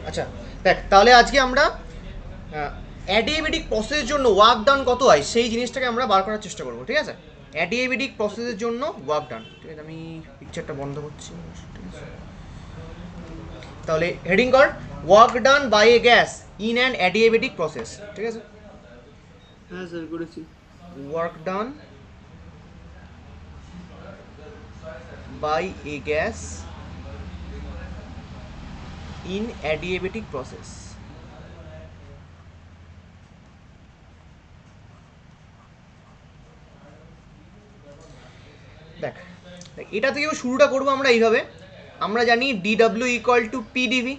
আচ্ছা দেখ, তাহলে আজকে আমরা অ্যাডিয়াবেটিক প্রসেসের জন্য ওয়ার্ক ডান কত হয় সেই জিনিসটাকে আমরা বার করার চেষ্টা করবো, ঠিক আছে? অ্যাডিয়াবেটিক প্রসেসের জন্য ওয়ার্ক ডান, ঠিক আছে? আমি পিকচারটা বন্ধ করছি, ঠিক আছে? তাহলে হেডিং কর work done by a gas in an adiabatic process, ঠিক আছে? হ্যাঁ স্যার করেছি। Work done by a gas in adiabatic process. দেখ দেখ, এটা থেকেও শুরুটা করবো আমরা এইভাবে। আমরা জানি ডিডব্লিউ ইকুয়াল টু পিডিভি,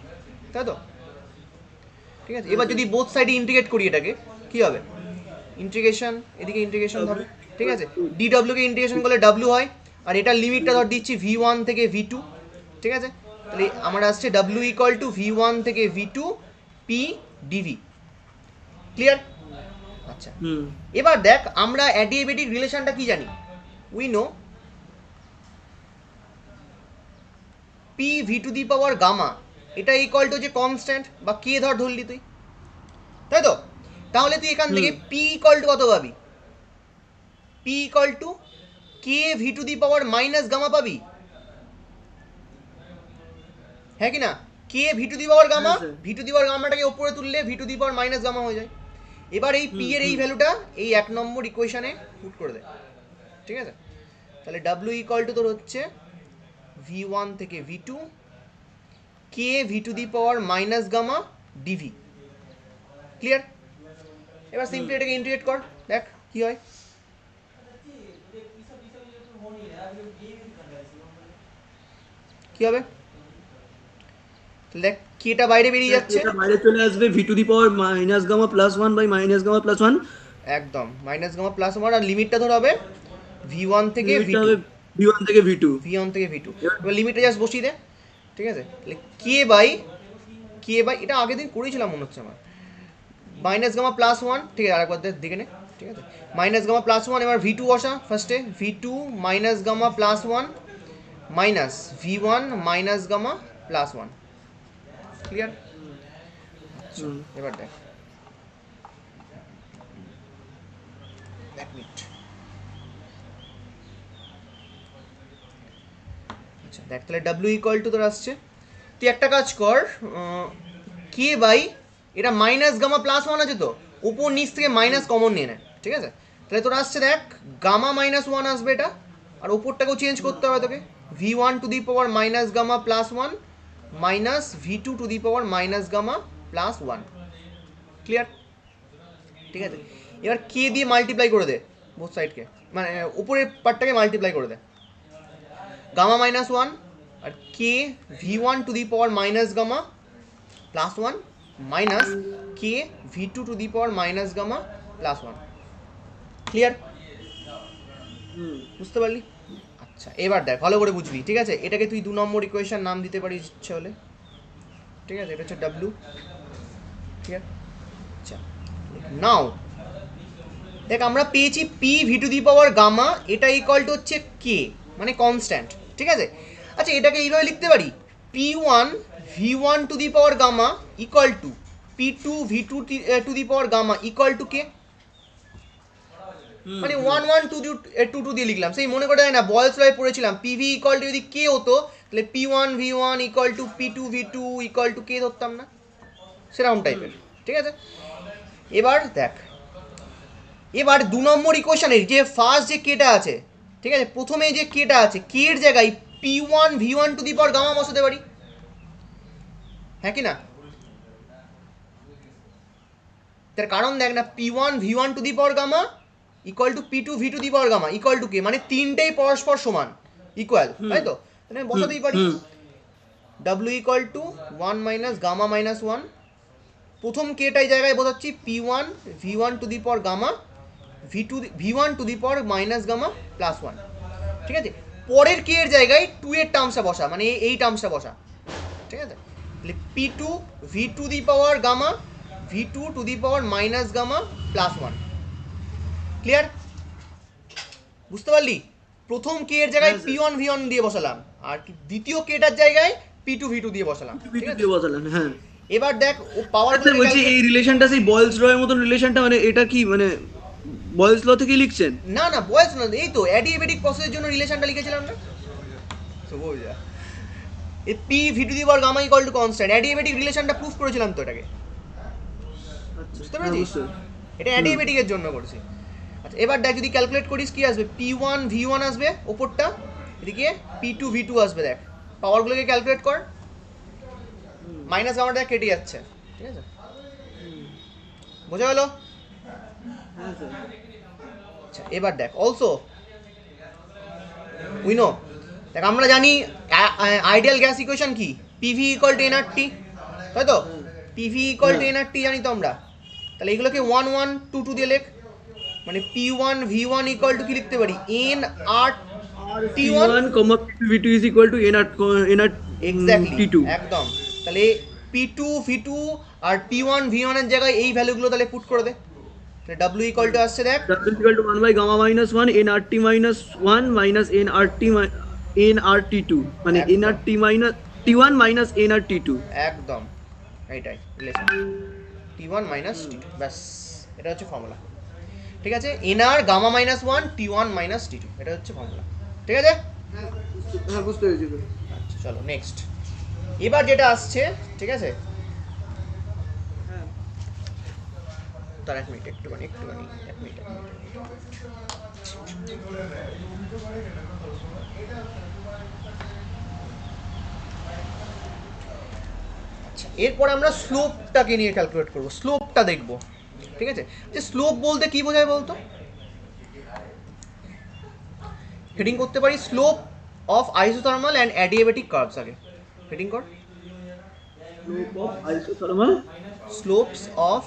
তাই তো? ঠিক আছে, এবার যদি বোথ সাইডে ইন্টিগ্রেট করি এটাকে কি হবে? ইন্টিগ্রেশন, এদিকে ইন্টিগ্রেশন হবে, ঠিক আছে? ডিডব্লিউ কে ইন্টিগ্রেশন করলে ডাব্লিউ হয়, আর এটার লিমিটটা ধর দিচ্ছি ভি ওয়ান থেকে ভি টু, ঠিক আছে? তাহলে আমার আসছে W equal to V one থেকে V two P d V. Clear? আচ্ছা, হুম এবার দেখ আমরা অ্যাডিয়াবেটিক রিলেশনটা কি জানি? We know P V to the power gamma, এটা ইকুয়াল টু যে কনস্ট্যান্ট বা কে ধর ধরলি তুই, তাই তো? তাহলে তুই এখান থেকে হুম পি ইকুয়াল টু কত পাবি? P equal to K V to the power minus gamma পাবি, হ্যাঁ কি না? K V to the power gamma, হ্যাঁ sir. V to the power গামাটাকে ওপরে তুললে V to the power minus gamma হয়ে যায়। এবার এই পি হুম এর এই হুম ভ্যালুটা এই এক নম্বর ইকুয়েশনে পুট করে দেয়, ঠিক আছে? তাহলে ডাব্লিউ ইকুয়াল টু তোর হচ্ছে ভি ওয়ান থেকে V two K V to the power minus gamma dV. Clear? এবার হুম সিম্পলি এটাকে ইন্টিগ্রেট কর, দেখ কি হয়। কি হবে? তাহলে দেখ কেটা বাইরে বেরিয়ে স্যার যাচ্ছে, এটা বাইরে চলে আসবে V to the power minus gamma plus one by minus gamma plus one. একদম মাইনাস গামা প্লাস ওয়ান, আর লিমিটটা ধর হবে ভি ওয়ান থেকে ভি লিমিটটা টু, হবে ভি ওয়ান থেকে ভি টু। ভি ওয়ান থেকে ভি টু। এবার এবার লিমিটটা জাস্ট বসিয়ে দে, ঠিক আছে? তাহলে কে বাই এটা আগের দিন করেছিলাম মনে হচ্ছে আমার। মাইনাস গামা প্লাস ওয়ান, ঠিক আছে আরেকবার দেখে নে, ঠিক আছে? মাইনাস গামা প্লাস ওয়ান, এবার ভি টু বসা ফার্স্টে, V two minus gamma plus one minus V one minus gamma plus one. Clear? হুম আচ্ছা, হুম এবার দেখ, এক মিনিট। আচ্ছা দেখ, তাহলে ডাব্লিউ ইকুয়াল টু তোর আসছে, তুই একটা কাজ কর, কে বাই এটা মাইনাস গামা প্লাস ওয়ান আছে তো, উপর নিচ থেকে হুম মাইনাস কমন নিয়ে নেয়, ঠিক আছে? তাহলে তোর আসছে দেখ গামা মাইনাস ওয়ান আসবে এটা, আর উপরটাকেও চেঞ্জ হুম করতে হবে তোকে, V one to the power minus gamma plus one minus V two to the power minus gamma plus one. Clear? ঠিক আছে, হুম এবার কে দিয়ে মাল্টিপ্লাই করে দে বোথ সাইডকে, মানে উপরের পার্টটাকে মাল্টিপ্লাই করে দে, গামা মাইনাস ওয়ান আর K V one to the power minus gamma plus one minus K V two to the power minus gamma plus one. Clear? হুম বুঝতে পারলি? আচ্ছা এবার দেখ ভালো করে বুঝবি, ঠিক আছে? এটাকে তুই দু নম্বর ইকুয়েশন নাম দিতে পারিস ইচ্ছে হলে, ঠিক আছে? এটা হচ্ছে ডাব্লিউ। ক্লিয়ার? আচ্ছা নাও দেখ আমরা পেয়েছি P V to the power gamma, এটা ইকুয়াল টু হচ্ছে কে, মানে কনস্ট্যান্ট, ঠিক আছে? আচ্ছা এটাকে এইভাবে লিখতে পারি, P one V one to the power gamma equal to P two V two to the power gamma equal to K, হুম মানে হুম one one two two two দিয়ে লিখলাম, সেই মনে করে যায় না বয়েলস লয়ে পড়েছিলাম, পিভি ইকুয়াল টু যদি কে হতো তাহলে P one V one equal to P two V two equal to K ধরতাম না, সেরকম হুম টাইপের, ঠিক আছে? এবার দেখ, এবার দু নম্বর ইকুয়েশনের যে ফার্স্ট যে কেটা আছে, ঠিক আছে, প্রথমে যে কেটা আছে কে এর জায়গায় P one V one to the power gamma বসাতে পারি, হ্যাঁ কি না? তার কারণ দেখ না, P one V one to the power gamma equal to P two V to the power gamma equal to কে, মানে তিনটেই পরস্পর সমান ইকুয়াল, হুম তাই তো? তাহলে আমি হুম বসাতেই পারি হুম W equal to one minus gamma minus one, প্রথম কেটাই জায়গায় বোঝাচ্ছি P one V one to the power gamma V one to the power minus gamma plus one, ঠিক আছে? পরের কে এর জায়গায় টু এর টার্মসটা বসা, মানে এই টার্মসটা বসা, ঠিক আছে? তাহলে P two V to the power gamma V two to the power minus gamma plus one. Clear? বুঝতে পারলি? প্রথম কে এর জায়গায় হ্যাঁ p sir. One V one দিয়ে বসালাম, আর দ্বিতীয় কেটার জায়গায় পি টু ভি টু দিয়ে বসালাম, ভি ঠিক টু আছে? দিয়ে বসালেন, হ্যাঁ। এবার দেখ ও পাওয়ার আচ্ছা বলছি এই রিলেশনটা সেই বয়েলস ল এর মতন রিলেশনটা, মানে এটা কি মানে বয়েলস ল থেকেই লিখছেন? না না বয়েস না, এই তো অ্যাডিএবেটিক প্রসেসের জন্য রিলেশনটা লিখেছিলাম না, তো বোঝা এ P V to the power gamma equal to constant, adiabatic রিলেশনটা প্রুফ করেছিলাম তো এটাকে, বুঝতে হ্যাঁ, পেরেছিস? বুঝতে পেরেছি। এটা অ্যাডিএবেটিকের জন্য করছি। আচ্ছা এবার দেখ যদি ক্যালকুলেট করিস কি আসবে, পি ওয়ান ভি ওয়ান আসবে ওপরটা, এদিকে পি টু ভি টু আসবে, দেখ পাওয়ারগুলোকে ক্যালকুলেট কর, মাইনাস গামাটা দেখ কেটে যাচ্ছে, ঠিক আছে, বোঝা গেল? হ্যাঁ স্যার। আচ্ছা এবার দেখ অলসো উই নো, দেখ আমরা জানি আইডিয়াল গ্যাস ইকুয়েশন কি, পিভি ইকুয়াল টু এনআরটি, তাই তো? পিভি ইকুয়াল টু এনআরটি জানি তো আমরা, তাহলে এগুলোকে 1 1 2 2 দিয়ে লেখ, মানে P one V one equal to কি লিখতে পারি, N R T one, T1, V2 is equal to N exactly T2. একদম, তাহলে পি টু ভি টু আর পি ওয়ান ভি ওয়ানের জায়গায় এই ভ্যালুগুলো তাহলে পুট করে দে, তাহলে ডাব্লিউ ইকুয়াল টু আসছে দেখ, W is equal to 1 by gamma minus 1 NRT minus 1 minus NRT2 মানে একদম। NRT minus T1 minus NRT2. একদম এইটাই রিলেশন, T one minus T two, ব্যাস এটা হচ্ছে ফর্মুলা, ঠিক আছে, N R gamma minus one T one minus T two, এটা হচ্ছে ফর্মুলা, ঠিক আছে? হ্যাঁ বুঝতে পেরেছি। আচ্ছা চলো নেক্সট, এবার যেটা আসছে, ঠিক আছে, তার এক মিনিট একটুখানি এক মিনিট। আচ্ছা এরপর আমরা স্লোপটাকে নিয়ে ক্যালকুলেট করব, স্লোপটা দেখব, ঠিক আছে, যে স্লোপ বলতে কি বোঝায় বলতো, হেডিং করতে পারি slope of isothermal and adiabatic curves, আগে হেডিং কর Slope of isothermal slopes of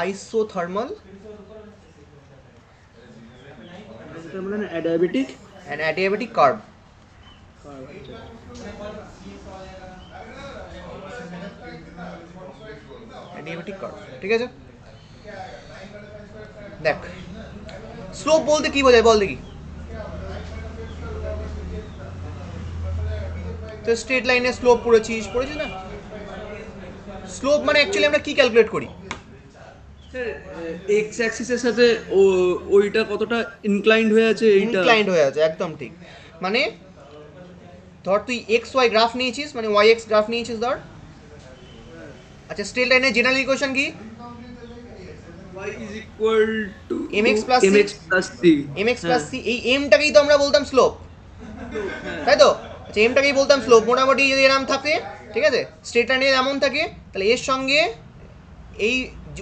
isothermal and adiabatic and adiabatic curve, adiabatic curve, ঠিক আছে, দেখ স্লোপ বলতে কি বোঝায় বল দেখি, তো স্ট্রেট লাইনে স্লোপ পড়েছিস না, স্লোপ মানে অ্যাকচুয়ালি আমরা কি ক্যালকুলেট করি, x অ্যাক্সিসের সাথে ওইটা কতটা ইনক্লাইন্ড হয়ে আছে এইটা। ইনক্লাইন্ড হয়ে আছে, একদম ঠিক, মানে ধর তুই এক্স ওয়াই গ্রাফ নিয়েছিস, মানে ওয়াই এক্স গ্রাফ নিয়েছিস ধর, আচ্ছা স্ট্রেট লাইনের জেনারেল ইকুয়েশন কি, y is equal to mx plus c, mx plus c mx plus C, এই এমটাকেই তো আমরা বলতাম স্লোপ, তাই তো? আচ্ছা এমটাকেই বলতাম স্লোপ, মোটামুটি যদি এরম থাকে, ঠিক আছে, স্ট্রেট লাইনে এমন থাকে, তাহলে এর সঙ্গে এই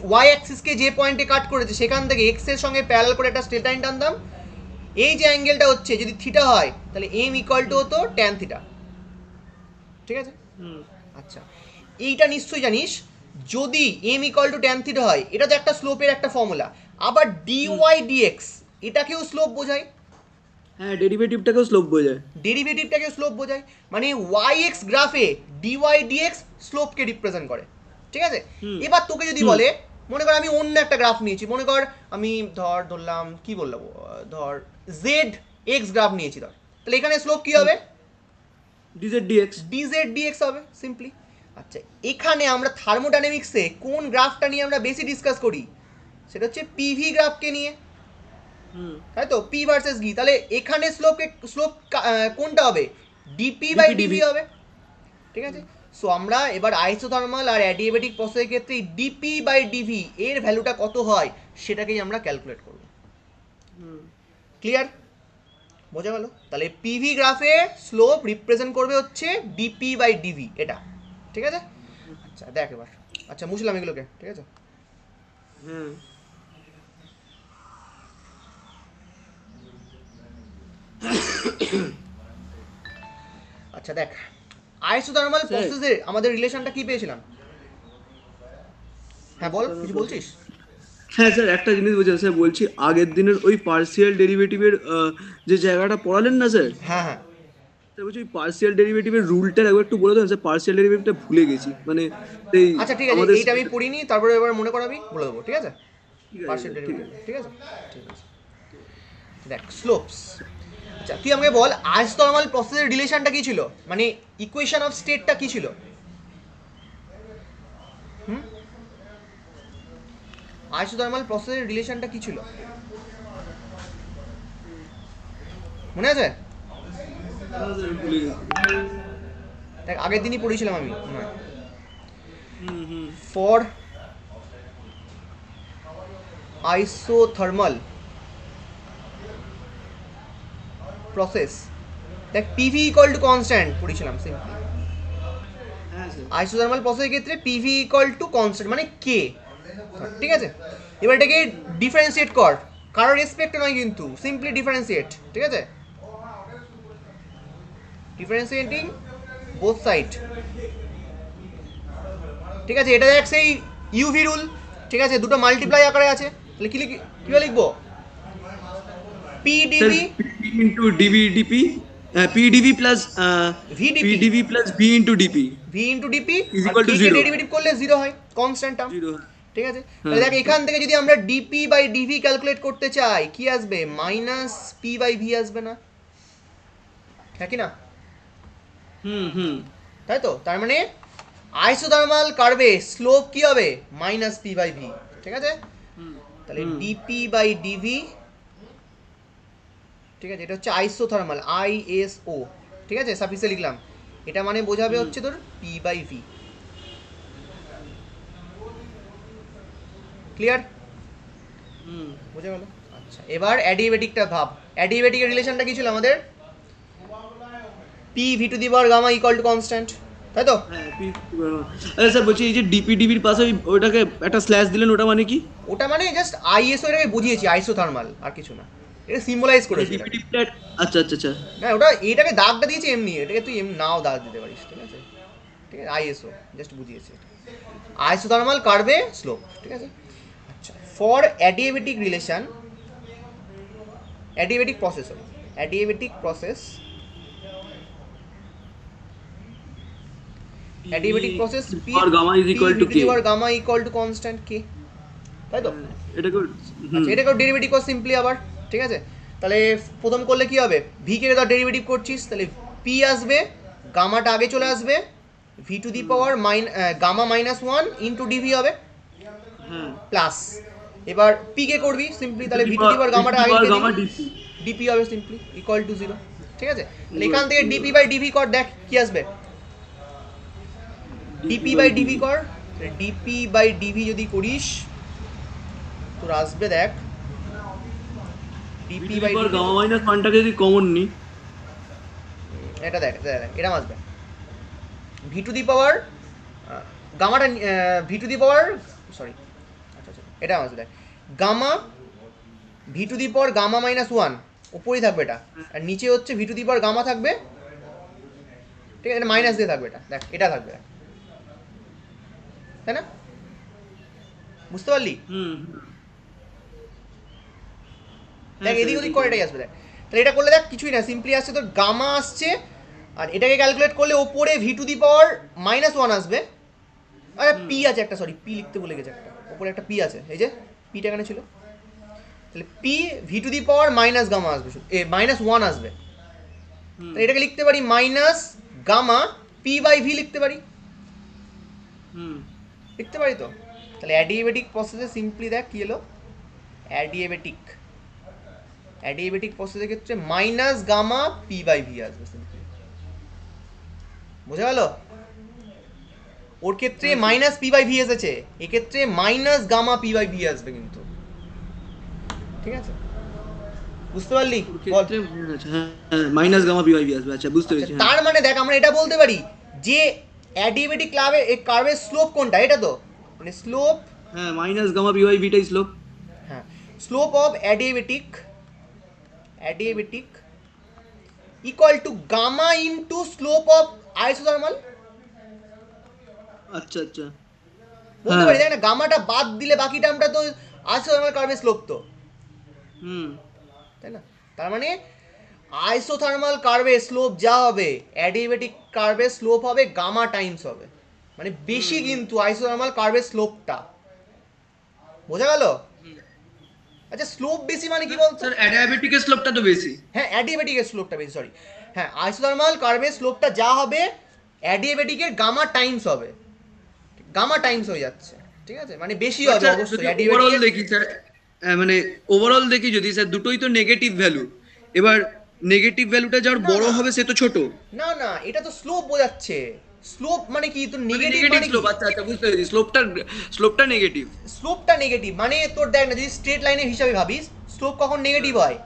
ওয়াই অ্যাক্সিসকে যে পয়েন্টে কাট করেছে সেখান থেকে এক্স এর সঙ্গে প্যারাল করে একটা স্ট্রেট লাইন টানতাম, এই যে অ্যাঙ্গেলটা হচ্ছে যদি থিটা হয় তাহলে এম ইকুয়াল টু হতো ট্যান থিটা, ঠিক আছে? আচ্ছা এইটা নিশ্চয়ই জানিস, যদি M equal to tan theta হয়, এটা তো একটা স্লোপের একটা ফর্মুলা, আবার ডিওয়াই ডিএক্স এটাকেও স্লোপ বোঝায়, হ্যাঁ ডেরিভেটিভটাকেও স্লোপ বোঝায়, ডেরিভেটিভটাকে স্লোপ বোঝায়, মানে ওয়াই এক্স গ্রাফে ডিওয়াই ডিএক্স স্লোপকে রিপ্রেজেন্ট করে, ঠিক আছে? এবার তোকে যদি বলে, মনে কর আমি অন্য একটা গ্রাফ নিয়েছি, মনে কর আমি ধরলাম কি বললাম, ধর জেড এক্স গ্রাফ নিয়েছি ধর, তাহলে এখানে স্লোপ কি হবে, ডিজেড ডিএক্স, ডিজেড ডিএক্স হবে সিম্পলি। আচ্ছা এখানে আমরা থার্মোডাইনামিক্সে কোন গ্রাফটা নিয়ে আমরা বেশি ডিসকাস করি, সেটা হচ্ছে পিভি গ্রাফকে নিয়ে, তাই তো, পি ভার্সেস ভি, তাহলে এখানে স্লোপ কোনটা হবে, ডিপি বাই ডিভি হবে, ঠিক আছে? সো আমরা এবার আইসোথার্মাল আর অ্যাডিয়াবেটিক প্রসেসের ক্ষেত্রে ডিপি বাই ডিভি এর ভ্যালুটা কত হয় সেটাকেই আমরা ক্যালকুলেট করব, ক্লিয়ার? বোঝা গেল? তাহলে পিভি গ্রাফে স্লোপ রিপ্রেজেন্ট করবে হচ্ছে ডিপি বাই ডিভি, এটা ঠিক আছে? আচ্ছা দেখ এবার, আচ্ছা মুছলাম এগুলোকে, ঠিক আছে? হ্যাঁ আচ্ছা দেখ আইসোথার্মাল প্রসেসে আমাদের রিলেশনটা কি পেয়েছিলাম, হ্যাঁ বল কিছু বলছিস? হ্যাঁ স্যার একটা জিনিস বলছি স্যার, বলছি আগের দিনের ওই পার্সিয়াল ডেরিভেটিভের যে জায়গাটা পড়ালেন না স্যার, হ্যাঁ হ্যাঁ স্যার বলছি ওই পার্সিয়াল ডেরিভেটিভের রুলটা একবার একটু বলে দেন স্যার, পার্সিয়াল ডেরিভেটিভটা ভুলে গেছি, মানে এই আচ্ছা ঠিক আছে, আমাদের এইটা আমি পড়িনি, তারপরে এবার মনে করাবি বলে দেবো, ঠিক আছে? পার্সিয়াল ডেরিভেটিভ, ঠিক আছে, ঠিক আছে। দেখ স্লোপস, আচ্ছা তুই আমাকে বল আইসোথার্মাল প্রসেসের রিলেশনটা কি ছিল, মানে ইকুয়েশন অফ স্টেটটা কি ছিল? আইসোথার্মাল প্রসেসের রিলেশনটা কি ছিল মনে আছে? হ্যাঁ স্যার ভুলে গেছি। দেখ আগের দিনই পড়েছিলাম আমি মনে হয়। হুম। ফর আইসোথার্মাল প্রসেস দেখ পিভি ইকুয়াল টু কনস্ট্যান্ট পড়েছিলাম সিম্পলি। হ্যাঁ স্যার। আইসোথার্মাল প্রসেসের ক্ষেত্রে পিভি ইকুয়াল টু কনস্ট্যান্ট মানে কে, ঠিক আছে? এবার এটাকে ডিফারেন্সিয়েট কর, কারোর রেসপেক্ট নয় কিন্তু, সিম্পলি ডিফারেন্সিয়েট, ঠিক আছে? ডিফারেন্সিয়েটিং বোথ সাইড, ঠিক আছে? এটা দেখ সেই ইউভি রুল, ঠিক আছে? দুটো মাল্টিপ্লাই আকারে আছে, তাহলে কিভাবে লিখবো? P sir dV P into dV dP, PdV plus VdP PdV plus V into dP V into dP, is আর equal K to K 0। Derivative করলে জিরো হয়, কনস্ট্যান্ট টার্ম, 0। ঠিক আছে? তাহলে দেখ এখান থেকে যদি আমরা ডিপি বাই ডিভি ক্যালকুলেট করতে চাই কি আসবে? মাইনাস পি বাই ভি আসবে না, হ্যাঁ কি না? হুম। তাই তো, তার মানে আইসোথার্মাল কার্ভে স্লোপ কি হবে? মাইনাস পি বাই ভি, ঠিক আছে? তাহলে ডিপি বাই ডিভি, ঠিক আছে? এটা হচ্ছে আইসোথার্মাল, আইএসও, ঠিক আছে? সাফিক্সে লিখলাম, এটা মানে বোঝাবে হচ্ছে তোর পি বাই ভি। ক্লিয়ার? বোঝা গেল? আচ্ছা, এবার অ্যাডিয়েবেটিকটা ভাব। অ্যাডিয়েবেটিকের রিলেশনটা কি ছিল আমাদের? P V to the power gamma equal to constant, তাই তো? হ্যাঁ আচ্ছা স্যার বলছি এই যে ডিপি ডিবির পাশে ওইটাকে একটা স্ল্যাশ দিলেন, ওটা মানে কি? ওটা মানে জাস্ট আইএসও, এটাকে বুঝিয়েছি আইসোথার্মাল, আর কিছু না, এটা সিম্বলাইজ করেছি ডিপি এটাকে। ডিপি প্ল্যাট। আচ্ছা। না ওটা এটাকে দাগটা দিয়েছি এমনি, এটাকে তুই এমনি নাও দাগ দিতে পারিস, ঠিক আছে? ঠিক আছে, আইএসও জাস্ট বুঝিয়েছি এটা। আইসোথার্মাল কার্ভে স্লোপ, ঠিক আছে? আচ্ছা, for adiabatic relation, adiabatic process, adiabatic process, adiabatic process P R gamma is equal to V two K. The power gamma equal to constant K, তাই তো? এটাকে আচ্ছা, এটাকে ডেরিভেটিভ কর সিম্পলি আবার, ঠিক আছে? তাহলে প্রথম করলে কি হবে? ভি কে ধর ডেরিভেটিভ করছিস, তাহলে পি আসবে, গামাটা আগে চলে আসবে, V to the power gamma minus one into dV হবে, হ্যাঁ প্লাস এবার পি কে করবি সিম্পলি, তাহলে ভি টু দি পাওয়ার গামাটা আগে লিখে গামা দিবি, ডিপি। ডিপি হবে সিম্পলি ইকুয়াল টু জিরো, ঠিক আছে? তাহলে এখান থেকে ডিপি বাই ডিভি কর, দেখ কি আসবে? ডিপি বাই ডিভি কর, ডিপি বাই ডিভি যদি করিস তোর আসবে, দেখ d P by d V, gamma minus ওয়ানটাকে যদি কমন নি, এটা দেখ এরকম আসবে, ভি টু দি পাওয়ার গামাটা, V to the power, sorry, আচ্ছা এটা আসবে, দেখ gamma V to the power gamma minus one উপরেই থাকবে এটা, আর নিচে হচ্ছে V to the power gamma থাকবে, ঠিক আছে? এটা মাইনাস দিয়ে থাকবে, এটা দেখ এটা থাকবে, তাই না? বুঝতে পারলি? দেখ এদিক ওদিক করে এটাই আসবে, দেখ তাহলে এটা করলে দেখ কিছুই না, সিম্পলি আসছে তোর গামা আসছে, আর এটাকে ক্যালকুলেট করলে ওপরে V to the power minus one আসবে, আরে পি আছে একটা, সরি পি লিখতে ভুলে গেছে, একটা ওপরে একটা পি আছে, এই যে পিটা এখানে ছিল, তাহলে P V to the power minus gamma আসবে, মাইনাস ওয়ান আসবে, তাহলে এটাকে লিখতে পারি minus gamma P by V লিখতে পারি, লিখতে পারি তো? তাহলে অ্যাডিয়েবেটিক প্রসেসে সিম্পলি দেখ কি এলো, অ্যাডিয়েবেটিক প্রসেসের ক্ষেত্রে minus gamma P by V আসবে সিম্পলি, বোঝা গেল? ওর ক্ষেত্রে মাইনাস পি বাই ভি এসেছে, এক্ষেত্রে minus gamma P by V আসবে কিন্তু, ঠিক আছে? বুঝতে পারলি? বল। মাইনাস গামা পিওয়াই আসবে। আচ্ছা বুঝতে পেরেছি। তার মানে দেখ আমরা এটা বলতে পারি যে অ্যাডিয়েবেটিক কার্ভের স্লোপ কোনটা, এটা তো মানে স্লোপ, হ্যাঁ মাইনাস গামা পিওয়াই বিটাই স্লোপ। হ্যাঁ slope of adiabatic equal to gamma into slope of isothermal. আচ্ছা বলতে পারি, তাই না? গামাটা বাদ দিলে বাকি টার্মটা তো আইসোথার্মাল কার্ভের স্লোপ তো, তাই না? তার মানে আইসোথার্মাল কার্ভের স্লোপ যা হবে অ্যাডিয়েবেটিক কার্ভের স্লোপ হবে গামা টাইমস হবে, মানে বেশি কিন্তু আইসোথার্মাল কার্ভের স্লোপটা, বোঝা গেল? আচ্ছা স্লোপ বেশি মানে কি বলতো? স্যার অ্যাডিয়াবেটিকের স্লোপটা তো বেশি। হ্যাঁ অ্যাডিয়েবেটিকের স্লোপটা বেশি, সরি, হ্যাঁ আইসোথার্মাল কার্ভের স্লোপটা যা হবে অ্যাডিয়েবেটিকের গামা টাইমস হবে, গামা টাইমস হয়ে যাচ্ছে, ঠিক আছে, মানে বেশি বাট হবে স্যার যদি অবশ্যই ওভারঅল অ্যাডিয়েবেটিকের। দেখি স্যার, মানে ওভারঅল দেখি যদি স্যার, দুটোই তো নেগেটিভ ভ্যালু। এবার নেগেটিভ ভ্যালুটা যার না বড় না হবে সে তো ছোট। না না, এটা তো স্লোপ বোঝাচ্ছে। স্লোপ মানে কি, তোর মানে নেগেটিভ নেগেটিভ মানে কি? স্লোপ, আচ্ছা আচ্ছা বুঝতে পেরেছি, স্লোপটা নেগেটিভ। স্লোপটা নেগেটিভ মানে তোর দেখ না, যদি স্ট্রেট লাইনের হিসাবে ভাবিস, স্লোপ কখন নেগেটিভ হয়?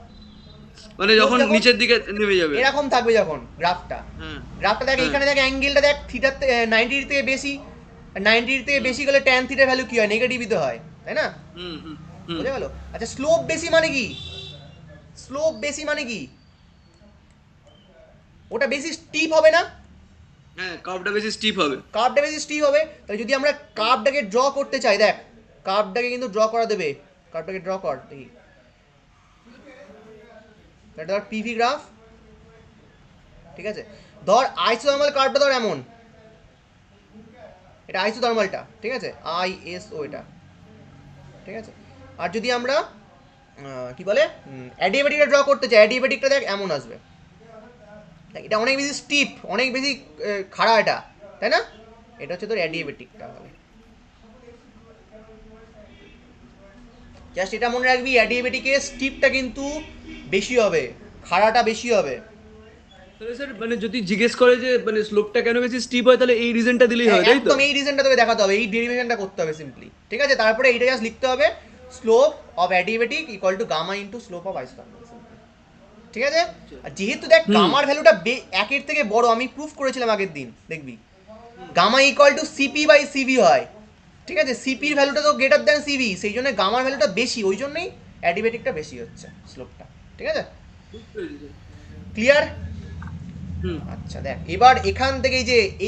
মানে স্লোপ যখন যখন নিচের দিকে নেমে যাবে। এরকম থাকবে, যখন গ্রাফটা, হ্যাঁ গ্রাফটা দেখ, হ্যাঁ এইখানে দেখ অ্যাঙ্গেলটা দেখ, থিটার 90 থেকে বেশি, 90 থেকে হুম বেশি গেলে ট্যান থিটার ভ্যালু কি হয়? নেগেটিভই তো হয়, তাই না? হুম হুম হুম। বোঝা গেল? আচ্ছা, স্লোপ বেশি মানে কি? স্লোপ বেশি মানে কি? ওটা বেশি স্টিপ হবে না? হ্যাঁ, কার্ভটা বেশি স্টিপ হবে। কার্ভটা বেশি স্টিপ হবে। তাহলে যদি আমরা কার্ভটাকে ড্র করতে চাই, দেখ কার্ভটাকে কিন্তু ড্র করা দেবে। কার্ভটাকে ড্র কর দেখি। এটা ধর পিভি গ্রাফ, ঠিক আছে? ধর আইসোথর্মাল কার্ভটা ধর এমন, এটা আইসোথর্মালটা, ঠিক আছে, আইএসও এটা, ঠিক আছে? আর যদি আমরা কি বলে অ্যাডিয়াবেটিকটা ড্র করতে চাই, অ্যাডিয়াবেটিকটা দেখ এমন আসবে। দেখ, এটা অনেক বেশি স্টিপ, অনেক বেশি খাড়া এটা, তাই না? এটা হচ্ছে তোর অ্যাডিয়াবেটিকটা হবে। জাস্ট এটা মনে রাখবি, অ্যাডিয়াবেটিকের স্টিপটা কিন্তু বেশি হবে, খাড়াটা বেশি হবে। তাহলে স্যার মানে যদি জিজ্ঞেস করে যে মানে স্লোপটা কেন বেশি স্টিপ হয়, তাহলে এই রিজনটা দিলেই হয়, তাই তো? একদম এই রিজনটা তোকে দেখাতে হবে, এই ডেরিভেশনটা করতে হবে সিম্পলি, ঠিক আছে? তারপরে এইটা জাস্ট লিখতে হবে, slope of adiabatic equal to gamma into slope of isothermal, ঠিক আছে? আর যেহেতু দেখ হুম গামার ভ্যালুটা একের থেকে বড়, আমি প্রুফ করেছিলাম আগের দিন, দেখবি gamma equal to CP by CV হয়, ঠিক আছে? সিপির ভ্যালুটা তো গ্রেটার দ্যান সিভি, সেই জন্য গামার ভ্যালুটা বেশি, ওই জন্যই অ্যাডিবেটিকটা বেশি হচ্ছে স্লোপটা, ঠিক আছে? বুঝতে পেরেছি স্যার। ক্লিয়ার? হুম আচ্ছা দেখ, এবার এখান থেকে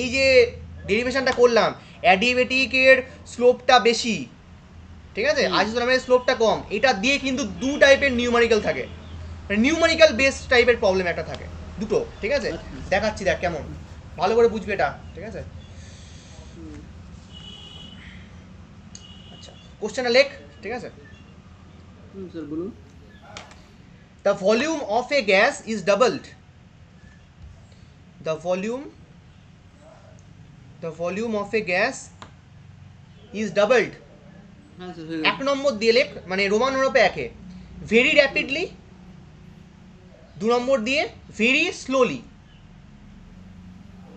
এই যে ডেরিভেশনটা করলাম, অ্যাডিবেটিকের স্লোপটা বেশি, ঠিক আছে, হুম আইসোথর্মালের স্লোপটা কম, এটা দিয়ে কিন্তু দু টাইপের নিউমারিক্যাল থাকে, মানে নিউমারিক্যাল বেস টাইপের প্রবলেম একটা থাকে, দুটো, ঠিক আছে? আচ্ছা দেখাচ্ছি, দেখ কেমন, ভালো করে বুঝবে এটা, ঠিক আছে? হুম আচ্ছা, কোশ্চেনটা লেখ, ঠিক আছে? হুম স্যার বলুন। The volume of A gas is doubled, the volume of A gas is doubled. হ্যাঁ স্যার হয়ে এক গেছে। নম্বর দিয়ে লেখ, মানে রোমান হরফে একে, ভেরি হুম র্যাপিডলি। দু নম্বর দিয়ে ভেরি স্লোলি,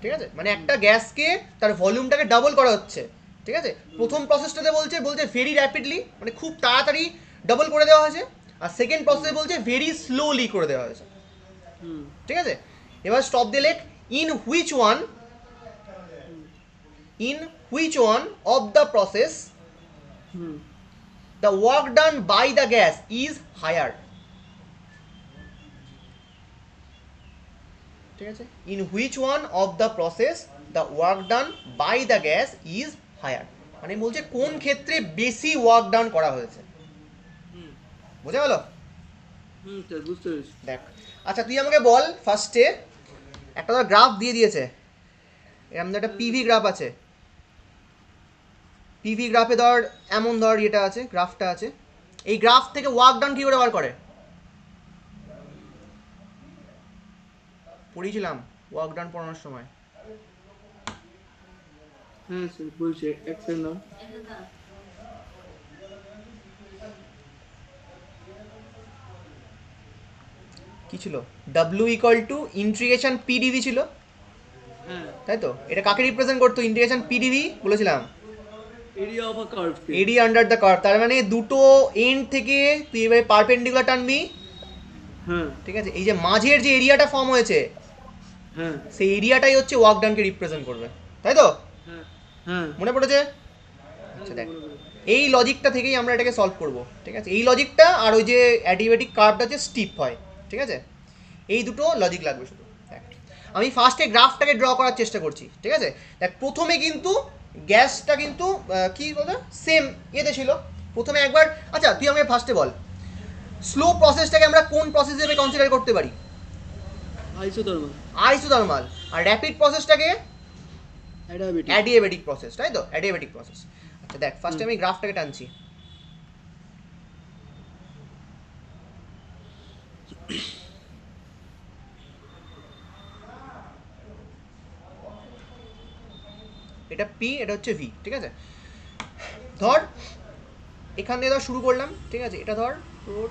ঠিক আছে? মানে একটা গ্যাসকে তার ভলিউমটাকে ডাবল করা হচ্ছে, ঠিক আছে? হুম প্রথম প্রসেসটাতে বলছে বলছে ভেরি র্যাপিডলি, মানে খুব তাড়াতাড়ি ডাবল করে দেওয়া হয়েছে। আর সেকেন্ড হুম প্রসেসে বলছে ভেরি স্লোলি করে দেওয়া হয়েছে, হুম ঠিক আছে? এবার স্টপ দিয়ে লেখ, in which one, hmm in which one of the process hmm the work done by the gas is higher, ঠিক আছে? In which one of the process the work done by the gas is higher, মানে বলছে কোন ক্ষেত্রে বেশি work done করা হয়েছে, হুম বোঝা গেল? হুম স্যার বুঝতে পেরেছি। দেখ, আচ্ছা তুই আমাকে বল ফার্স্টে, একটা ধর গ্রাফ দিয়ে দিয়েছে, এরকম একটা হ্যাঁ পিভি স্যার গ্রাফ আছে, পিভি গ্রাফে ধর এমন ধর এটা আছে, গ্রাফটা আছে, এই গ্রাফ থেকে ওয়ার্ক ডান কী করে বার করে? পড়িয়েছিলাম ওয়ার্ক ডান পড়ানোর সময়। হ্যাঁ স্যার বলছি, এক সেকেন্ড না। কি ছিল? W equal to integration P d V ছিল, হ্যাঁ, তাই তো? এটা কাকে রিপ্রেজেন্ট করতো? ইন্টিগ্রেশন পিডিভি বলেছিলাম, এরিয়া অফ আ কার্ভকে। A D under the curve. তার মানে দুটো এন্ড থেকে তুই এবারে পারপেন্ডিকুলার টানবি, হ্যাঁ ঠিক আছে? এই যে মাঝের যে এরিয়াটা ফর্ম হয়েছে, হ্যাঁ সেই এরিয়াটাই হচ্ছে ওয়ার্ক ডানকে রিপ্রেজেন্ট করবে, তাই তো? হ্যাঁ হ্যাঁ মনে পড়েছে? হ্যাঁ আচ্ছা স্যার দেখ, মনে পড়েছে। এই লজিকটা থেকেই আমরা এটাকে সলভ করব, ঠিক আছে? এই লজিকটা আর ওই যে অ্যাডিবেটিক কার্ভটা হচ্ছে স্টিপ হয়, ঠিক আছে? এই দুটো লজিক লাগবে শুধু। দেখ, আমি ফার্স্টে গ্রাফটাকে ড্র করার চেষ্টা করছি, ঠিক আছে? দেখ, প্রথমে কিন্তু গ্যাসটা কিন্তু কি বলে সেম ইয়েতে ছিল প্রথমে একবার। আচ্ছা তুই আমাকে ফার্স্টে বল, স্লো প্রসেসটাকে আমরা কোন প্রসেস হিসেবে কনসিডার করতে পারি? আইসোথার্মাল। আইসোথার্মাল। আর র্যাপিড প্রসেসটাকে অ্যাডিয়াবেটিক। অ্যাডিয়াবেটিক প্রসেস, তাই তো? Adiabatic process. আচ্ছা দেখ, হুম ফার্স্টে আমি গ্রাফটাকে টানছি। এটা পি, এটা হচ্ছে ভি, ঠিক আছে? ধর এখান থেকে ধর শুরু করলাম, ঠিক আছে, এটা ধর তোর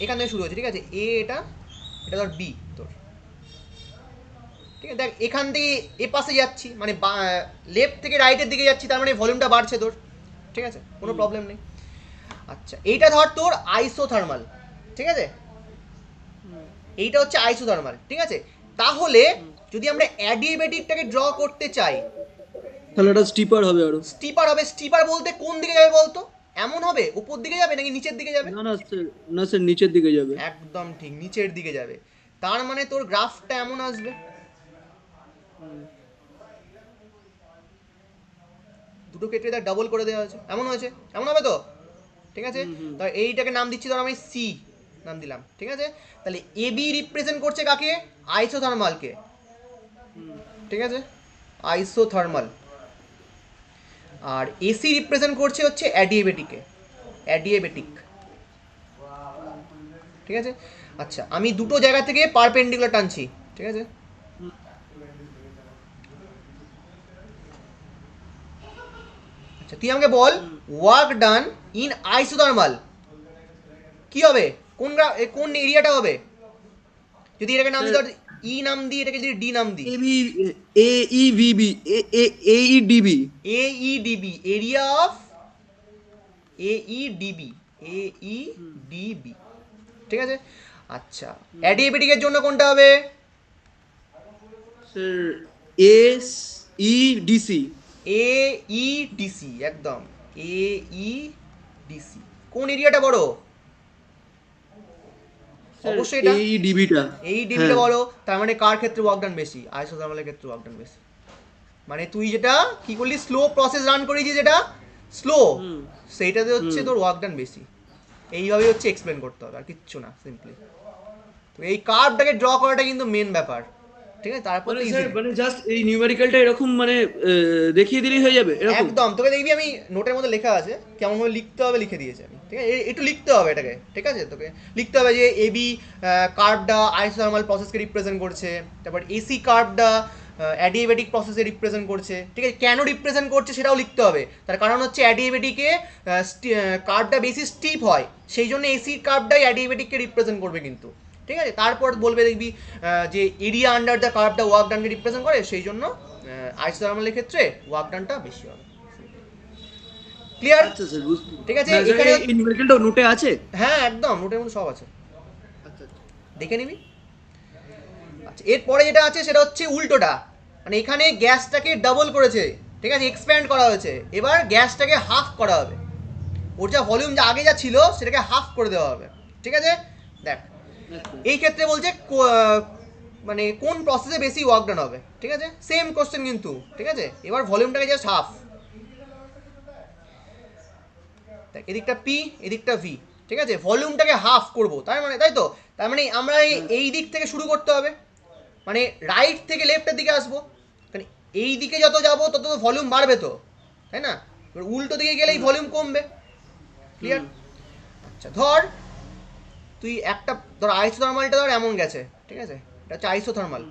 এখান থেকে শুরু হচ্ছে, ঠিক আছে, এ এটা, এটা ধর বি তোর, ঠিক আছে। দেখ এখান থেকে এ পাশে যাচ্ছি, মানে লেফট থেকে রাইটের দিকে যাচ্ছি, তার মানে ভলিউমটা বাড়ছে তোর, ঠিক আছে, কোনো প্রবলেম নেই। আচ্ছা এইটা ধর তোর আইসোথার্মাল, ঠিক আছে, এইটা হচ্ছে আইসোথার্মাল, ঠিক আছে। তাহলে যদি আমরা অ্যাডিয়েবেটিকটাকে ড্র করতে চাই, তাহলে এটা স্টিপার হবে আরো। স্টিপার হবে। স্টিপার বলতে কোন দিকে যাবে বলতো? এমন হবে উপর দিকে যাবে নাকি নিচের দিকে যাবে? না না স্যার, না স্যার নিচের দিকে যাবে। একদম ঠিক, নিচের দিকে যাবে। তার মানে তোর গ্রাফটা এমন আসবে, দুটো ক্ষেত্রে তার ডাবল করে দেওয়া হয়েছে, এমন হয়েছে, এমন হবে তো, ঠিক আছে। তো এইটাকে নাম দিচ্ছি ধর আমি সি নাম দিলাম, ঠিক আছে। তাহলে এ বি রিপ্রেজেন্ট করছে কাকে? আইসোথার্মালকে, ঠিক আছে, আইসোথার্মাল। আর এসি রিপ্রেজেন্ট করছে হচ্ছে অ্যাডিয়েবেটিকে, অ্যাডিয়েবেটিক, ঠিক আছে। আচ্ছা আমি দুটো জায়গা থেকে পারপেন্ডিকুলার টানছি, ঠিক আছে। আচ্ছা তুই আমাকে বল ওয়ার্ক ডান ইন আইসোথার্মাল কি হবে, কোন এরিয়াটা হবে? যদি এটাকে নাম দিই ধর ই নাম দিই, এটাকে যদি ডি নাম দিই, A B, A E V B, A E D B. A E D B, area of A E D B, A E D B, ঠিক আছে। আচ্ছা অ্যাডিয়েবেটিকের জন্য কোনটা হবে? Sir S E D C. A E D C, একদম, এ ই ডিসি। কোন এরিয়াটা বড়? অবশ্যই এটা, এই ডিবিটা। এই ডিবিটা হ্যাঁ। বড়। তার মানে কার ক্ষেত্রে ওয়ার্কডান বেশি? আইসোথার্মালের ক্ষেত্রে ওয়ার্কডান বেশি। মানে তুই যেটা কি করলি, স্লো প্রসেস রান করেছিস, যেটা স্লো, সেইটাতে হচ্ছে তোর ওয়ার্কডান বেশি। এইভাবেই হচ্ছে এক্সপ্লেন করতে হবে, আর কিচ্ছু না, সিম্পলি। তো এই কার্ভটাকে ড্র করাটা কিন্তু মেন ব্যাপার, ঠিক আছে, তারপর মানে তো স্যার ইজি। মানে জাস্ট এই নিউমেরিক্যালটা এরকম মানে দেখিয়ে দিলেই হয়ে যাবে এরকম? একদম, তোকে দেখবি আমি নোটের মধ্যে লেখা আছে কেমন ভাবে লিখতে হবে, লিখে দিয়েছি আমি, ঠিক আছে। একটু লিখতে হবে এটাকে, ঠিক আছে, তোকে লিখতে হবে যে এবি কার্ভটা আইসোথার্মাল প্রসেসকে রিপ্রেজেন্ট করছে, তারপর এসি কার্ভটা অ্যাডিয়েবেটিক প্রসেসে রিপ্রেজেন্ট করছে, ঠিক আছে। কেন রিপ্রেজেন্ট করছে সেটাও লিখতে হবে। তার কারণ হচ্ছে অ্যাডিয়েবেটিকে কার্ভটা বেশি স্টিপ হয়, সেই জন্য এসি কার্ভটাই অ্যাডিয়েবেটিককে রিপ্রেজেন্ট করবে কিন্তু, ঠিক আছে। তারপর বলবে দেখবি যে এরিয়া আন্ডার দ্য কার্ভটা ওয়ার্ক ডানকে রিপ্রেজেন্ট করে, সেই জন্য আইসোথার্মালের ক্ষেত্রে ওয়ার্ক ডানটা বেশি হবে। ক্লিয়ার? আচ্ছা স্যার বুঝতে। ঠিক আছে হ্যাঁ স্যার, এখানে, এই নিউমেরিক্যালটা নোটে আছে? হ্যাঁ একদম নোটের মধ্যে সব আছে, আচ্ছা আচ্ছা। দেখে নিবি। আচ্ছা এরপরে যেটা আছে সেটা হচ্ছে উল্টোটা, মানে এখানে গ্যাসটাকে ডাবল করেছে, ঠিক আছে, এক্সপ্যান্ড করা হয়েছে। এবার গ্যাসটাকে হাফ করা হবে, ওর যা ভলিউম যা আগে যা ছিল সেটাকে হাফ করে দেওয়া হবে, ঠিক আছে। দেখ আচ্ছা। এই ক্ষেত্রে বলছে মানে কোন প্রসেসে বেশি ওয়ার্ক ডান হবে, ঠিক আছে, সেম কোশ্চেন কিন্তু, ঠিক আছে। এবার ভলিউমটাকে জাস্ট হাফ, দেখ এদিকটা পি এদিকটা ভি, ঠিক আছে, ভলিউমটাকে হাফ করব, তার মানে তাই তো, তার মানে আমরা এই দিক থেকে শুরু করতে হবে, মানে রাইট থেকে লেফটের দিকে আসবো, কারণ এই দিকে যত যাবো তত তো ভলিউম বাড়বে তো, তাই না? এবার উল্টো দিকে গেলেই ভলিউম কমবে, ক্লিয়ার? আচ্ছা ধর তুই একটা ধর আইসোথার্মালটা ধর এমন গেছে, ঠিক আছে, এটা হচ্ছে আইসোথার্মাল,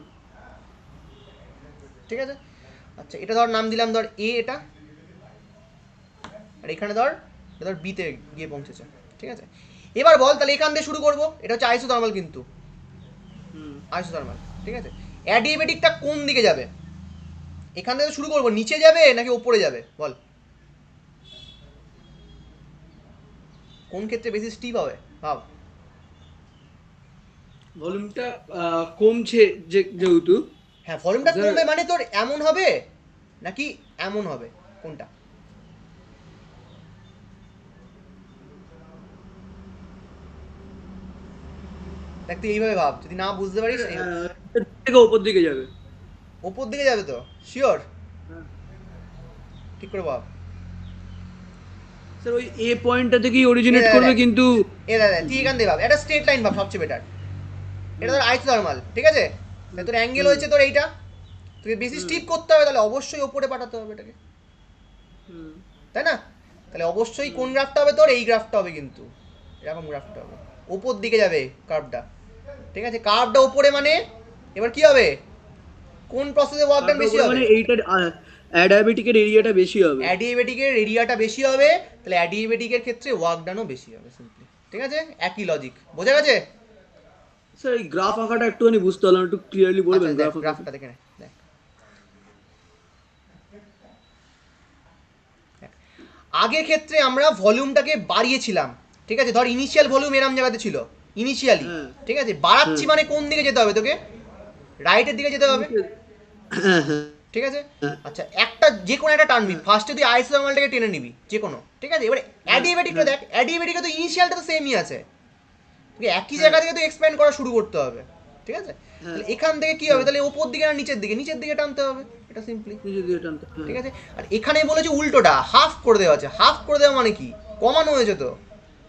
ঠিক আছে। আচ্ছা এটা ধর নাম দিলাম ধর এ এটা, আর এখানে ধর এটা ধর বিতে গিয়ে পৌঁছেছে, ঠিক আছে। এবার বল তাহলে এখান থেকে শুরু করবো, এটা হচ্ছে আইসোথার্মাল কিন্তু, আইসোথার্মাল, ঠিক আছে। অ্যাডিয়েবেটিকটা কোন দিকে যাবে? এখান থেকে শুরু করবো, নিচে যাবে নাকি ওপরে যাবে বল? কোন ক্ষেত্রে বেশি স্টিপ হবে ভাব। ভলিউমটা কমছে যেহেতু। হ্যাঁ ভলিউমটা স্যার কমবে মানে তোর এমন হবে নাকি এমন হবে, কোনটা? দেখ তুই এইভাবে ভাব, যদি না বুঝতে পারিস থেকে ওপর দিকে যাবে। ওপর দিকে যাবে তো, শিওর? ঠিক করে ভাব। স্যার ওই এ পয়েন্টটা থেকেই অরিজিনেট দেখ, করবে দেখ, কিন্তু। এ দাদা তুই এখান থেকে ভাব, এটা স্ট্রেট লাইন ভাব সবচেয়ে বেটার। এটা তোর আইসোথার্মাল, ঠিক আছে, তাহলে তোর অ্যাঙ্গেল হয়েছে তোর এইটা, তোকে বেশি স্টিপ করতে হবে, তাহলে অবশ্যই ওপরে পাঠাতে হবে এটাকে, তাই না? তাহলে অবশ্যই কোন গ্রাফটা হবে তোর? এই গ্রাফটা হবে কিন্তু, এরকম গ্রাফটা হবে, ওপর দিকে যাবে কার্ভটা, ঠিক আছে। কার্ভটা ওপরে মানে এবার কি হবে, কোন প্রসেসে ওয়ার্ক ডান বেশি হবে? মানে এইটা অ্যাডিয়াবেটিকের এরিয়াটা বেশি হবে। অ্যাডিয়াবেটিকের এরিয়াটা বেশি হবে, তাহলে অ্যাডিয়াবেটিকের ক্ষেত্রে ওয়ার্ক ডানও বেশি হবে সিম্পলি। ঠিক আছে, একই লজিক, বোঝা গেছে? স্যার এই গ্রাফ আঁকাটা একটুখানি বুঝতে পারলাম, একটু ক্লিয়ারলি আচ্ছা বলবেন দেখ গ্রাফ আঁকাটা? গ্রাফটা দেখে নে, দেখ দেখ। আগের ক্ষেত্রে আমরা ভলিউমটাকে বাড়িয়েছিলাম, ঠিক আছে? ধর ইনিশিয়াল ভলিউম এরম জায়গাতে ছিল ইনিশিয়ালি, হ্যাঁ ঠিক আছে? বাড়াচ্ছি হ্যাঁ মানে কোন দিকে যেতে হবে তোকে? রাইটের দিকে যেতে হবে, নিচে- হ্যাঁ হ্যাঁ ঠিক আছে? হ্যাঁ আচ্ছা, একটা যে কোনো একটা টানবি, হ্যাঁ ফার্স্টে তুই আইসোথার্মালটাকে টেনে নিবি যে কোনো, ঠিক আছে? এবারে হ্যাঁ অ্যাডিয়াবেটিকটা হ্যাঁ দেখ, অ্যাডিয়াবেটিকে তো ইনিশিয়ালটা তো সেমই আছে, তোকে একই হ্যাঁ জায়গা থেকে তো এক্সপ্যান্ড করা শুরু করতে হবে, ঠিক আছে? হ্যাঁ তাহলে এখান থেকে কি হবে? হ্যাঁ তাহলে ওপর দিকে না নিচের দিকে? নিচের দিকে টানতে হবে, এটা সিম্পলি, নিচে দিয়ে টানতে, হ্যাঁ। ঠিক আছে? আর এখানে বলেছে উল্টোটা, হাফ করে দেওয়া আছে। হাফ করে দেওয়া মানে কি? কমানো হয়েছে তো,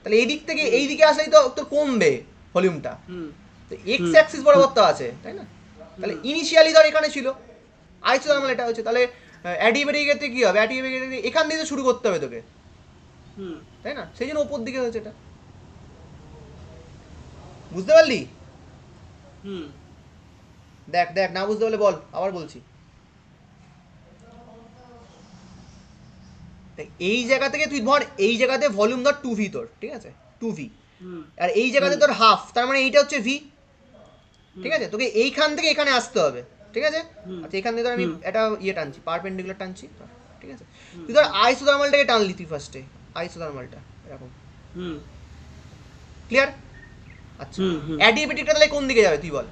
তাহলে এই দিক থেকে হুম এই দিকে আসলেই তো তোর কমবে ভলিউমটা, হুম তো এক্স হুম অ্যাক্সিস বরাবর তো আছে, তাই না? তাহলে হুম ইনিশিয়ালি ধর এখানে ছিল, আইসোথার্মাল এটা হচ্ছে, তাহলে অ্যাডিয়াবেটিকের ক্ষেত্রে কি হবে? অ্যাডিয়াবেটিক এখান দিয়ে তো শুরু করতে হবে তোকে, হুম তাই না? সেই জন্য ওপর দিকে হয়েছে এটা, বুঝতে পারলি? হুম দেখ দেখ, না বুঝতে পারলে বল, আবার বলছি। দেখ, এই জায়গা থেকে তুই ধর, এই জায়গাতে ভলিউম ধর 2v তোর, ঠিক আছে? 2v, হুম আর এই হুম জায়গাতে তোর হাফ, তার মানে এইটা হচ্ছে v, ঠিক হুম আছে? তোকে এইখান থেকে এখানে আসতে হবে, ঠিক আছে? হুম আচ্ছা, এখান থেকে ধর আমি হুম একটা ইয়ে টানছি, পারপেন্ডিকুলার টানছি, ঠিক আছে? হুম তুই ধর আইসোথার্মালটাকে টানলি তুই ফার্স্টে, আইসোথার্মালটা এরকম, হুম ক্লিয়ার? আচ্ছা, হুম হুম অ্যাডিয়াবেটিকটা তাহলে কোন দিকে যাবে তুই বল?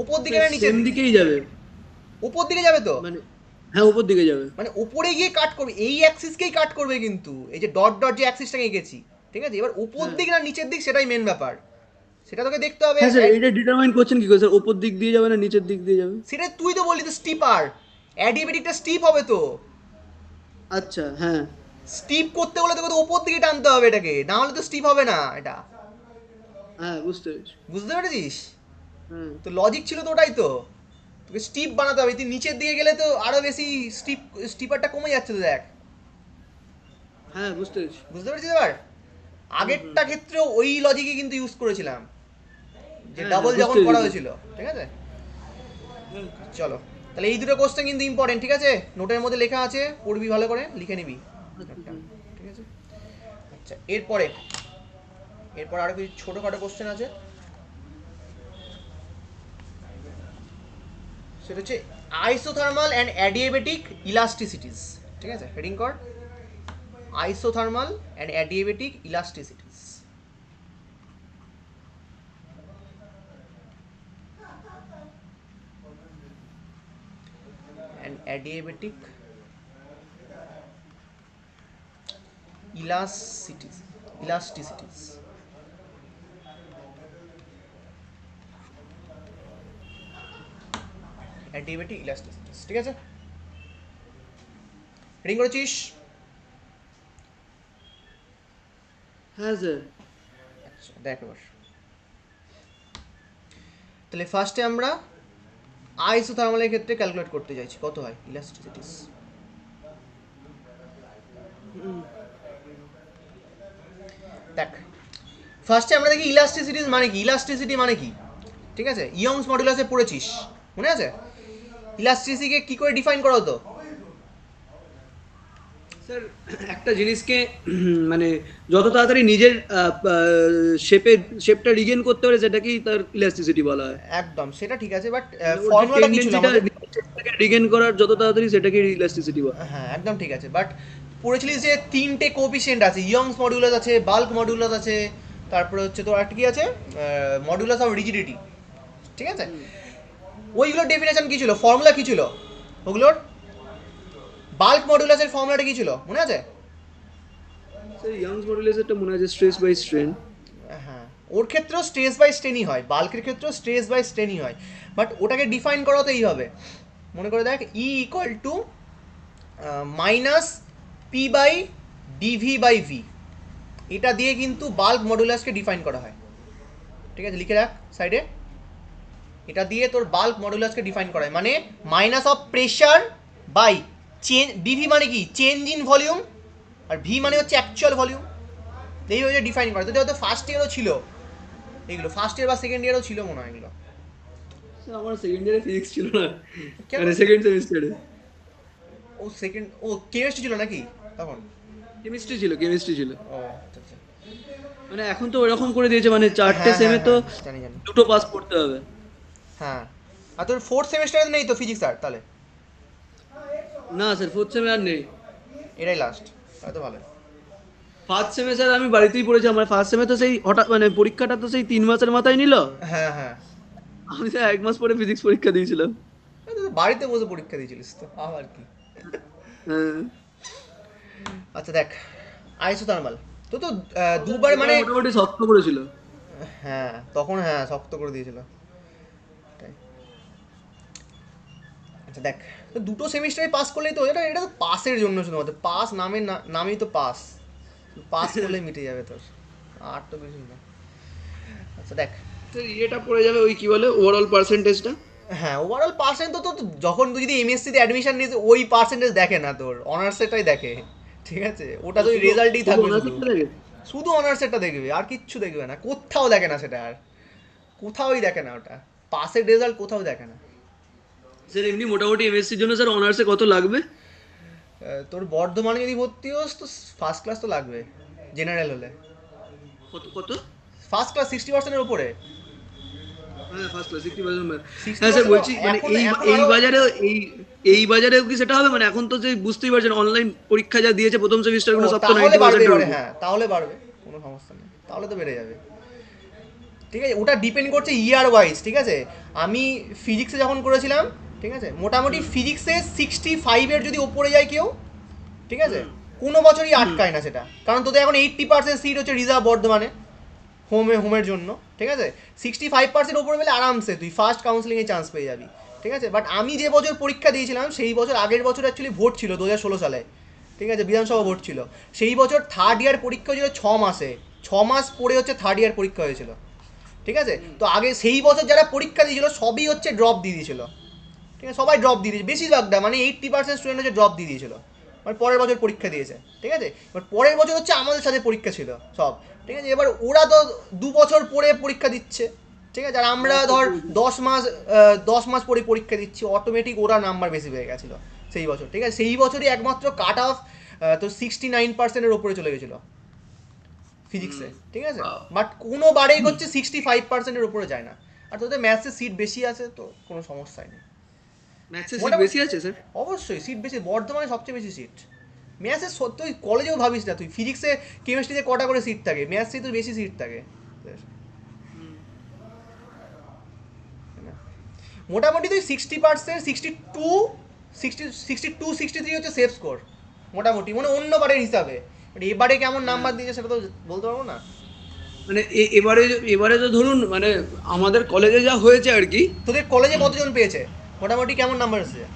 উপর দিকে না নিচের সেম দিকে? দিকেই যাবে, উপর দিকে যাবে তো, মানে হ্যাঁ উপর দিকে যাবে। মানে উপরে গিয়ে কাট করবে, এই অ্যাক্সিসকেই কাট করবে, কিন্তু এই যে ডট ডট যে অ্যাক্সিসটাকে এঁকেছি, ঠিক আছে? এবার উপর হ্যাঁ দিক না নিচের দিক সেটাই মেন ব্যাপার, সেটা তোকে দেখতে হবে। হ্যাঁ স্যার, এটা ডিটারমাইন করছেন কি করে স্যার, ওপর দিক দিয়ে যাবে না নিচের দিক দিয়ে যাবে? সেটা তুই তো বললি তো স্টিপার, অ্যাডিয়াবেটিকটা স্টিপ হবে তো, আচ্ছা হ্যাঁ স্টিপ করতে হলে তোকে তো ওপর দিকে টানতে হবে এটাকে, না হলে তো স্টিপ হবে না এটা, হ্যাঁ বুঝতে পেরেছি। বুঝতে পেরেছিস? হ্যাঁ তো লজিক ছিল তো ওটাই তো, তোকে স্টিপ বানাতে হবে, তুই নিচের দিকে গেলে তো আরো বেশি স্টিপারটা কমে যাচ্ছে তো, দেখ, হ্যাঁ বুঝতে পেরেছি। বুঝতে পেরেছিস এবার? হুম হুম আগেরটা ক্ষেত্রেও ওই লজিকই কিন্তু ইউজ করেছিলাম, যে হ্যাঁ হ্যাঁ ডাবল বুঝতে যখন করা পেরেছি। হয়েছিল, ঠিক আছে? হুম চলো, তাহলে এই দুটো কোশ্চেন কিন্তু ইম্পর্টেন্ট, ঠিক আছে? নোটের মধ্যে লেখা আছে, পড়বি ভালো করে, লিখে নিবি আচ্ছা নোটটা, হুম ঠিক আছে? আচ্ছা, এরপরে এরপর আরো কিছু ছোটোখাটো কোশ্চেন আছে, সেটা হচ্ছে আইসোথার্মাল অ্যান্ড অ্যাডিয়াবেটিক ইলাস্টিসিটিস, ঠিক আছে? হেডিং কর, isothermal and adiabatic elasticities. And adiabatic elasticities, elasticities. Adiabatic elasticities, ঠিক আছে? হেডিং করেছিস? হ্যাঁ স্যার। আচ্ছা, দেখ এবার, তাহলে ফার্স্টে আমরা আইসোথার্মালের ক্ষেত্রে ক্যালকুলেট করতে চাইছি কত হয় ইলাস্টিসিটিস। হুম দেখ, ফার্স্টে আমরা দেখি ইলাস্টিসিটিস মানে কি, ইলাস্টিসিটি মানে কি, ঠিক আছে? ইয়ংস মডুলাসে পড়েছিস, মনে আছে? ইলাস্টিসিটিকে কি করে ডিফাইন করা হতো? স্যার একটা জিনিসকে মানে যত তাড়াতাড়ি নিজের শেপটা রিগেন করতে পারে সেটাকেই তার ইলাস্টিসিটি বলা হয়। একদম, সেটা ঠিক আছে, বাট মানে ওর যে ফর্মুলাটা কি ছিল টেন্ডেন্সিটা আমাদের? রিগেন করার যত তাড়াতাড়ি সেটাকে ইলাস্টিসিটি বলা হয়। হ্যাঁ একদম ঠিক আছে, বাট পড়েছিলিস যে তিনটে কোপিসিয়েন্ট আছে, ইয়ংস মডুলাস আছে, বাল্ক মডুলাস আছে, তারপরে হচ্ছে তোর একটা কি আছে, মডুলাস অফ রিজিডিটি, ঠিক আছে? হুম ওইগুলোর ডেফিনেশন কি ছিল, ফর্মুলা কি ছিল ওগুলোর? বাল্ক মডুলাসের ফর্মুলাটা কি ছিল মনে আছে? স্যার ইয়াংস মডুলাসেরটা মনে আছে স্ট্রেস বাই স্ট্রেন। হ্যাঁ, ওর ক্ষেত্রেও স্ট্রেস বাই স্ট্রেনই হয়, বাল্কের ক্ষেত্রেও স্ট্রেস বাই স্ট্রেনই হয়, বাট ওটাকে ডিফাইন করা তো এইভাবে, মনে করে দেখ, E equal to minus P by DV by V, এটা দিয়ে কিন্তু বাল্ক মডুলাসকে ডিফাইন করা হয়, ঠিক আছে? লিখে রাখ সাইডে, এটা দিয়ে তোর বাল্ক মডুলাসকে ডিফাইন করা হয়, মানে minus of pressure by change, dV মানে কি, চেঞ্জ ইন ভলিউম, আর ভি মানে হচ্ছে অ্যাকচুয়াল ভলিউম, এইভাবে ডিফাইন করা। যদি হয়তো ফার্স্ট ইয়ারও ছিল এইগুলো, ফার্স্ট ইয়ার বা সেকেন্ড ইয়ারও ছিল মনে হয় এগুলো। স্যার আমার সেকেন্ড ইয়ারে ফিজিক্স ছিল না, কেন? মানে সেকেন্ড সেমিস্টারে। ও সেকেন্ড, ও কেমিস্ট্রি ছিল নাকি তখন? কেমিস্ট্রি ছিল। ও আচ্ছা আচ্ছা। মানে এখন তো ওরকম করে দিয়েছে, মানে 4টে হ্যাঁ হ্যাঁ সেমে তো হ্যাঁ, জানি জানি। 2টো পাস করতে হবে। হ্যাঁ, আর তোর ফোর্থ সেমিস্টারে নেই তো ফিজিক্স আর তাহলে? না স্যার, 4th সেমে আর নেই। এটাই লাস্ট, তাহলে তো ভালো। ফার্স্ট সেমে স্যার আমি বাড়িতেই পড়েছি। আমার ফার্স্ট সেমে তো সেই হঠাৎ মানে পরীক্ষাটা তো সেই 3 মাসের মাথায় নিল। হ্যাঁ হ্যাঁ, আমি স্যার 1 মাস পরে ফিজিক্স পরীক্ষা দিয়েছিলাম। তুই তো বাড়িতে বসে পরীক্ষা দিয়েছিলিস তো, আবার কি। হ্যাঁ। আচ্ছা দেখ, আইসোথার্মাল তো তো স্যার দুবার পেপার মানে, মোটামুটি শক্ত করেছিল। হ্যাঁ তখন হ্যাঁ শক্ত করে দিয়েছিল। তাই। আচ্ছা দেখ, তো দুটো সেমিস্টারে পাস করলেই তো, এটা এটা তো পাসের জন্য শুধুমাত্র, পাস নামের নামই তো পাস, পাস করলেই মিটে যাবে তোর, আর তো বেশি না। আচ্ছা দেখ, স্যার ইয়েটা পড়ে যাবে, ওই কি বলে, ওভারঅল পার্সেন্টেজটা। হ্যাঁ ওভারঅল পার্সেন্ট তো তো যখন তুই যদি এমএসসিতে অ্যাডমিশন নিস ওই পার্সেন্টেজ দেখে না, তোর অনার্সেরটাই দেখে, ঠিক আছে? ওটা তো শুধু রেজাল্টই শুধু থাকবে শুধু, অনার্সটা লাগে। শুধু অনার্সেরটা দেখবে আর কিচ্ছু দেখবে না, কোথাও দেখে না সেটা, আর কোথাওই দেখে না ওটা, পাসের রেজাল্ট কোথাও দেখে না। স্যার এমনি মোটামুটি এমএসসির জন্য স্যার অনার্সে কত লাগবে? তোর বর্ধমানে যদি ভর্তি হোস তো ফার্স্ট ক্লাস তো লাগবে, জেনারেল হলে কত কত? ফার্স্ট ক্লাস 60%-এর উপরে। হ্যাঁ ফার্স্ট ক্লাস 60%। সিক্সটি হ্যাঁ স্যার পার্সেন্ট বলছি, মানে এখন এই এখন এই আরো, বাজারে এই এই বাজারেও কি সেটা হবে? মানে এখন তো যে বুঝতেই পারছেন, অনলাইন পরীক্ষা যা দিয়েছে প্রথম ও সেমিস্টারগুলো সব তো তাহলে বাড়বে 90%-এর এবারে, উপর। হ্যাঁ তাহলে বাড়বে, কোনো সমস্যা নেই, তাহলে তো বেড়ে যাবে। ঠিক আছে, ওটা ডিপেন্ড করছে ইয়ার ওয়াইজ, ঠিক আছে? আমি ফিজিক্সে যখন করেছিলাম, ঠিক আছে, মোটামুটি হুম ফিজিক্সে 65-এর যদি ওপরে যায় কেউ, ঠিক আছে, হুম কোনো বছরই হুম। আটকায় না সেটা, কারণ তোদের এখন 80% সিট হচ্ছে রিজার্ভ বর্ধমানে, হোমের জন্য, ঠিক আছে? 65% ওপরে পেলে আরামসে তুই ফার্স্ট কাউন্সিলিংয়ে চান্স পেয়ে যাবি, ঠিক আছে? বাট আমি যে বছর পরীক্ষা দিয়েছিলাম সেই বছর, আগের বছর অ্যাকচুয়ালি ভোট ছিল 2016 সালে, ঠিক আছে, বিধানসভা ভোট ছিল, সেই বছর থার্ড ইয়ার পরীক্ষা হয়েছিল 6 মাসে, 6 মাস পরে হচ্ছে থার্ড ইয়ার পরীক্ষা হয়েছিল, ঠিক আছে? তো আগে সেই বছর যারা পরীক্ষা দিয়েছিল সবই হচ্ছে ড্রপ দিয়ে দিয়েছিল, ঠিক আছে, সবাই ড্রপ দিয়ে দিয়েছে, বেশিরভাগটা মানে 80% স্টুডেন্ট হচ্ছে ড্রপ দিয়ে দিয়েছিল, মানে পরের বছর পরীক্ষা দিয়েছে, ঠিক আছে? এবার পরের বছর হচ্ছে আমাদের সাথে পরীক্ষা ছিল সব, ঠিক আছে? এবার ওরা তো 2 বছর পরে পরীক্ষা দিচ্ছে, ঠিক আছে, আর আমরা মাস্টার ধর পুরো। 10 মাস, 10 মাস পরে পরীক্ষা দিচ্ছি, অটোমেটিক ওরা নাম্বার বেশি পেয়ে গেছিলো সেই বছর, ঠিক আছে? সেই বছরই একমাত্র কাট অফ তো 69%-এর ওপরে চলে গেছিলো ফিজিক্সে, হুম। ঠিক আছে? Wow. বাট কোনো বারেই হচ্ছে 65%-এর উপরে যায় না, আর তোদের ম্যাথসে সিট বেশি আছে তো কোনো সমস্যাই নেই। ম্যাথসে সিট মোটামুটি বেশি আছে স্যার? অবশ্যই সিট বেশি, বর্ধমানে সবচেয়ে বেশি সিট। ম্যাথসে তুই কলেজেও ভাবিস না, তুই ফিজিক্সে কেমিস্ট্রিতে কটা করে সিট থাকে, ম্যাথসে তো বেশি সিট থাকে। হুম। মোটামুটি তুই 60%, 63 হচ্ছে সেফ স্কোর মোটামুটি, মানে অন্য বারের হিসাবে। বাট এবারে কেমন হ্যাঁ। নাম্বার দিয়েছে সেটা তো বলতে পারবো না। মানে এবারে এবারে তো ধরুন, মানে আমাদের কলেজে যা হয়েছে আর কি। তোদের কলেজে কতজন পেয়েছে, মোটামুটি কেমন নাম্বার এসেছে?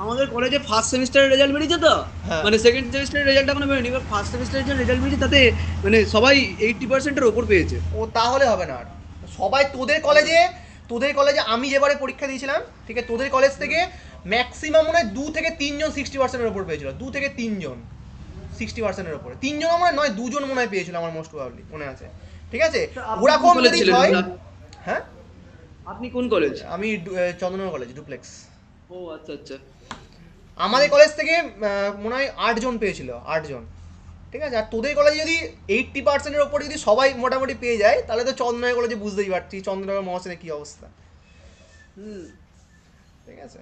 আমাদের কলেজে ফার্স্ট সেমিস্টারের রেজাল্ট বেরিয়েছে তো, হ্যাঁ, মানে সেকেন্ড সেমিস্টারের রেজাল্ট এখনো বেরোয়নি। এবার ফার্স্ট সেমিস্টারের যে রেজাল্ট বেরিয়েছে তাতে মানে সবাই 80%-এর ওপর পেয়েছে। ও তাহলে হবে না আর, সবাই তোদের কলেজে আমি যেবারে পরীক্ষা দিয়েছিলাম, ঠিক আছে, তোদের কলেজ থেকে ম্যাক্সিমাম মনে হয় 2 থেকে 3 জন 60%-এর ওপর পেয়েছিল, 2 থেকে 3 জন 60%-এর ওপরে, 3 জন আমার নয়, 2 জন মনে হয় পেয়েছিল আমার মোস্ট প্রবাবলি মনে আছে, ঠিক আছে? তা আপনি কোন ওরকম কলেজ যদি ছিলেন? হয়, হ্যাঁ, আপনি কোন কলেজ? আমি চন্দ্রনগর কলেজ ডুপ্লেক্স। ও আচ্ছা আচ্ছা। আমাদের কলেজ থেকে মনে হয় 8 জন পেয়েছিল, 8 জন, ঠিক আছে? আর তোদের কলেজে যদি 80%-এর ওপরে যদি সবাই মোটামুটি পেয়ে যায়, তাহলে তো চন্দ্রনগর কলেজে বুঝতেই পারছি চন্দ্রনগর মহাসেনের কী অবস্থা, হুম। ঠিক আছে?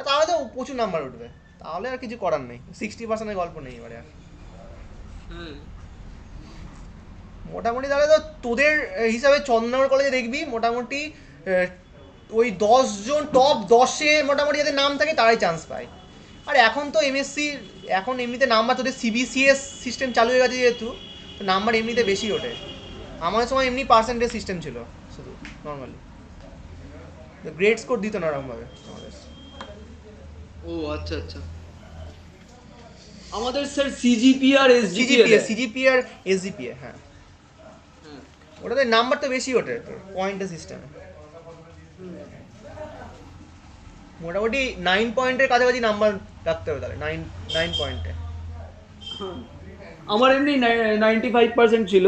তাহলে তো প্রচুর নাম্বার উঠবে, তাহলে আর কিছু করার নেই, 60%-এর গল্প নেই এবারে আর। হ্যাঁ। মোটামুটি তাহলে তো তোদের হিসাবে চন্দ্রনগর কলেজে দেখবি মোটামুটি আহ, ওই 10 জন টপ 10-এ মোটামুটি যাদের নাম থাকে তারাই চান্স পায়। আর এখন তো এমএসসি, এখন এমনিতে নাম্বার তোদের সিবিসিএস সিস্টেম চালু হয়ে গেছে যেহেতু, তো নাম্বার এমনিতে বেশি ওঠে। আমার সময় এমনি পার্সেন্টেজ সিস্টেম ছিল শুধু, নর্মালি গ্রেড স্কোর দিত না ওরকমভাবে আমাদের। ও আচ্ছা আচ্ছা। আমাদের স্যার সিজিপি আর এসজিপিএ সিজিপিএ দেয়। সিজিপিএ আর এসজিপিএ, হ্যাঁ, হ্যাঁ। ওটাতে নাম্বার তো বেশি ওঠে তোর পয়েন্টের সিস্টেমে, হুম। মোটামুটি 9 পয়েন্টের কাছাকাছি নাম্বার রাখতে হবে তাহলে, 9 পয়েন্টে। হ্যাঁ। আমার এমনি 95% ছিল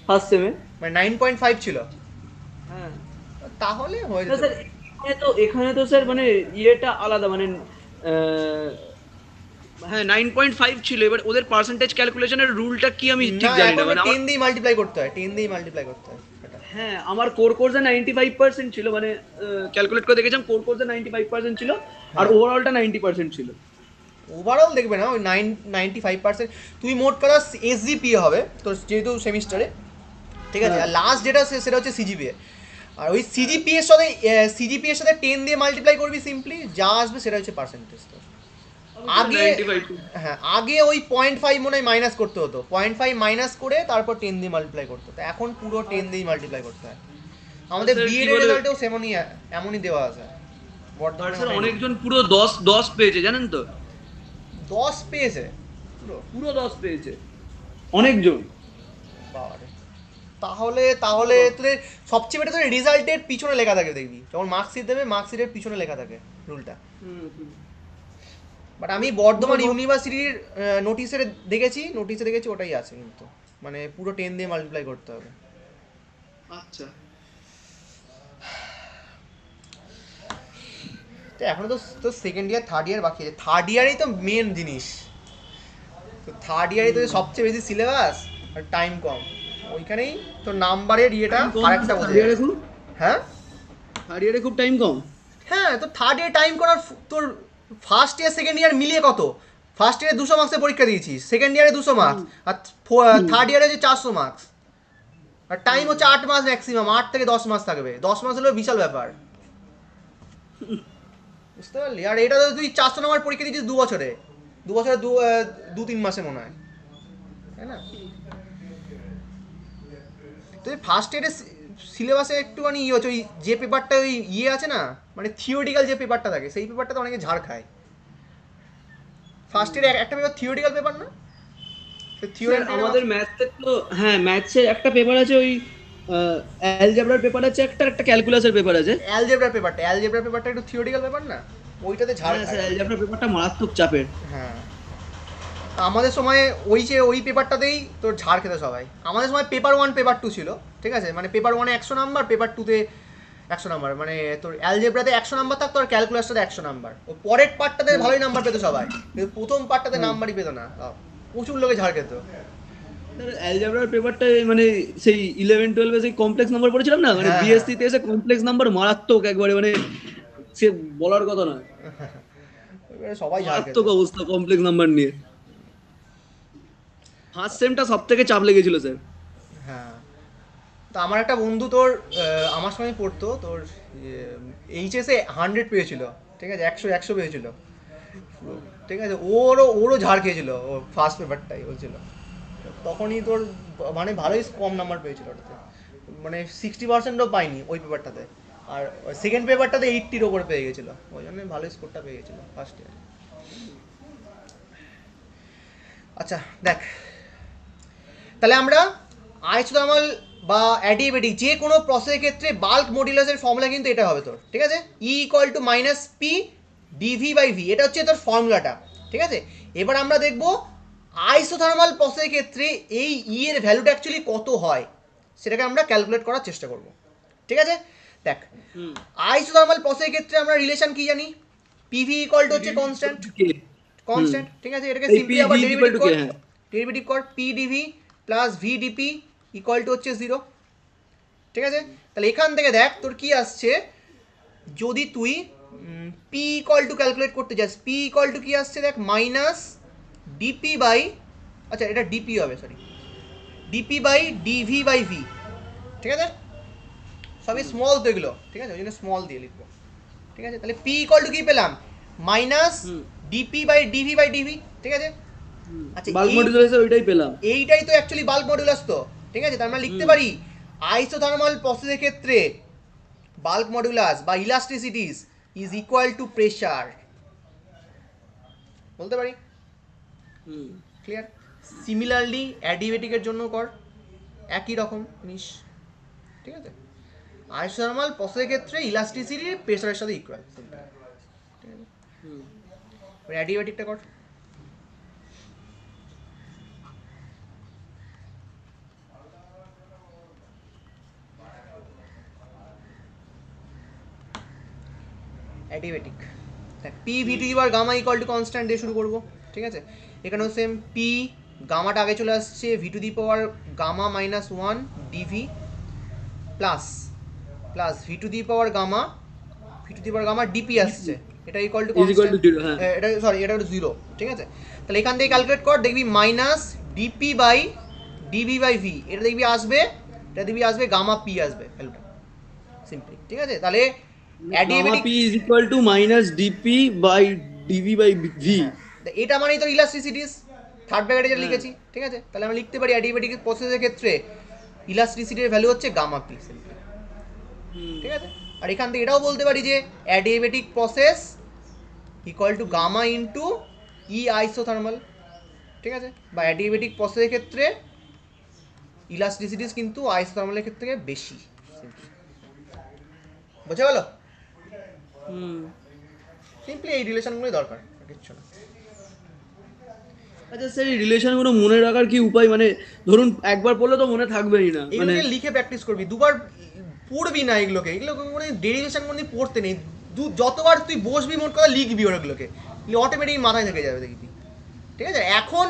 ফার্স্ট সেমে। মানে 9.5 ছিল, হ্যাঁ। তাহলে হয়ে না যেতে স্যার, পারে। এখানে তো স্যার মানে ইয়েটা আলাদা, মানে আহ, হ্যাঁ 9.5 ছিল, এবার ওদের পার্সেন্টেজ ক্যালকুলেশনের রুলটা কি আমি ঠিক না, জানি এখন না, মানে আমার 10 দিয়ে মাল্টিপ্লাই করতে হয়, 10 দিয়ে মাল্টিপ্লাই করতে হয় এটা। হ্যাঁ আমার কোর কোর্সে 95% ছিল, মানে ক্যালকুলেট করে দেখেছিলাম কোর কোর্সে 95% ছিল, আর হ্যাঁ, ওভারঅলটা 90% ছিল। ওভারঅল দেখবে না, ওই 95%। তুই মোট কথা এসজিপিএ হবে তোর যেহেতু সেমিস্টারে, ঠিক আছে, হ্যাঁ আর লাস্ট যেটা সেটা হচ্ছে সিজিপিএ। আর ওই সিজিপিএর সাথে 10 দিয়ে মাল্টিপ্লাই করবি, সিম্পলি যা আসবে সেটা হচ্ছে পার্সেন্টেজ তোর। আমি তো আগে, 95। হ্যাঁ, আগে ওই 0.5 মনে হয় মাইনাস করতে হতো, 0.5 মাইনাস করে তারপর 10 দিয়ে মাল্টিপ্লাই করতে হতো, এখন পুরো 10 দিয়েই মাল্টিপ্লাই করতে হয়। আমাদের স্যার কি বিএড এর বলে, রেজাল্টেও সেমনই, এমনই দেওয়া আছে আর বর্ধমানে স্যার মনে হয়। অনেকজন পুরো 10 পেয়েছে জানেন তো, 10 পেয়েছে পুরো? পুরো 10 পেয়েছে অনেকজন। বাবারে, তাহলে তাহলে তোদের সবচেয়ে বেটার তোদের রেজাল্টের পিছনে লেখা থাকে, দেখবি যখন মার্কশিট দেবে মার্কশিটের পিছনে লেখা থাকে রুলটা। হুম হুম। বাট আমি পুরো বর্ধমান 10। ইউনিভার্সিটির নোটিসে দেখেছি ওটাই আছে কিন্তু, মানে পুরো 10 দিয়ে মাল্টিপ্লাই করতে হবে। আচ্ছা তো এখনো তো তো সেকেন্ড ইয়ার থার্ড ইয়ার বাকি আছে, থার্ড ইয়ারেই তো মেন জিনিস। তো থার্ড ইয়ারে তো সবচেয়ে বেশি সিলেবাস আর টাইম কম, ওইখানেই তো নাম্বারের ইয়েটা টাইম কম ফারাকটা থার্ড বোঝা যায়। ইয়ারে খুব, হ্যাঁ, থার্ড ইয়ারে খুব টাইম কম। হ্যাঁ, তো থার্ড ইয়ার টাইম করার তোর ফার্স্ট ইয়ার সেকেন্ড ইয়ার মিলিয়ে কত? ফার্স্ট ইয়ারে 200 মার্কসের পরীক্ষা দিয়েছিস, সেকেন্ড ইয়ারে 200 মার্কস, আর থার্ড ইয়ারে হচ্ছে 400 মার্কস। আর টাইম হচ্ছে 8 মাস ম্যাক্সিমাম, 8 থেকে 10 মাস থাকবে, 10 মাস হলো বিশাল ব্যাপার, বুঝতে পারলি? আর এটা তো তুই 400 নম্বর পরীক্ষা দিয়েছিস 2 বছরে, 2 বছরে 2-3 মাসে মনে হয়, তাই না? তুই ফার্স্ট ইয়ারের সিলেবাসে একটুখানি ইয়ে হচ্ছে, ওই যে পেপারটা ওই ইয়ে আছে না, মানে থিওরিটিক্যাল যে পেপারটা থাকে সেই পেপারটাতে অনেকে ঝাড় খায়। ফার্স্ট ইয়ারে একটা পেপার থিওরিটিক্যাল পেপার না, স্যার থিওরি। আমাদের ম্যাথসের তো, হ্যাঁ ম্যাথসের একটা পেপার আছে, ওই অ্যালজেব্রার পেপার আছে একটা, একটা ক্যালকুলাসের পেপার আছে। অ্যালজেব্রা পেপারটা একটু থিওরিটিক্যাল পেপার না, ওইটাতে ঝাড় হ্যাঁ স্যার খায়। অ্যালজেব্রার পেপারটা মারাত্মক চাপের। হ্যাঁ, আমাদের সময় ওই পেপারটাতেই তোর ঝাড় খেতে সবাই। আমাদের সময় পেপার 1 পেপার 2 ছিল, ঠিক আছে, মানে পেপার 1-এ 100 নাম্বার, পেপার 2-তে 100 নাম্বার, মানে তোর অ্যালজেব্রাতে 100 নাম্বার থাকতো আর ক্যালকুলাসটাতে 100 নাম্বার। ও পরের পার্টটাতে ভালোই নাম্বার পেতো সবাই, কিন্তু প্রথম পার্টটাতে হ্যাঁ নাম্বারই পেতো না, প্রচুর লোকে ঝাড় খেত। স্যার অ্যালজেব্রার পেপারটা মানে সেই 11-12 সেই কমপ্লেক্স নাম্বার পড়েছিলাম না, মানে হ্যাঁ, হ্যাঁ, বিএসসি তে এসে কমপ্লেক্স নাম্বার মারাত্মক একবারে, মানে সে বলার কথা নয়, এবারে সবাই ঝাড় খেত। মারাত্মক অবস্থা কমপ্লেক্স নাম্বার নিয়ে। ফার্স্ট সেমটা সব থেকে চাপ লেগেছিল স্যার। হ্যাঁ, তো আমার একটা বন্ধু তোর আমার সঙ্গে পড়তো, তোর এইচএসে 100 পেয়েছিল, ঠিক আছে, 100 পেয়েছিল পুরো, ঠিক আছে, ওরও ঝাড় খেয়েছিল ও ফার্স্ট পেপারটাই বলছিল। তখনই তোর মানে ভালোই কম নাম্বার পেয়েছিল ওটাতে, মানে 60%ও পাইনি ওই পেপারটাতে। আর সেকেন্ড পেপারটাতে 80-র ওপরে পেয়ে গেছিলো, ওই জন্য ভালোই স্কোরটা পেয়ে গেছিলো ফার্স্ট ইয়ার। আচ্ছা দেখ, তাহলে আমরা আইসোথার্মাল বা অ্যাডিয়াবেটিক যে কোনো প্রসেসের ক্ষেত্রে বাল্ক মডুলাসের ফর্মুলা কিন্তু এটা হবে তোর, ঠিক আছে, E equal to minus P dV by V, এটা হচ্ছে তোর ফর্মুলাটা, ঠিক আছে। এবার আমরা দেখব আইসোথার্মাল প্রসেসের ক্ষেত্রে এই ই এর ভ্যালুটা অ্যাকচুয়ালি কত হয়, সেটাকে আমরা ক্যালকুলেট করার চেষ্টা করব, ঠিক আছে। দেখ, হুম। আইসোথার্মাল প্রসেসের ক্ষেত্রে আমরা রিলেশন কি জানি? পিভি ইকুয়াল টু হচ্ছে কনস্ট্যান্ট, হুম। কনস্ট্যান্ট, ঠিক আছে, এটাকে এই পি সিম্পলি আবার V equal derivative to K, কর, হ্যাঁ। ডেরিভেটিভ কর, P dV plus V dP equal to হচ্ছে 0, ঠিক আছে। তাহলে এখান থেকে দেখ তোর কি আসছে, যদি তুই পি ইকুয়াল টু ক্যালকুলেট করতে যাস, পি ইকুয়াল টু কি আসছে দেখ, মাইনাস ডিপি বাই, আচ্ছা এটা ডিপি হবে, sorry, dP by DV by V, ঠিক আছে, সবই স্মল তো এগুলো, ঠিক আছে, ওই জন্য স্মল দিয়ে লিখবো, ঠিক আছে। তাহলে পি ইকুয়াল টু কি পেলাম, মাইনাস হুম। DP by DV by dV, ঠিক আছে। আচ্ছা, বাল্ক মডুলাসে ওইটাই পেলাম। এইটাই তো অ্যাকচুয়ালি বাল্ক মডুলাস তো, ঠিক আছে, তার আমরা লিখতে হুম। পারি আইসোথার্মাল প্রসেসের ক্ষেত্রে বাল্ক মডুলাস বা ইলাস্টিসিটিস ইজ ইকুয়াল টু প্রেশার, বলতে পারি। হুম। ক্লিয়ার? সিমিলারলি অ্যাডিবেটিকের জন্য কর একই রকম জিনিস, ঠিক আছে। আইসোথার্মাল প্রসেসের ক্ষেত্রে ইলাস্টিসিটি প্রেশারের সাথে ইকুয়াল, ঠিক আছে, হুম। অ্যাডিবেটিকটা কর। অ্যাডিবেটিক দেখ, P V to the power gamma equal to constant দিয়ে শুরু করবো, ঠিক আছে, এখানেও সেম পি গামাটা আগে চলে আসছে V to the power gamma minus one dV plus plus V to the power gamma dP আসছে, এটা equal to is equal to constant, 0, হ্যাঁ। এটা সরি এটা হলো জিরো, ঠিক আছে। তাহলে এখান থেকে ক্যালকুলেট কর, দেখবি minus DP by DV by V, এটা দেখবি আসবে, এটা দেখবি আসবে গামা পি আসবে ভ্যালুটা সিম্পলি, ঠিক আছে। তাহলে gamma adiabatic, P is equal to minus DP by DV by V. হ্যাঁ এটা মানেই তো ইলাস্ট্রিসিটিস, থার্ড ব্র্যাকেটে যেটা হ্যাঁ। লিখেছি, ঠিক আছে। তাহলে আমরা লিখতে পারি অ্যাডিয়েবেটিক প্রসেসের ক্ষেত্রে ইলাস্ট্রিসিটির ভ্যালু হচ্ছে গামা পি সিম্পলি, ঠিক আছে। আর এখান থেকে এটাও বলতে পারি যে adiabatic process equal to gamma into E isothermal, ঠিক আছে। বা অ্যাডিয়েবেটিক প্রসেসের ক্ষেত্রে ইলাস্ট্রিসিটিস কিন্তু আইসোথার্মালের ক্ষেত্রে বেশি, বুঝে গেল? সিম্পলি এই রিলেশনগুলোই দরকার, আর কিচ্ছু না। আচ্ছা স্যার, এই রিলেশনগুলো মনে রাখার কি উপায়, মানে ধরুন একবার পড়লে তো মনে থাকবেই না, মানে এগুলোকে লিখে প্র্যাকটিস করবি, দুবার পড়বি না এগুলোকে, মানে ডেরিভেশন কোনো পড়তে নেই, যতবার তুই বসবি মোট কথা লিখবি ওগুলোকে, অটোমেটিক মাথায় থেকে যাবে দেখবি, ঠিক আছে। এখন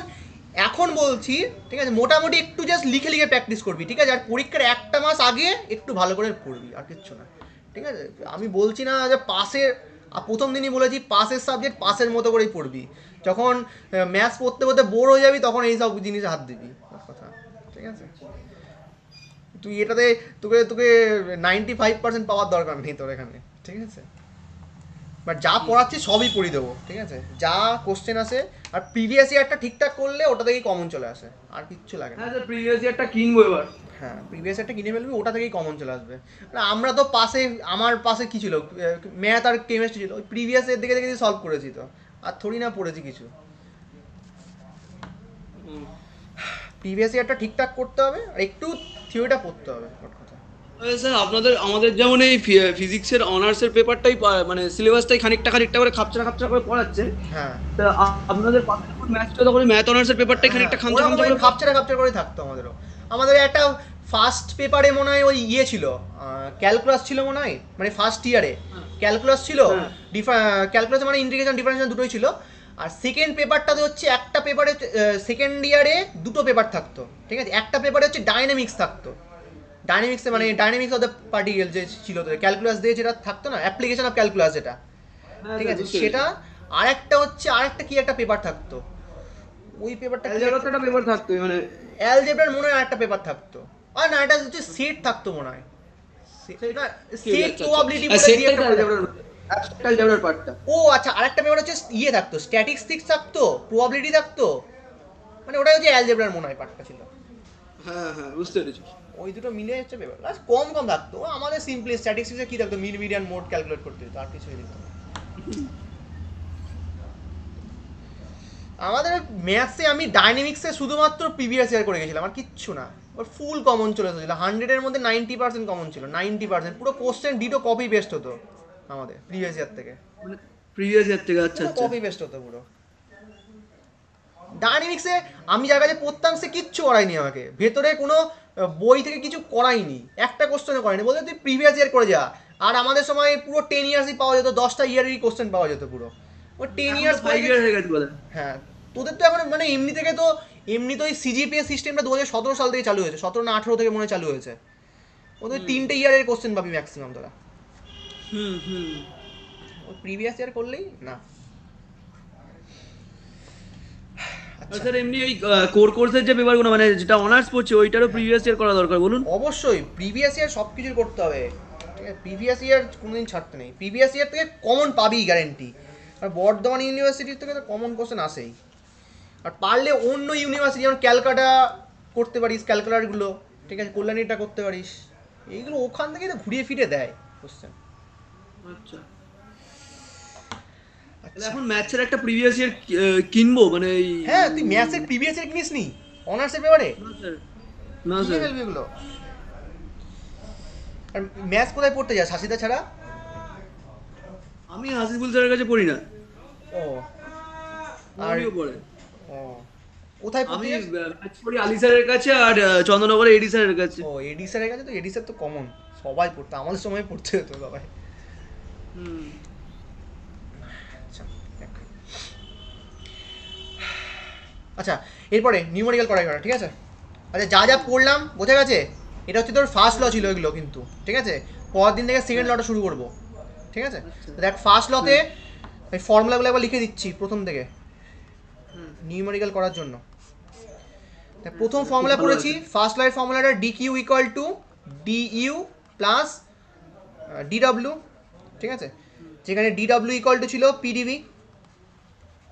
এখন বলছি, ঠিক আছে, মোটামুটি একটু জাস্ট লিখে লিখে প্র্যাকটিস করবি, ঠিক আছে। আর পরীক্ষার একটা মাস আগে একটু ভালো করে পড়বি, আর কিচ্ছু না, ঠিক আছে। আমি বলছি না যে পাসের, প্রথম দিনই বলেছি পাসের সাবজেক্ট পাসের মতো করেই পড়বি, যখন ম্যাথস পড়তে পড়তে বোর হয়ে যাবি তখন এই সব জিনিসে হাত দিবি, কথা, ঠিক আছে। তুই এটাতে তোকে তোকে 95% পাওয়ার দরকার নেই তোর এখানে, ঠিক আছে। বাট যা পড়াচ্ছি সবই পড়ি দেবো, ঠিক আছে, যা কোশ্চেন আসে। আর প্রিভিয়াস ইয়ারটা ঠিকঠাক করলে ওটা থেকেই কমন চলে আসে, আর কিচ্ছু লাগে না। হ্যাঁ স্যার, প্রিভিয়াস ইয়ারটা কিনবো এবার। হ্যাঁ প্রিভিয়াস ইয়ারটা কিনে ফেলবি, ওটা থেকেই কমন চলে আসবে। মানে আমরা তো পাশে, আমার পাশে কী ছিল, ম্যাথ আর কেমিস্ট্রি ছিল, ওই প্রিভিয়াস ইয়ার দেখে দেখে সলভ করেছি তো, আর থোড়ি না পড়েছি কিছু। প্রিভিয়াস ইয়ারটা ঠিকঠাক করতে হবে, আর একটু থিওরিটা পড়তে হবে, মোট কথা। স্যার আমাদের যেমন এই ফিজিক্সের অনার্সের পেপারটাই মানে সিলেবাসটাই খানিকটা করে খাপছাড়া করে পড়াচ্ছে, হ্যাঁ তা আপনাদের ম্যাথটা তো করে ম্যাথ অনার্সের পেপারটাই খানিকটা খামচা করে খাপছাড়া করে থাকতো আমাদেরও। আমাদের একটা ফার্স্ট পেপারে মনে হয় ওই ইয়ে ছিল, ক্যালকুলাস ছিল মনে হয়, মানে ফার্স্ট ইয়ারে ক্যালকুলাস ছিল, ক্যালকুলাস মানে ইন্টিগ্রেশন ডিফারেন্সিয়েশন দুটোই ছিল। আর সেকেন্ড পেপারটাতে হচ্ছে একটা পেপারে, সেকেন্ড ইয়ারে দুটো পেপার থাকতো, ঠিক আছে। একটা পেপারে হচ্ছে ডাইনামিক্স থাকতো, ডাইনামিক্সে মানে ডাইনামিক্স অফ দ্য পার্টিকেল যে ছিল, তো ক্যালকুলাস দিয়ে যেটা থাকতো না, অ্যাপ্লিকেশন অফ ক্যালকুলাস যেটা, ঠিক আছে সেটা। আরেকটা হচ্ছে আরেকটা কি একটা পেপার থাকতো, ওই পেপারটা একটা পেপার থাকতো, মানে অ্যালজেব্রার মনে হয় আরেকটা পেপার থাকতো, আর না এটা হচ্ছে সেট থাকতো মনে হয়, সেট প্রবাবিলিটি বলে দিয়ে একটা অ্যালজেব্রার পার্টটা। ও আচ্ছা, আরেকটা পেপার হচ্ছে ইয়ে থাকতো, স্ট্যাটিস্টিক্স থাকতো, প্রবাবিলিটি থাকতো, মানে ওটা হচ্ছে অ্যালজেব্রার মনে হয় পার্টটা ছিল। হ্যাঁ হ্যাঁ, বুঝতে পেরেছি। ওই দুটো মিলে হচ্ছে পেপার, আর কম কম থাকতো। আমাদের সিম্পলি স্ট্যাটিস্টিক্সে কি থাকতো, মিন মিডিয়ান মোড ক্যালকুলেট করতে হতো, আর কিছুই দিত না। আমাদের ম্যাথসে আমি ডাইনামিক্সে শুধুমাত্র প্রিভিয়াস ইয়ার করে গেছিলাম, আর কিচ্ছু না। ফুল কমন চলে এসেছিল, 100-এর মধ্যে 90% কমন ছিল, 90%। পুরো কোশ্চেন ডিটো কপি পেস্ট হতো আমাদের প্রিভিয়াস ইয়ার থেকে, মানে প্রিভিয়াস ইয়ার থেকে। আচ্ছা আচ্ছা, কপি পেস্ট হতো পুরো। ডাইনামিক্সে আমি যার কাছে পড়তাম সে কিচ্ছু করায়নি আমাকে, ভেতরে কোনো বই থেকে কিছু করায়নি, একটা কোশ্চেনও করায়নি, বলতে তুই প্রিভিয়াস ইয়ার করে যা। আর আমাদের সময় পুরো 10 ইয়ার্সই পাওয়া যেত, 10টা ইয়ারেরই কোশ্চেন পাওয়া যেত পুরো, ওই 10 ইয়ার্স 5 ইয়ার হয়ে গেছে বলে। হ্যাঁ তোদের তো এখন মানে এমনি থেকে তো, এমনি তো এই সিজিপিএ সিস্টেমটা 2017 সাল থেকে চালু হয়েছে, 17 না 18 থেকে মনে হয় চালু হয়েছে। ওদের 3টে ইয়ারের কোশ্চেন পাবি ম্যাক্সিমাম তোরা, ওই প্রিভিয়াস ইয়ার করলেই না। স্যার এমনি এই কোর কোর্সের যে পেপারগুলো, মানে যেটা অনার্স পড়ছে ওইটারও প্রিভিয়াস ইয়ার করা দরকার বলুন? অবশ্যই প্রিভিয়াস ইয়ার সব কিছুই করতে হবে, ঠিক আছে। প্রিভিয়াস ইয়ার কোনোদিন ছাড়তে নেই, প্রিভিয়াস ইয়ার থেকে কমন পাবি গ্যারেন্টি। আর বর্ধমান ইউনিভার্সিটির থেকে তো কমন কোশ্চেন আসেই। আর পারলে অন্য ইউনিভার্সিটি যেমন ক্যালকাটা করতে পারিস, ক্যালকুলারগুলো, ঠিক আছে, কল্যাণীটা করতে পারিস, এইগুলো ওখান থেকে তো ঘুরিয়ে ফিরে দেয় কোশ্চেন। আচ্ছা, এখন ম্যাথসের একটা প্রিভিয়াস ইয়ার কিনবো, মানে হ্যাঁ তুই ম্যাথসের প্রিভিয়াস ইয়ার কিনিস নি অনার্সের পেপারে? না কিনে স্যার, ফেলবি এগুলো। আর ম্যাথস কোথায় পড়তে যাস হাসিদা ছাড়া? আমি হাসিবুল স্যারের কাছে পড়ি না। ও আর আমিও পড়ে। ও কোথায় পড়তে আমি যাস? ম্যাথস পড়ি আলি স্যারের কাছে আর চন্দ্রনগরে এডি স্যারের কাছে। ও এডি স্যারের কাছে, তো এডি স্যার তো কমন, সবাই পড়তো, আমাদের সময় পড়তে হতো সবাই। আচ্ছা দেখ, আচ্ছা, এরপরে নিউমেরিক্যাল করা করা, ঠিক আছে? আচ্ছা, যা যা পড়লাম বোঝা গেছে? এটা হচ্ছে তোর ফার্স্ট ল ছিল এগুলো কিন্তু, ঠিক আছে? পরের দিন থেকে সেকেন্ড লটা শুরু করবো, ঠিক আছে? আচ্ছা। দেখ, ফার্স্ট লতে ওই ফর্মুলাগুলো একবার লিখে দিচ্ছি প্রথম থেকে নিউমেরিক্যাল করার জন্য। দেখ, প্রথম খুব ফর্মুলা ভালো পড়েছি, আছে। ফার্স্ট লাইন ফর্মুলাটা D Q equal to D U plus DW, ঠিক আছে? যেখানে ডিডব্লিউ ইকুয়াল টু ছিল পিডিভি,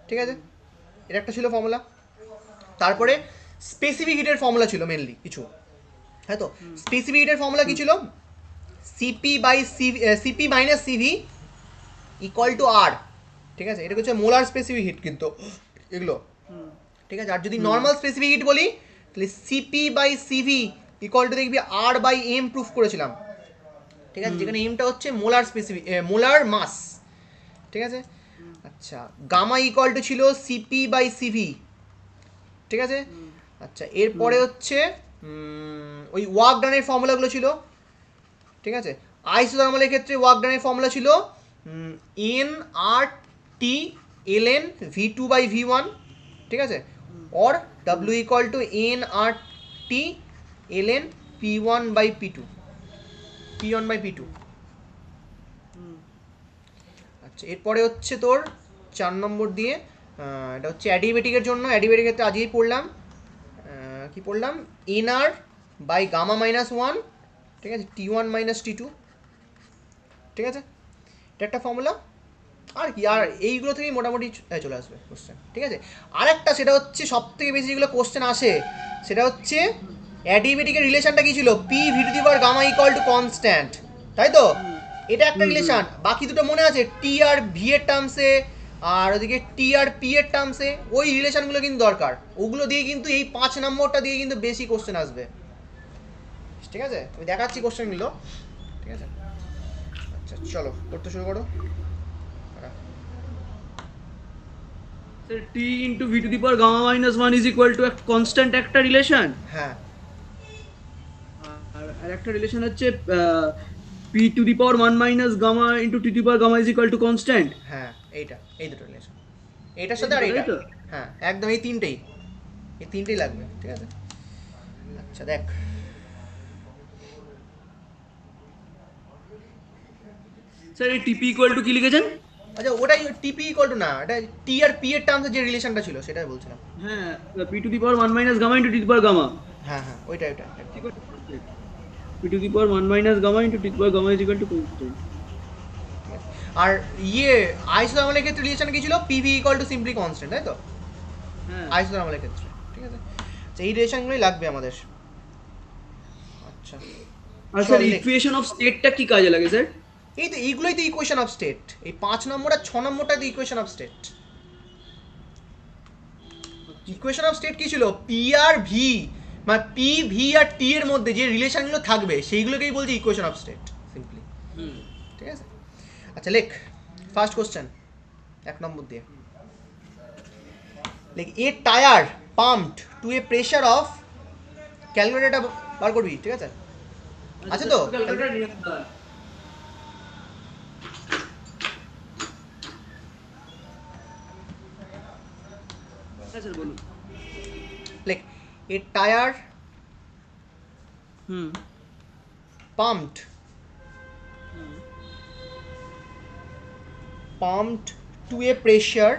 ঠিক আছে? এটা একটা ছিল ফর্মুলা। তারপরে স্পেসিফিক হিটের ফর্মুলা ছিল মেনলি কিছু, হ্যাঁ। তো স্পেসিফিক হিটের ফর্মুলা কি ছিল? CP by CP minus CV equal to R, ঠিক আছে? এটা হচ্ছে মোলার স্পেসিফিক হিট কিন্তু এগুলো, ঠিক আছে? আর যদি নর্মাল স্পেসিফিক হিট বলি তাহলে CP by CV equal to দেখবি আর বাই এম প্রুফ করেছিলাম, ঠিক আছে? যেখানে এমটা হচ্ছে মোলার স্পেসিফিক মোলার মাস, ঠিক আছে? আচ্ছা, গামা ইকুয়াল টু ছিল সিপি বাই সিভি, ঠিক আছে? আচ্ছা, এরপরে হচ্ছে ওই ওয়ার্ক ডানের ফর্মুলাগুলো ছিল, ঠিক আছে? আইসোথার্মালের ক্ষেত্রে ওয়ার্ক ডানের ফর্মুলা ছিল N R T L N V two by V one, ঠিক আছে? Or W equal to N R T L N P one by P two, P one by P two. আচ্ছা, এরপরে হচ্ছে তোর 4 নম্বর দিয়ে এটা হচ্ছে অ্যাডিবেটিকের জন্য। অ্যাডিবেটিকের ক্ষেত্রে আজকেই পড়লাম, কি পড়লাম? NR by gamma minus one, ঠিক আছে? T one minus T two, ঠিক আছে? এটা একটা ফর্মুলা। আর কি, আর এইগুলো থেকেই মোটামুটি চলে আসবে কোশ্চেন, ঠিক আছে? আর একটা, সেটা হচ্ছে সব থেকে বেশি যেগুলো কোশ্চেন আসে, সেটা হচ্ছে অ্যাডিবেটিকের রিলেশনটা কি ছিল? P V to the power gamma equal to constant, তাই তো? এটা একটা রিলেশন। বাকি দুটো মনে আছে? টি আর ভি এর টার্মসে আর ওদিকে টি আর পি এর টার্মসে, ওই রিলেশনগুলো কিন্তু দরকার। ওগুলো দিয়ে কিন্তু এই 5 নম্বরটা দিয়ে কিন্তু বেশি কোশ্চেন আসবে, ঠিক আছে? আমি দেখাচ্ছি কোশ্চেনগুলো, ঠিক আছে? আচ্ছা, চলো করতে শুরু করো। Sir T into V to the power gamma minus one is equal to constant একটা রিলেশন, হ্যাঁ, আর একটা রিলেশন হচ্ছে P to the power one minus gamma into T to the power gamma is equal to constant. হ্যাঁ, এইটা, এই দুটো relation, এইটার সাথে আর তাই এইটা, তো? হ্যাঁ একদম এই তিনটেই, এই তিনটেই লাগবে, ঠিক আছে? আচ্ছা, দেখ, স্যার এই টিপি ইকুয়াল টু কি লিখেছেন? আচ্ছা ওটাই টিপি ইকুয়াল টু না, এটা টি আর পি এর টার্মসে যে রিলেশনটা ছিল সেটাই বলছিলাম। হ্যাঁ, P to the power one minus gamma into T to the power gamma হ্যাঁ হ্যাঁ, ওইটা ওইটা। P to the power one minus gamma into T to the power gamma is equal to constant. আর ইয়ে আইসোথার্মালের ক্ষেত্রে রিলেশন কি ছিল? PV equal to simply constant, তাই তো? হ্যাঁ। আইসোথার্মালের ক্ষেত্রে, ঠিক আছে? আচ্ছা, এই রিলেশনগুলোই লাগবে আমাদের। আচ্ছা, আর চল স্যার লেখ। ইকুয়েশন অফ স্টেটটা কি কাজে লাগে স্যার? এই তো এইগুলোই তো ইকুয়েশন অফ স্টেট। এই 5 নম্বর আর 6 নম্বরটা তো equation of state. Equation of state কি ছিল? পি আর ভি, মানে পি ভি আর টি এর মধ্যে যে রিলেশনগুলো থাকবে সেইগুলোকেই বলছে ইকুয়েশন অফ স্টেট সিম্পলি, ঠিক আছে? আচ্ছা, লেখ ফার্স্ট কোশ্চেন 1 নম্বর দিয়ে। লেখ, a tyre pumped to a pressure of, ক্যালকুলেটরটা বার করবি, ঠিক আছে? আছে তো? হ্যাঁ স্যার বলুন। লেখ, a tyre hmm pumped to a pressure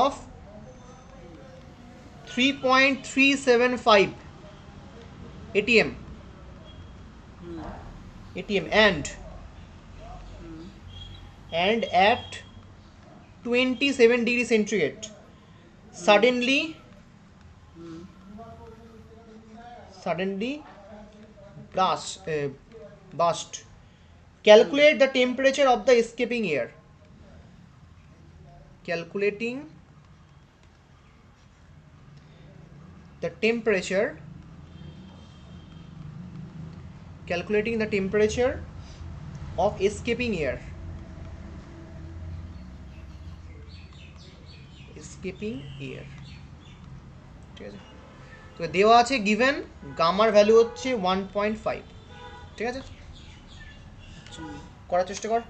of 3.375 atm and at 27 degree centigrade suddenly burst. Calculate the temperature of the escaping air. Calculating the temperature of escaping air. ঠিক আছে? তো দেওয়া আছে গিভেন গামার ভ্যালু হচ্ছে 1.5, ঠিক আছে? করার চেষ্টা কর।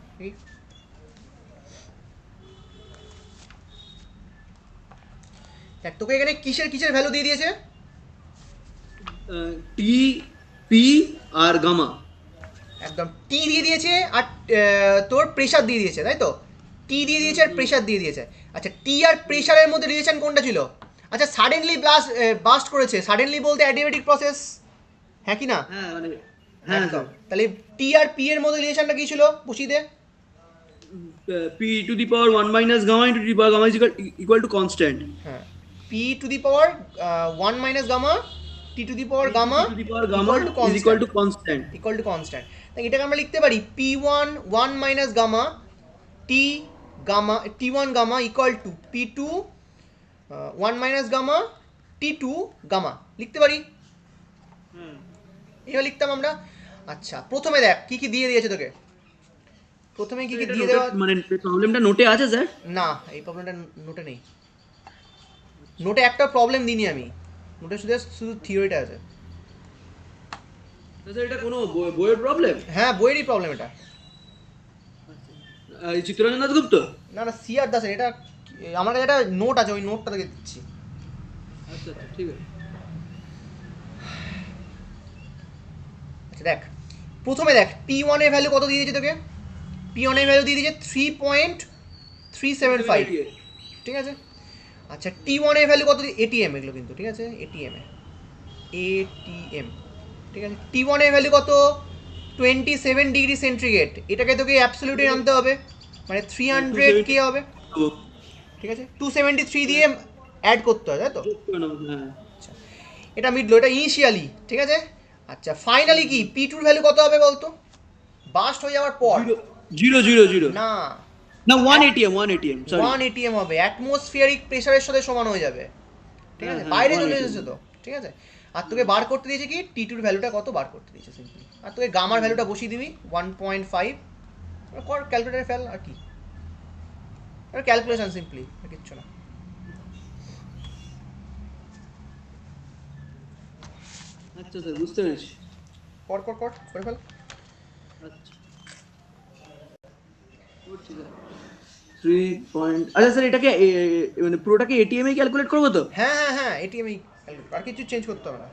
দেখ তোকে এখানে কিসের কিসের ভ্যালু দিয়ে দিয়েছে? টি, পি আর গামা। একদম টি দিয়ে দিয়েছে আর তোর প্রেশার দিয়ে দিয়েছে, তাই তো? টি দিয়ে দিয়েছে আর প্রেশার দিয়ে দিয়েছে। আচ্ছা টি আর প্রেশারের মধ্যে রিলেশন কোনটা ছিল? আচ্ছা সাডেনলি বাস্ট করেছে, সাডেনলি বলতে অ্যাডিয়াবেটিক প্রসেস, হ্যাঁ কি না? হ্যাঁ মানে হ্যাঁ একদম। স্যার। তাহলে টি আর পি এর মধ্যে রিলেশনটা কি ছিল বসিয়ে দে। P to the power 1 minus gamma into T power gamma is equal to constant. হ্যাঁ, P to the power 1 - gamma T to the power gamma to the power gamma equal to is equal constant, to constant. Equal to constant. তাই এটাকে আমরা লিখতে পারি P one 1 - gamma T gamma T1 gamma equal to P2 1 - gamma T2 gamma লিখতে পারি। এবার লিখতাম আমরা। আচ্ছা প্রথমে দেখ কি কি দিয়ে দিয়েছে তোকে, প্রথমে কি কি এটা দিয়ে নোটে দেওয়া। মানে প্রবলেমটা নোটে আছে স্যার? না এই প্রবলেমটা নোটে নেই, নোটে একটা প্রবলেম দিইনি আমি, নোটে শুধু শুধু থিওরিটা আছে। স্যার এটা কোনো বইয়ের প্রবলেম? হ্যাঁ বইয়েরই প্রবলেম এটা। এই চিত্তরঞ্জন দাশগুপ্ত? না না সিআর দাসের এটা, আমার কাছে একটা নোট আছে, ওই নোটটা তোকে দিচ্ছি। আচ্ছা আচ্ছা ঠিক আছে। আচ্ছা দেখ প্রথমে দেখ P1 এর ভ্যালু কত দিয়ে দিয়েছে তোকে? P1 এর ভ্যালু দিয়ে দিয়েছে 3.375, ঠিক আছে। আচ্ছা T1 এর ভ্যালু কত? এটিএম এগুলো কিন্তু, ঠিক আছে, এটিএম ঠিক আছে। T1 এর ভ্যালু কত? 27 ডিগ্রি সেন্টিগ্রেড। এটাকে তোকে অ্যাবসলিউটে আনতে হবে, মানে 300 কে হবে, ঠিক আছে। 273 দিয়ে অ্যাড করতে হয়, তাই তো? হ্যাঁ। আচ্ছা এটা মিডলো, এটা ইনিশিয়ালি, ঠিক আছে। আচ্ছা ফাইনালি কি P2 ভ্যালু কত হবে বলতো, বাস্ট হয়ে যাওয়ার পর? 000 না, না 1 atm সরি। 1 atm হবে, অ্যাটমসফিয়ারিক প্রেসারের সাথে সমান হয়ে যাবে, ঠিক আছে, হ্যাঁ, বাইরে 1 চলে atm এসেছে তো, ঠিক আছে। আর তোকে বার করতে দিয়েছে কি T2 ভ্যালুটা কত বার করতে দিয়েছে সিম্পলি, আর তোকে গামার ভ্যালুটা বসিয়ে দিবি 1.5, কর ক্যালকুলেটারে ফেল, আর কি, আর ক্যালকুলেশন সিম্পলি, আর কিচ্ছু না। আচ্ছা স্যার বুঝতে পেরেছি। কর কর কর করে ফেল। আচ্ছা করছি স্যার। 3 পয়েন্ট, আচ্ছা স্যার এটাকে মানে পুরোটাকে এটিএম এ ক্যালকুলেট করবো তো? হ্যাঁ হ্যাঁ হ্যাঁ এটিএম এই ক্যালকুলেট, আর কিছু চেঞ্জ করতে হবে না।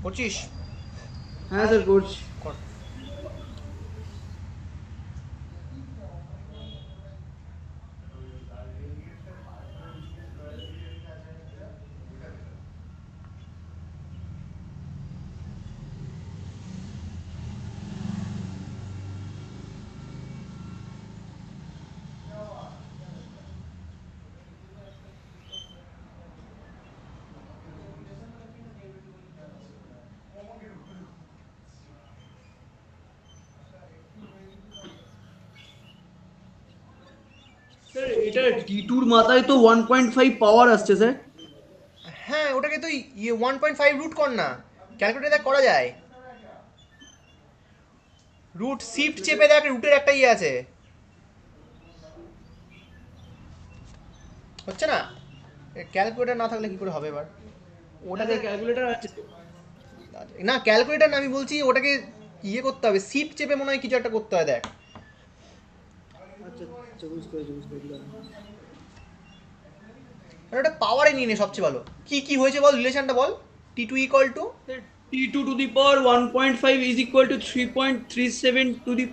করছিস? হ্যাঁ স্যার করছি। কর। স্যার এটা টি2 এর মাথায় তো 1.5 পাওয়ার আসছে স্যার। হ্যাঁ ওটাকে তো 1.5 রুট কর না, ক্যালকুলেটর দেখ করা যায়। রুট শিফট চেপে দেখ, রুটের একটা ইয়ে আছে, হচ্ছে না? ক্যালকুলেটর না থাকলে কি করে হবে এবার? ওটাতে ক্যালকুলেটর আছে। না ক্যালকুলেটর না, আমি বলছি ওটাকে ইয়ে করতে হবে, শিফট চেপে মনে হয় কিছু একটা করতে হয়, দেখ। আচ্ছা আচ্ছা বুঝতে পেরেছি বুঝতে পেরেছি। আর ওটা পাওয়ারে নিয়ে নে সবচেয়ে ভালো। কি কি হয়েছে বল, রিলেশনটা বল। T2 equal to T2 to the power 1.5 is equal to 3.37 to the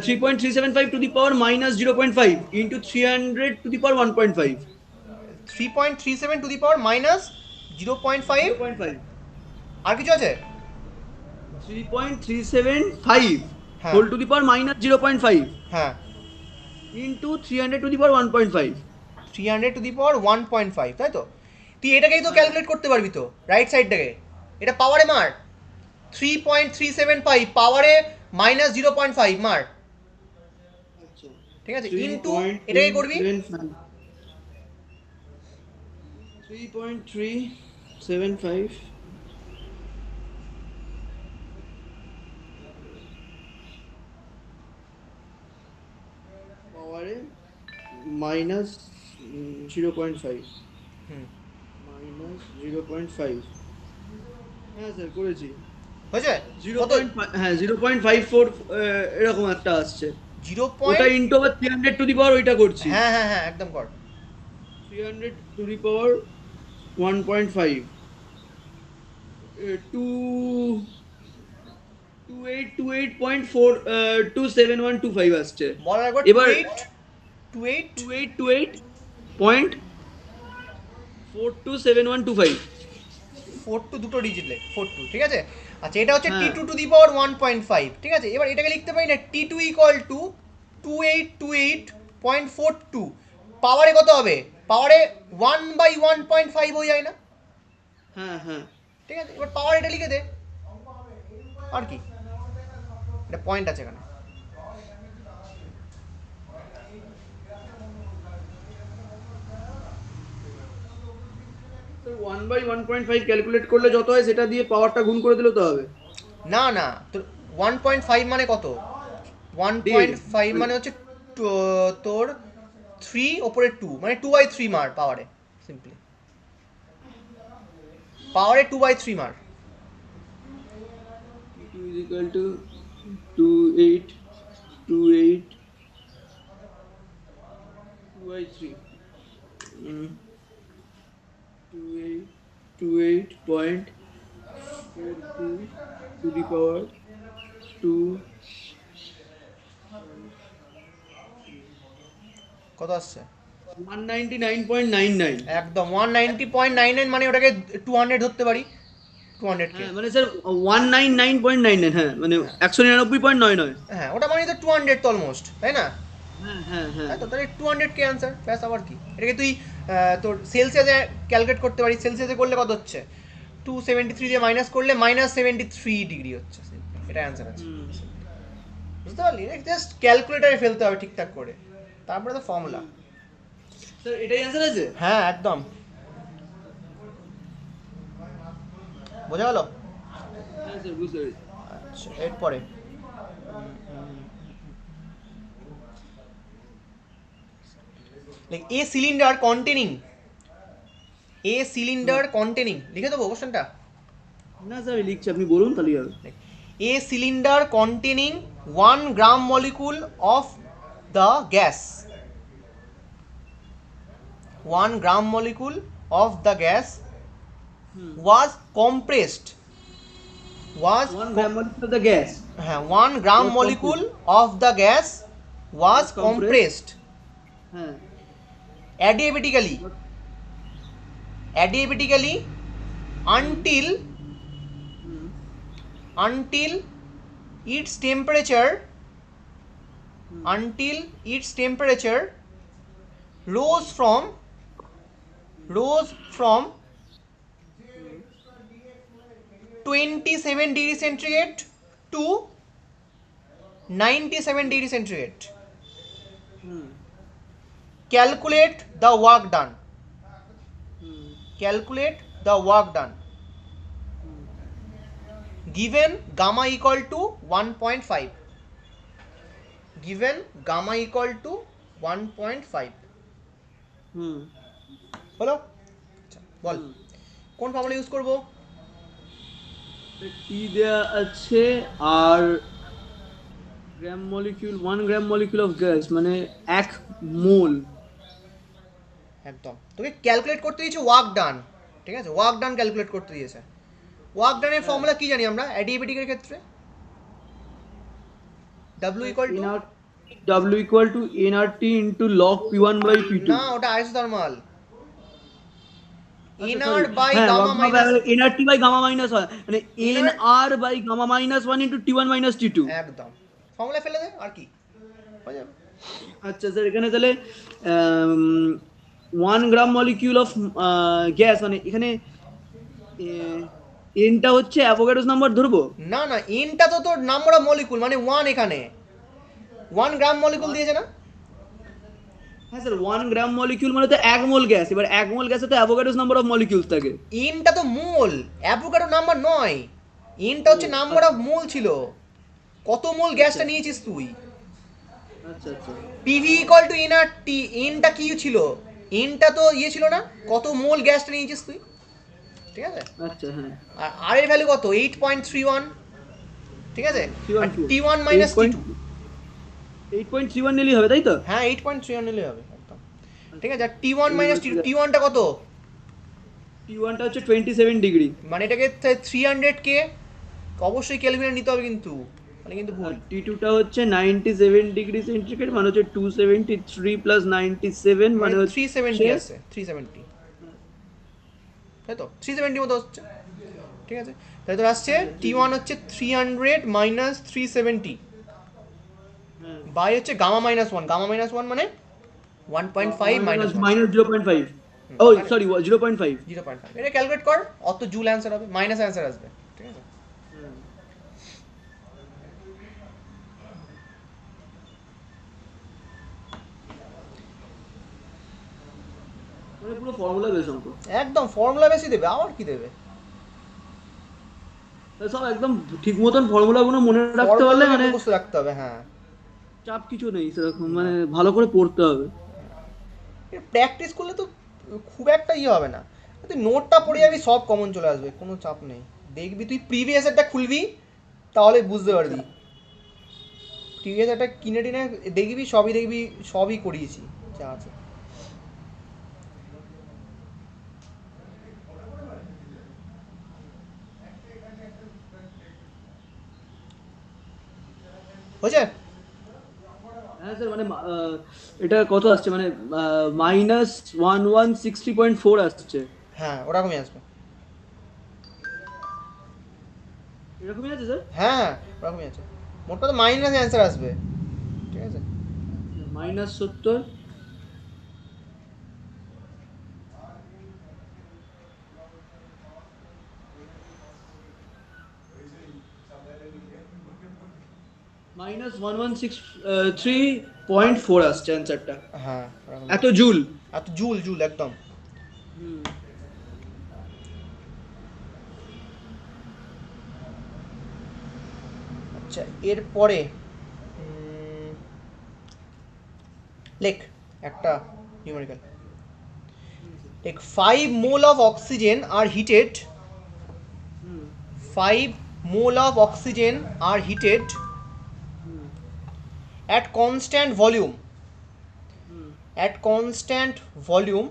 3.375 to the power minus 0.5 into 300 to the power 1.5. 3.37 two the power minus 0.5, 0.5. আর কিছু আছে? 3.375 হ্যাঁ whole to the power minus 0.5 হ্যাঁ, into 300 to the power 1.5. 300 two the পাওয়ার 1.5, তাই তো? তুই এটাকেই তো calculate করতে পারবি তো, রাইট সাইডটাকে। এটা পাওয়ারে মার, 3.375 পাওয়ারে মাইনাস 0.5 মার, আচ্ছা, ঠিক আছে, ইনটু এটাকে করবি 3.375 পাওয়ারে মাইনাস 0.5 হুম, মাইনাস 0.5। হ্যাঁ স্যার করেছি। হয়েছে? জিরো কত? পয়েন্ট হ্যাঁ 0.54 এরকম একটা আসছে। 0 ওটা পয়েন্ট, ইন্টু আবার 300 টু দি পাওয়ার ওইটা করছি। হ্যাঁ হ্যাঁ হ্যাঁ, একদম কর। 300 to the power 1.5 2 2828.4 27125 আসছে। বলার একবার এবার 28 2828.427125। 4 টু দুটো ডিজিট লেখ, 4 টু, ঠিক আছে। আচ্ছা, এটা হচ্ছে টি হ্যাঁ টু টু দি পাওয়ার 1.5, ঠিক আছে। এবার এটাকে লিখতে পারি না, T2 ইকুয়াল টু 2828.42, পাওয়ারে কত হবে? পাওয়ারে 1/1.5 হয়ে যায় না, হ্যাঁ হ্যাঁ ঠিক আছে। এবার পাওয়ার এটা লিখে দে, আর কি, এটা পয়েন্ট আছে এখানে। 1/1.5 ক্যালকুলেট করলে যত হয় সেটা দিয়ে পাওয়ারটা গুণ করে দিলে তো হবে। না না, তোর 1.5 মানে কত? 1.5 মানে হচ্ছে তোর 3 ওপরে 2, মানে 2/3 মার পাওয়ারে, সিম্পলি পাওয়ারে 2/3 মার। T2 is equal to 2828 2/3 2828.42 to the power 2 কত আসছে? 199.99। একদম 190.99, মানে ওটাকে 200 ধরতে পারি, 200 কে। হ্যাঁ মানে স্যার 199.99, হ্যাঁ মানে হ্যাঁ 199.99। হ্যাঁ, ওটা মানে তো 200 তো অলমোস্ট, তাই না? হ্যাঁ হ্যাঁ হ্যাঁ তাই তো, তাহলে 200 কে অ্যান্সার, ব্যাস। আবার কি, এটাকে তুই তোর সেলসিয়াসে ক্যালকুলেট করতে পারিস। সেলসিয়াসে করলে কত হচ্ছে? 273 দিয়ে মাইনাস করলে -73 ডিগ্রি হচ্ছে, এটা অ্যান্সার আছে। হুম বুঝতে পারলি? জাস্ট ক্যালকুলেটারে ফেলতে হবে ঠিকঠাক করে, তারপরে তো ফর্মুলা। স্যার এটাই অ্যান্সার আছে। হ্যাঁ একদম, বোঝা গেল? হ্যাঁ স্যার বুঝতে পেরেছি। আচ্ছা, এরপরে a cylinder containing লিখে দেবো কোশ্চেনটা। না স্যার আমি লিখছি, আপনি বলুন তাহলে হবে। a cylinder containing 1 gram molecule of the gas, 1 gram molecule of the gas was compressed, was 1 gram molecule of the gas হ্যাঁ 1 gram was molecule of the gas was compressed হ্যাঁ adiabatically until its temperature rose from 27 degree centigrade to 97 degree centigrade. Calculate the work done. Given gamma equal to 1.5. হলো? আচ্ছা, বল কোন formula use করব? T দেয়া আছে আর gram molecule 1 gram molecule of gas মানে 1 মোল। একদম, তোকে ক্যালকুলেট করতে দিয়েছে ওয়ার্ক ডান, ঠিক আছে, ওয়ার্ক ডান ক্যালকুলেট করতে দিয়েছে। ওয়ার্ক ডানের ফর্মুলা কি জানি আমরা অ্যাডিয়াবেটিকের ক্ষেত্রে? W equal to, W equal to nRT into log P1 by P2. না ওটা আইসোথার্মাল। আচ্ছা, nr sorry. বাই হ্যাঁ, gamma minus, nRT by gamma minus 1 মানে NR nr by gamma minus 1 into T1 minus T2. একদম formula ফেলে দে আর কি হয়ে যাবে। আচ্ছা স্যার, এখানে তাহলে 1 গ্রাম মলিকিউল অফ গ্যাস মানে এখানে এনটা হচ্ছে অ্যাভোগাড্রোস নাম্বার ধরবো? না না, এনটা তো তোর নাম্বার অফ মলিকুল মানে 1, এখানে 1 গ্রাম মলিকুল দিয়েছে না? হ্যাঁ স্যার, 1 গ্রাম মলিকিউল মানে তো 1 মোল গ্যাস, এবার 1 মোল গ্যাসে তো অ্যাভোগাড্রোস নাম্বার অফ মলিকিউলস থাকে। এনটা তো মোল, অ্যাভোগাড্রো নাম্বার নয়, এনটা হচ্ছে নাম্বার অফ মোল ছিল, কত মোল গ্যাসটা নিয়েছিস তুই। আচ্ছা আচ্ছা পিভি ইকুয়াল টু এনআরটি, এনটা কি ছিল, এনটা তো ইয়ে ছিল না, কত মোল গ্যাসটা নিয়েছিস তুই, ঠিক আছে। আচ্ছা হ্যাঁ, আর আর এর ভ্যালু কত 8.31, ঠিক আছে। আর T1 মাইনাস T2, 8.31 নিলেই হবে তাই তো? হ্যাঁ 8.31 নিলে হবে একদম, ঠিক আছে। আর T1 মাইনাস T2, T1টা কত, T1টা হচ্ছে 27 ডিগ্রি, মানে এটাকে 300K অবশ্যই কেলভিনে নিতে হবে কিন্তু, মানে কিন্তু ভুল। আর T2টা হচ্ছে 97 ডিগ্রি সেন্টিগ্রেড মানে হচ্ছে 273 প্লাস 97 মানে মানে হচ্ছে 370 আছে, 370, তাই তো 370 মতো হচ্ছে, ঠিক আছে। তাই তো আসছে T1 হচ্ছে 300 মাইনাস 370 বাই হচ্ছে গামা মাইনাস 1, গামা মাইনাস 1 মানে 1.5 মাইনাস 1, মাইনাস 0.5, ও সরি 0.5। 0.5, এটা ক্যালকুলেট কর, অত জুল অ্যান্সার হবে, মাইনাস অ্যান্সার আসবে, ঠিক আছে। মানে পুরো ফর্মুলা বেস অঙ্ক, একদম ফর্মুলা বেশি দেবে, আবার কি দেবে, সব একদম ঠিক মতন ফর্মুলাগুলো মনে রাখতে পারলে ফর্মুলা মানে মুখস্থ রাখতে হবে, হ্যাঁ। চাপ কিছু নেই সেরকম, মানে ভালো করে পড়তে হবে। প্র্যাকটিস করলে তো খুব একটা ইয়ে হবে না, তুই নোটটা পড়ে যাবি, সব কমন চলে আসবে, কোনো চাপ নেই। দেখবি তুই প্রিভিয়াসেরটা খুলবি, তাহলে বুঝতে পারবি, প্রিভিয়াসেরটা কিনে টিনে দেখবি, সবই করিয়েছি যা আছে। হয়েছে? হ্যাঁ স্যার, মানে এটা কত আসছে মানে মাইনাস 1160.4 আসছে, হ্যাঁ ওরকমই আসবে, এরকমই আছে স্যার। হ্যাঁ ওরকমই আছে, মোট কথা মাইনাস অ্যান্সার আসবে, ঠিক আছে। মাইনাস 70, মাইনাস 1163.4 আসছে অ্যান্সারটা, হ্যাঁ ওরকমই। এত জুল। আর তো জুল জুল একদম। আচ্ছা এরপরে লেখ একটা নিউমেরিক্যাল, লেখ 5 mole of oxygen are heated, 5 mole of oxygen are heated at constant volume, at constant volume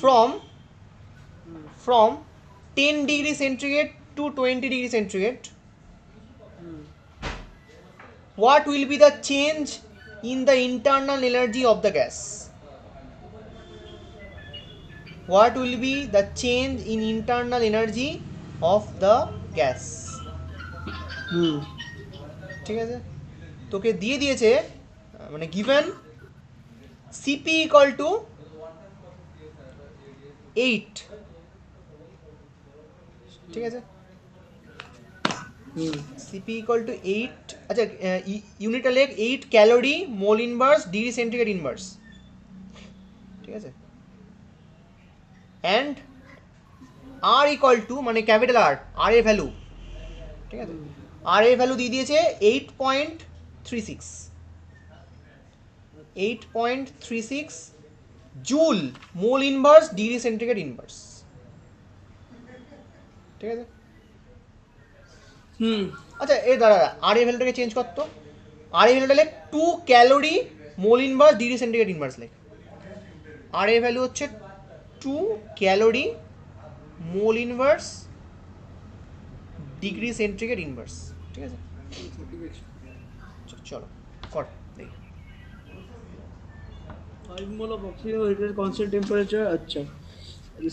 from 10 degree centigrade to 20 degree centigrade, what will be the change in the internal energy of the gas, what will be the change in internal energy of the gas, ঠিক আছে। তোকে দিয়ে দিয়েছে মানে given CP equal to 8, ঠিক আছে, CP equal to 8, আচ্ছা ইউনিটটা লেখ 8 calorie mole inverse degree centigrade inverse, ঠিক আছে। অ্যান্ড আর ইকুয়াল টু মানে ক্যাপিটাল আর এর ভ্যালু, ঠিক আছে, আর এর ভ্যালু দিয়ে দিয়েছে 8.36 joule mole inverse degree centigrade inverse, ঠিক আছে। আচ্ছা এই দাঁড়া, আর এর ভ্যালুটাকে চেঞ্জ করতো, আর এর ভ্যালুটা লেখ 2 calorie mole inverse degree centigrade inverse লেখ, আর এর ভ্যালু হচ্ছে 2 calorie mole inverse degree centigrade inverse, ঠিক আছে? চলো কর দেখি। 5 মোল অফ অক্সিজেন এর কনস্ট্যান্ট টেম্পারেচার। আচ্ছা,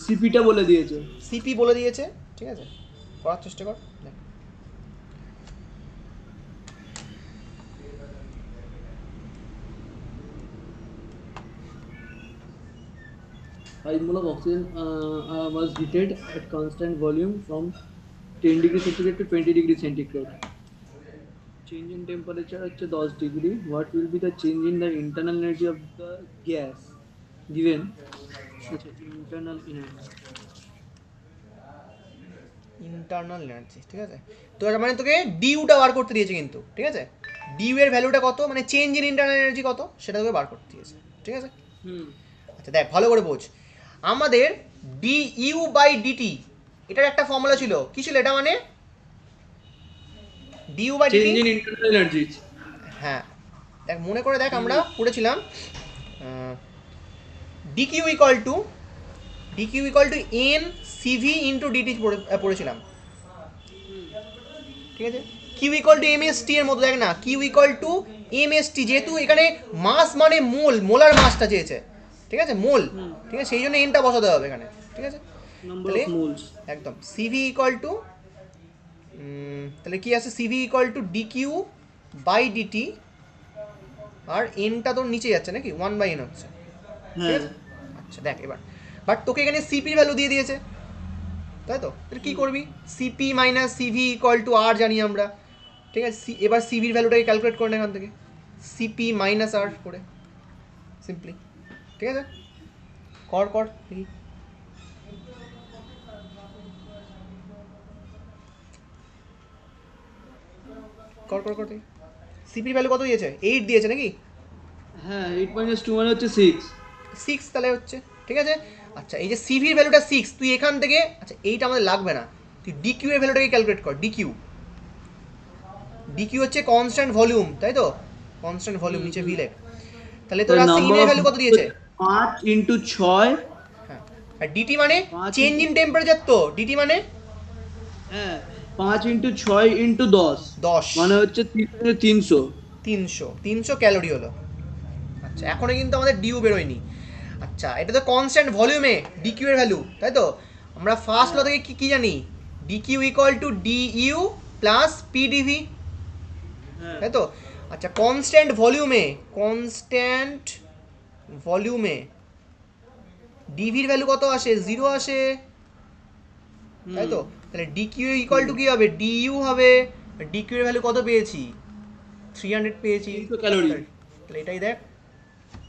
সিপিটা বলে দিয়েছে। সিপি বলে দিয়েছে, ঠিক আছে, করার চেষ্টা কর দেখ। 5 mole of oxygen was heated at constant volume from 10 degree centigrade to 20 degree centigrade. Change in temperature হচ্ছে 10 degree. What will be the change in the internal energy of the gas given? আচ্ছা, internal energy. Internal energy, ঠিক আছে? তো এর মানে তোকে ডিউটা বার করতে দিয়েছে কিন্তু, ঠিক আছে? ডিউ এর ভ্যালুটা কত, মানে চেঞ্জ ইন ইন্টারনাল এনার্জি কত সেটা তোকে বার করতে দিয়েছে, ঠিক আছে? আচ্ছা দেখ ভালো করে বোঝ, আমাদের ডি ইউ বাই ডিটি এটার একটা ফর্মুলা ছিল, কি ছিল এটা, মানে dU by dT. Change in internal energy. হ্যাঁ দেখ মনে করে দেখ, আমরা পড়েছিলাম dQ equal to N CV into dT পড়েছিলাম, ঠিক আছে? Q equal to M S T এর মতো, দেখ না, Q equal to M S T, যেহেতু এখানে মাস মানে মোলার মাসটা চেয়েছে, ঠিক আছে, মোল, ঠিক আছে, সেই জন্য এনটা বসাতে হবে এখানে, ঠিক আছে? Number of moles. একদম সিভি ইকুয়াল টু, তাহলে কি আছে, CV equal to DQ by DT, আর এনটা তোর নিচে যাচ্ছে নাকি, 1/n হচ্ছে, ঠিক আছে? আচ্ছা দেখ এবার, বাট তোকে এখানে সিপির ভ্যালু দিয়ে দিয়েছে, তাই তো? তাহলে কী করবি, CP minus CV equal to R জানি আমরা, ঠিক আছে? এবার সিভির ভ্যালুটাকে ক্যালকুলেট করে না এখান থেকে, সিপি মাইনাস আর করে সিম্পলি, ঠিক আছে? কর দেখি। কর দেখি, সিপির ভ্যালু কত দিয়েছে, 8 দিয়েছে নাকি? হ্যাঁ, 8 minus 2 মানে হচ্ছে 6. 6 তাহলে হচ্ছে, ঠিক আছে? আচ্ছা এই যে সিভির ভ্যালুটা 6, তুই এখান থেকে, আচ্ছা এইটা আমাদের লাগবে না, তুই ডিকিউ এর ভ্যালুটাকে ক্যালকুলেট কর। ডিকিউ হচ্ছে কনস্ট্যান্ট ভলিউম, তাই তো? কনস্ট্যান্ট ভলিউম, নিচে ভি লেখ, তাহলে তোর আসছে ইনের ভ্যালু কত দিয়েছে, 5 into 6. হ্যাঁ, আর ডিটি মানে 5 চেঞ্জ ইন টেম্পারেচার, তো ডিটি মানে হ্যাঁ, 5 into 6 into 10 10 মানে হচ্ছে 300. 300 ক্যালোরি হলো। আচ্ছা এখনো কিন্তু আমাদের ডিউ বেরোয়নি। আচ্ছা এটা তো কনস্ট্যান্ট ভলিউমে ডিকিউ এর ভ্যালু, তাই তো? আমরা ফার্স্ট ল থেকে কি জানি, DQ equal two DU plus PDV, তাই তো? আচ্ছা কনস্ট্যান্ট ভলিউমে ডিভির ভ্যালু কত আসে, 0 আসে, তাই তো? তাহলে ডিকিউ ইকুয়াল টু কি হবে, ডিইউ হবে, ডিকিউ এর ভ্যালু কত পেয়েছি, 300 পেয়েছি, 300 ক্যালোরি। তাহলে এটাই দেখ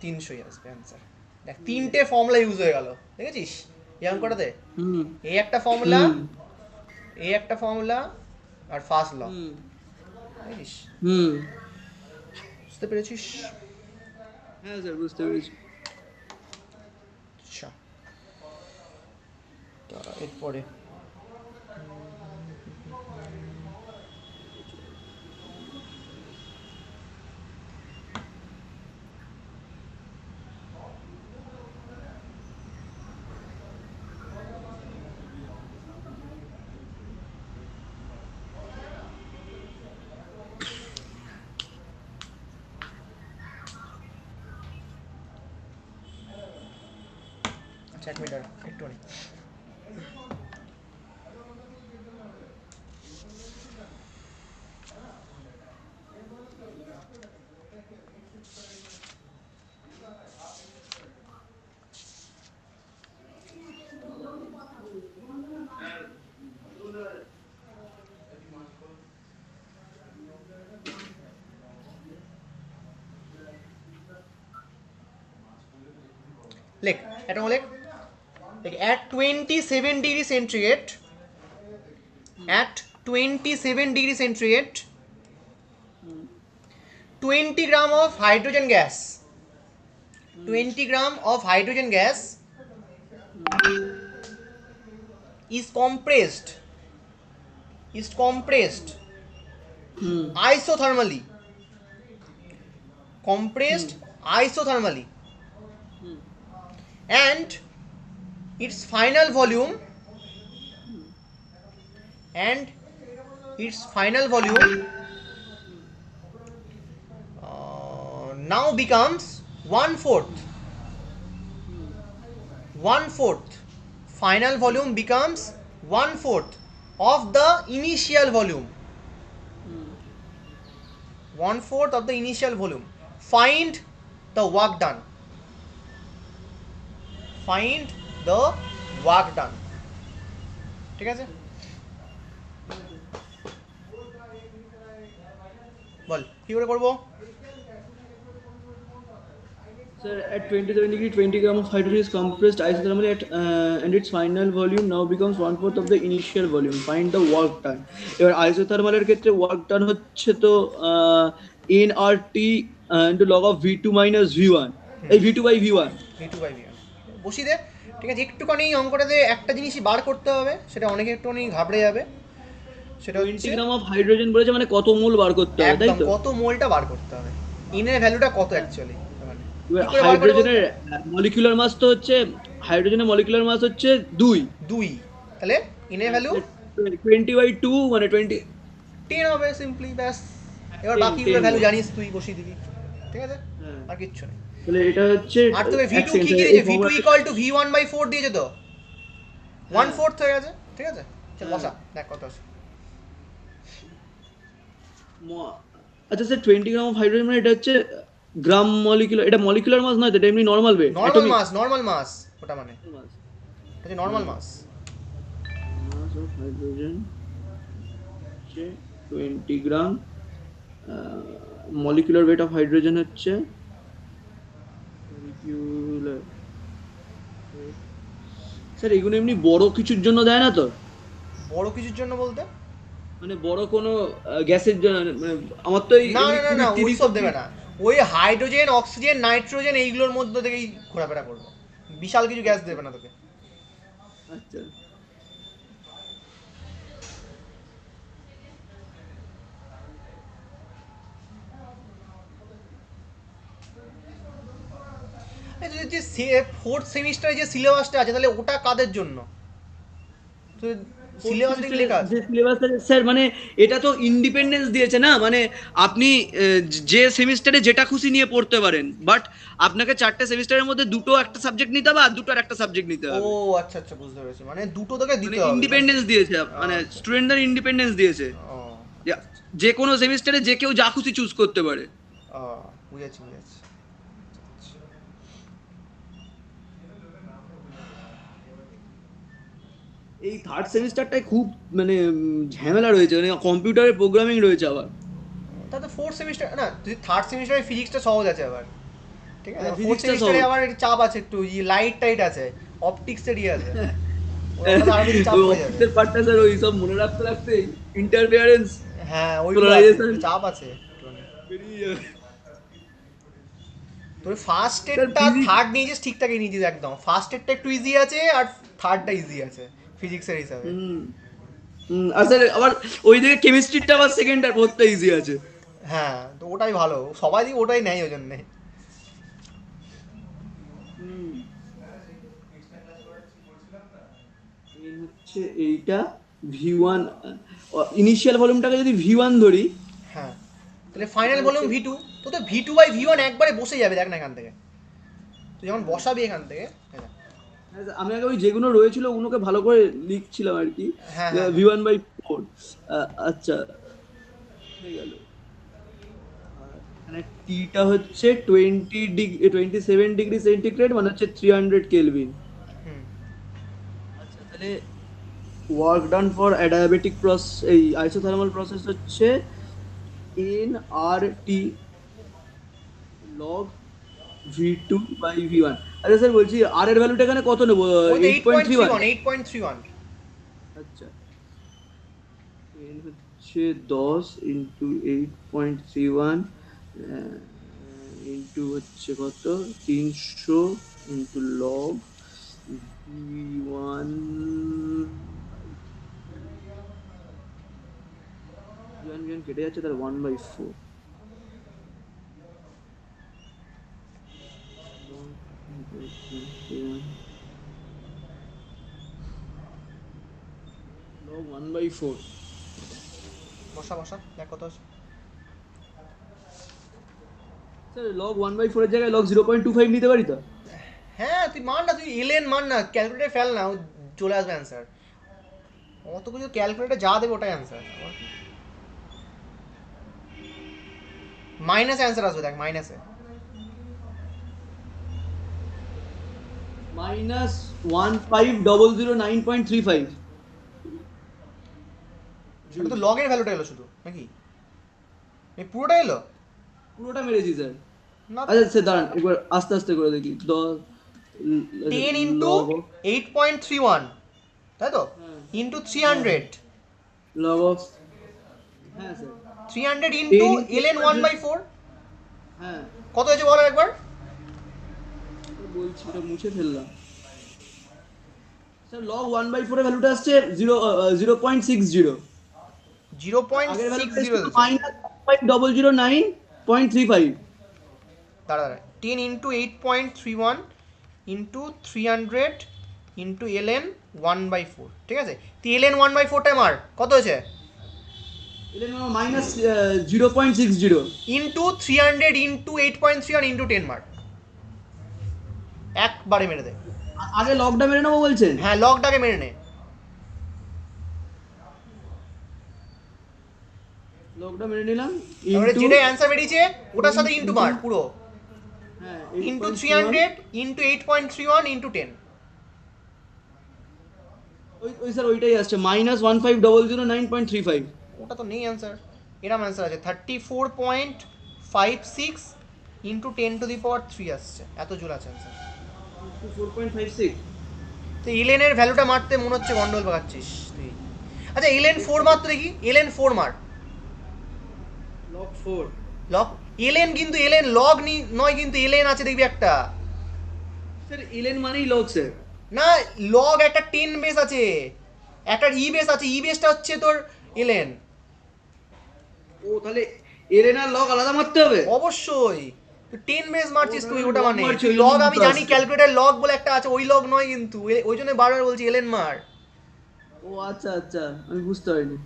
300ই আসবে অ্যান্সার। দেখ তিনটে ফর্মুলা ইউজ হয়ে গেল, দেখেছিস এই অঙ্কটাতে? এই একটা ফর্মুলা, এই একটা ফর্মুলা, আর ফার্স্ট ল, দেখেছিস? বুঝতে পেরেছিস? হ্যাঁ স্যার, বুঝতে পেরেছি। আচ্ছা এরপরে আচ্ছা 1 মিনিট একটু অনেক লেখ, এটা লেখ, at 27 degree centigrade, at 27 degree centigrade 20 gram of hydrogen gas, 20 gram of hydrogen gas is compressed isothermally, and its final volume its final volume now becomes 1/4. 1/4. Final volume becomes 1/4 of the initial volume. 1/4 of the initial volume. Find the work done. Find the work done. ঠিক আছে, বল কি করে করবো? Sir, at 27 degree, 20 gram of hydrogen is compressed isothermally and its final volume now becomes 1/4 of the initial volume. Find the work done. এবার isothermal এর ক্ষেত্রে work done হচ্ছে তো nRT into log of V2 minus V1. এই V2 by V1. V2/V1 বসিয়ে দে। ঠিক আছে, একটুখানি অঙ্কটাতে একটা জিনিসই বার করতে হবে, সেটা অনেকে একটুখানি ঘাবড়ে যাবে। সেটা 20 হচ্ছে গ্রাম অফ হাইড্রোজেন বলেছে মানে কত মোল বার করতে হবে, তাই একদম তো? কত মোলটা বার করতে হবে, ইনের ভ্যালুটা কত অ্যাকচুয়ালি, মানে এবার কি করে বার করবো? হাইড্রোজেনের মলিকুলার মাস তো হচ্ছে, হাইড্রোজেনের মলিকুলার মাস হচ্ছে 2। 2, তাহলে ইনের ভ্যালু 20/2 মানে 20। 10 হবে সিম্পলি, ব্যাস। এবার 10 বাকিগুলো 10 ভ্যালু জানিস তুই, বসিয়ে দিবি। ঠিক আছে, হ্যাঁ। আর কিচ্ছু নেই। তাহলে এটা হচ্ছে আর তোকে এক V2 কি সেকেন্ড, দিয়েছে? V2 ইকুয়াল টু V1/4 দিয়েছে তো, হ্যাঁ। 1/4 হয়ে গেছে। ঠিক আছে, চল হ্যাঁ। বসা, দেখ কত আছে। আচ্ছা স্যার, 20 গ্রাম অফ হাইড্রোজেন মানে এটা হচ্ছে গ্রাম মলিকুলার, এটা মলিকুলার মাস নয় তো, এটা এমনি normal weight, normal mass, normal mass ওটা, মানে মাস। এটা normal mass. Mass of hydrogen হচ্ছে 20 gram, molecular weight of hydrogen হচ্ছে মলিকুলার। স্যার এগুলো এমনি বড় কিছুর জন্য দেয় না তো? বড় কিছুর জন্য বলতে মানে বড় কোনো গ্যাসের জন্য, মানে আমার তো এই না না না না, 20 ওই সব দেবে না। ওই হাইড্রোজেন, অক্সিজেন, নাইট্রোজেন এইগুলোর মধ্যে থেকেই ঘোরাফেরা করবে, বিশাল কিছু গ্যাস দেবে না তোকে। আচ্ছা। এই যে 4th সেমিস্টারে যে সিলেবাসটা আছে, তাহলে ওটা কাদের জন্য? তো সিলেবাসে কি লেখা আছে? যে সিলেবাসে স্যার মানে এটা তো ইন্ডিপেন্ডেন্স দিয়েছে না, মানে আপনি যে সেমিস্টারে যেটা খুশি নিয়ে পড়তে পারেন, বাট আপনাকে 4টে সেমিস্টারের মধ্যে দুটো একটা সাবজেক্ট নিতে হবে আর দুটো আর একটা সাবজেক্ট নিতে ও হবে। আচ্ছা আচ্ছা, বুঝতে পেরেছি, মানে দুটো তোকে মানে দিতে হবে। ইন্ডিপেন্ডেন্স দিয়েছে, মানে স্টুডেন্টদের ইন্ডিপেন্ডেন্স দিয়েছে, ও যে কোনো সেমিস্টারে যে কেউ যা খুশি চুজ করতে পারে। ও, বুঝেছি বুঝেছি। এই থার্ড সেমিস্টারটায় খুব মানে ঝামেলা রয়েছে, মানে কম্পিউটারে প্রোগ্রামিং রয়েছে আবার। তাহলে 4th সেমিস্টার না, তুই 3rd সেমিস্টারে ফিজিক্সটা সহজ আছে আবার। ঠিক আছে, হ্যাঁ, 4th physics টা সেমিস্টারে সহজ। আবার একটু চাপ আছে, একটু লাইট টাইট আছে, অপটিক্সের আছে, ওটা আরো বেশি চাপ ওই পড়ে যাবে। অফিসের পার্টটা স্যার ওই সব মনে রাখতে রাখতে ইন্টারফিয়ারেন্স, হ্যাঁ, ওইগুলো আছে, পোলারাইজেশন একটু চাপ আছে একটুখানি। বেরিয়ে যাবে। তোর ফার্স্ট স্যার এডটা ফিজিক্স, থার্ড নিয়েছিস, ঠিকঠাক নিয়েছিস একদম। ফার্স্ট এডটা একটু ইজি আছে, আর থার্ডটা ইজি আছে ফিজিক্সের হিসাবে। আর স্যার আবার ওইদিকে কেমিস্ট্রিটা আবার সেকেন্ড আর ফোর্থটা ইজি আছে। হ্যাঁ, তো ওটাই ভালো, সবাই দিকে ওটাই নেয় ওই জন্যে। হচ্ছে এইটা V1, ইনিশিয়াল ভলিউমটাকে যদি V1 ধরি, হ্যাঁ, তাহলে ফাইনাল ভলিউম V2, তো তো V2/V1 একবারে বসে যাবে, দেখ না এখান থেকে তুই যখন বসাবি এখান থেকে। আমি আগে ওই যেগুলো রয়েছিল ওগুলোকে ভালো করে লিখছিলাম আর কি, হ্যাঁ, হ্যাঁ। V1/4। আচ্ছা হয়ে গেল। মানে টিটা হচ্ছে 27 ডিগ্রি সেন্টিগ্রেড, মানে হচ্ছে 300 কেলভিন। হুম, আচ্ছা তাহলে work done for adiabatic process, এই আইসোথার্মাল প্রসেস হচ্ছে nRT log V2/V1। আচ্ছা স্যার বলছি আর এর ভ্যালুটা এখানে কত নেবো? 8.31। 8.31। আচ্ছা, n হচ্ছে 10 ইন্টু 8.31 ইন্টু হচ্ছে কত 300 ইন্টু লগ V1 কেটে যাচ্ছে, তার 1/4। log 1/4 বসা বসা দেখ কত আছে। স্যার লগ 1/4 এর জায়গায় লগ 0.25 নিতে পারি তো? হ্যাঁ তুই মান না, তুই এলেন মান না, ক্যালকুলেটর ফেল না, ও চলে আসবে অ্যান্সার। অত কিছু ক্যালকুলেটর যা দেবে ওটাই অ্যান্সার। মাইনাস অ্যান্সার আসবে দেখ, মাইনাসে। -150009.35 এটা তো লগের ভ্যালুটা এলো শুধু নাকি, এই পুরোটা এলো পুরোটা মেরেছি স্যার। না? আচ্ছা স্যার দাঁড়ান একবার আস্তে আস্তে করে দেখি। 10 ইন্টু লগ 8.31, তাই তো, ইন্টু 300, লগ অফ, হ্যাঁ স্যার 300 ইন্টু 10 into ln 1/4 হ্যাঁ কত হয়েছে বলো একবার। বলছি ওটা মুছে ফেললাম স্যার। লগ 1/4 এর ভ্যালুটা আসছে 0.60। আগের ভ্যালুটা 0.60 ছিল -5,009.35। দাঁড়া দাঁড়া, 10 ইন্টু 8.31 ইন্টু 300 ইন্টু ln 1/4, ঠিক আছে। তুই ln 1/4টা মার, কত হয়েছে? -0.60। ইন্টু 300 ইন্টু 8.31 ইন্টু 10 মার, একবারে মেরে দে। আগে লগটা মেরে নেবো বলছেন? হ্যাঁ লগটাকে মেরে নে। লগটা মেরে নিলাম। তারপরে ইনটু, যেটা অ্যান্সার বেরিয়েছে ওটার সাথে ইন্টু মার পুরো, হ্যাঁ ইন্টু 8.31। 300 into 8.31 into 10। ওই স্যার ওইটাই আসছে -15,009.35। ওটা তো নেই অ্যান্সার, এরম অ্যান্সার আছে 34.56 ইন্টু 10⁻³ আসছে, এত জোর আছে অ্যান্সার। 4.56। তো ইলেনের ভ্যালুটা মারতে মনে হচ্ছে গন্ডগোল পাকাচ্ছিস তুই। আচ্ছা ইলেন 4 মার তো দেখি, এলেন 4 মার। লগ 4। লগ এলেন, কিন্তু এলেন লগ নয়, কিন্তু এলেন আছে দেখবি একটা। স্যার ইলেন মানেই লগ স্যার। না, লগ একটা 10 বেস আছে, একটা ই বেস আছে, ই বেসটা হচ্ছে তোর এলেন। ও তাহলে এলেন আর লগ আলাদা মারতে হবে? অবশ্যই, তুই 10 বেস মারছিস তুই, ওটা log মানে মারছি, তুই ওই লগ, জন্য আমি দুটো জানি আসছে। ক্যালকুলেটর লগ বলে একটা আছে, ওই লগ নয় কিন্তু, ওই জন্য বারবার বলছি এলেন মার। ও আচ্ছা আচ্ছা, আমি বুঝতে পারিনি।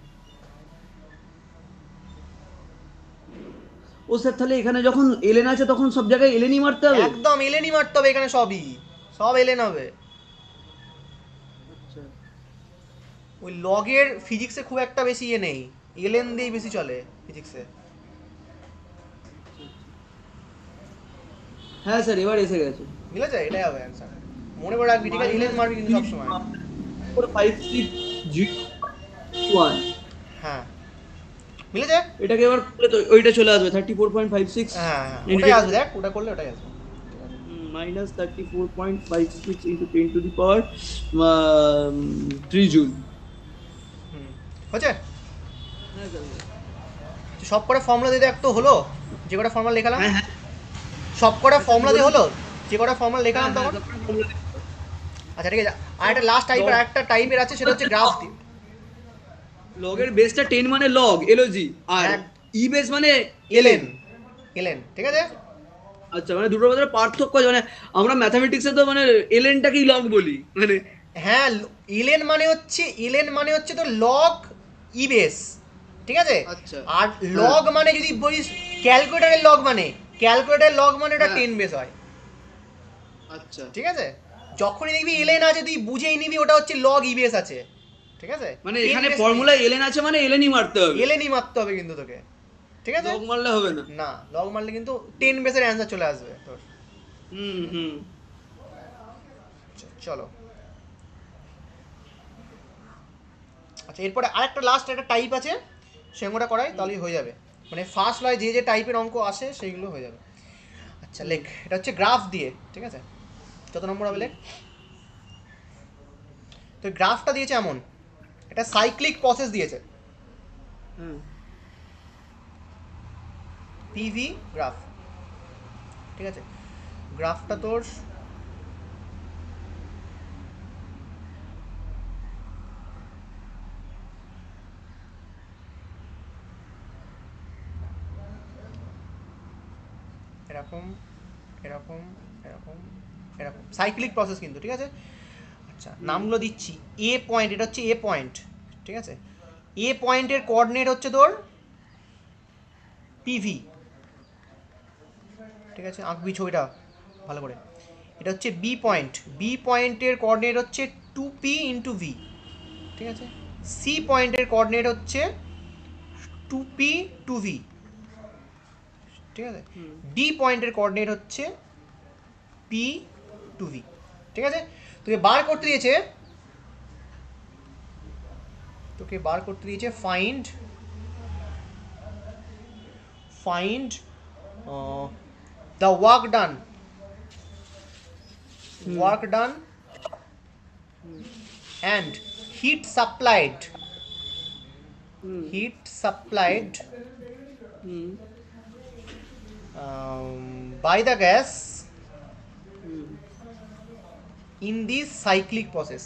ও স্যার তাহলে এখানে যখন এলেন আছে তখন সব জায়গায় এলেনই মারতে হবে? একদম এলেনই মারতে হবে এখানে, সবই সব এলেন হবে। আচ্ছা ওই লগের ফিজিক্সে খুব একটা বেশি ইয়ে নেই, এলেন দিয়েই বেশি চলে ফিজিক্সে। হ্যাঁ স্যার এবার এসে গেছে। মিলেছে, এটাই হবে অ্যান্সার। মনে করে রাখবি ঠিক আছে, এলেন মারবি কিন্তু সবসময়। -45601। হ্যাঁ মিলেছে। এটাকে এবার করলে তো ওইটা চলে আসবে 34.56 হ্যাঁ হ্যাঁ ওটাই আসবে, দেখ ওটা করলে ওটাই আসবে। -34.56 into 10 to the power 3 joule. হুম হচ্ছে। হ্যাঁ স্যার। সব কটা ফর্মুলা দিয়ে দেখ তো হলো, যে কটা ফর্মুলা লেখালাম। হ্যাঁ হ্যাঁ সব কটা ফর্মুলা দিয়ে হলো, যে কটা ফর্মুলা হ্যাঁ লেখালাম হ্যাঁ তখন। তারপরে formula লিখতে হবে। আচ্ছা ঠিক আছে, আর একটা লাস্ট টাইপের, আরেকটা টাইপের আছে, সেটা হচ্ছে গ্রাফ দিয়ে। লগের বেসটা 10 মানে লগ এলওজি, আর হ্যাঁ। ই বেস মানে এলেন, এলএন। এলেন ঠিক আছে। আচ্ছা মানে দুটোর মধ্যে পার্থক্য আছে, মানে আমরা ম্যাথামেটিক্সে তো মানে এলএনটাকেই লগ বলি মানে। হ্যাঁ এলেন মানে হচ্ছে তো লগ ইবেস, ঠিক আছে। আচ্ছা আর হ্যাঁ লগ মানে যদি বলিস ক্যালকুলেটারের লগ, মানে ক্যালকুলেটারের লগ মানে ওটা হ্যাঁ 10 বেস হয়, আচ্ছা ঠিক আছে। যখনই দেখবি এলেন আছে তুই বুঝেই নিবি ওটা হচ্ছে লগ ইবেস আছে, ঠিক আছে। মানে এখানে ফর্মুলা এলএন আছে মানে এলএনই মারতে হবে, এলেনই মারতে হবে কিন্তু তোকে, ঠিক আছে। লগ মারলে হবে না। না, লগ মারলে কিন্তু 10 বেসের অ্যান্সার চলে আসবে তোর। হুম হুম। চলো আচ্ছা, এরপরে আরেকটা লাস্ট একটা টাইপ আছে, সে অঙ্কটা করাই তাহলেই হয়ে যাবে। মানে ফার্স্ট লয় যে যে টাইপের অঙ্ক আসে সেইগুলো হয়ে যাবে। আচ্ছা লেখ, এটা হচ্ছে গ্রাফ দিয়ে, ঠিক আছে। কত নম্বর হবে লেখ। তো গ্রাফটা দিয়েছে এমন, এটা সাইক্লিক প্রসেস দিয়েছে, হ্যাঁ পিভি গ্রাফ, ঠিক আছে। গ্রাফটা তোর এরকম এরকম এরকম এরকম সাইক্লিক প্রসেস কিন্তু, ঠিক আছে। আচ্ছা নামগুলো দিচ্ছি। এ পয়েন্ট, এটা হচ্ছে এ পয়েন্ট, ঠিক আছে। এ পয়েন্টের কোঅর্ডিনেট হচ্ছে তোর পিভি, ঠিক আছে, আঁকবি ছবিটা ভালো করে। এটা হচ্ছে বি পয়েন্ট, বি পয়েন্টের কোঅর্ডিনেট হচ্ছে 2p ইন্টু ভি, ঠিক আছে। সি পয়েন্টের কোঅর্ডিনেট হচ্ছে 2p টু ভি, ঠিক আছে। ডি পয়েন্টের কোঅর্ডিনেট হচ্ছে পি টু ভি, ঠিক আছে। তোকে বার করতে দিয়েছে, find the work done and heat supplied by the gas in this cyclic process,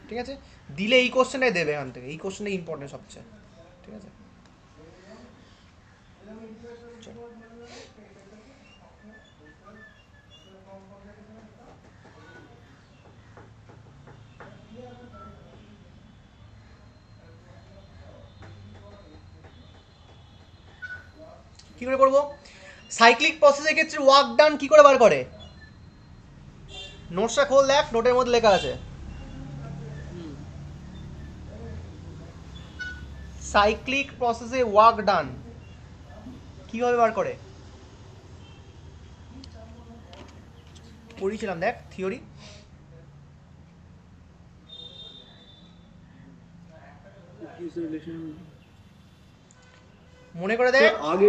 ঠিক আছে। দিলে এই কোশ্চেনটাই দেবে এখান থেকে, এই কোশ্চেনটা ইম্পর্টেন্ট সবচেয়ে, ঠিক আছে। চলো। কি করে করবো? সাইক্লিক প্রসেসের ক্ষেত্রে ওয়ার্ক ডান কি করে বার করে? নোটসটা খোল, দেখ নোটের মধ্যে লেখা আছে। সাইক্লিক প্রসেসে ওয়ার্ক ডান কিভাবে বার করে? পড়িয়েছিলাম, দেখ থিওরি। মনে করে দেখ, আগে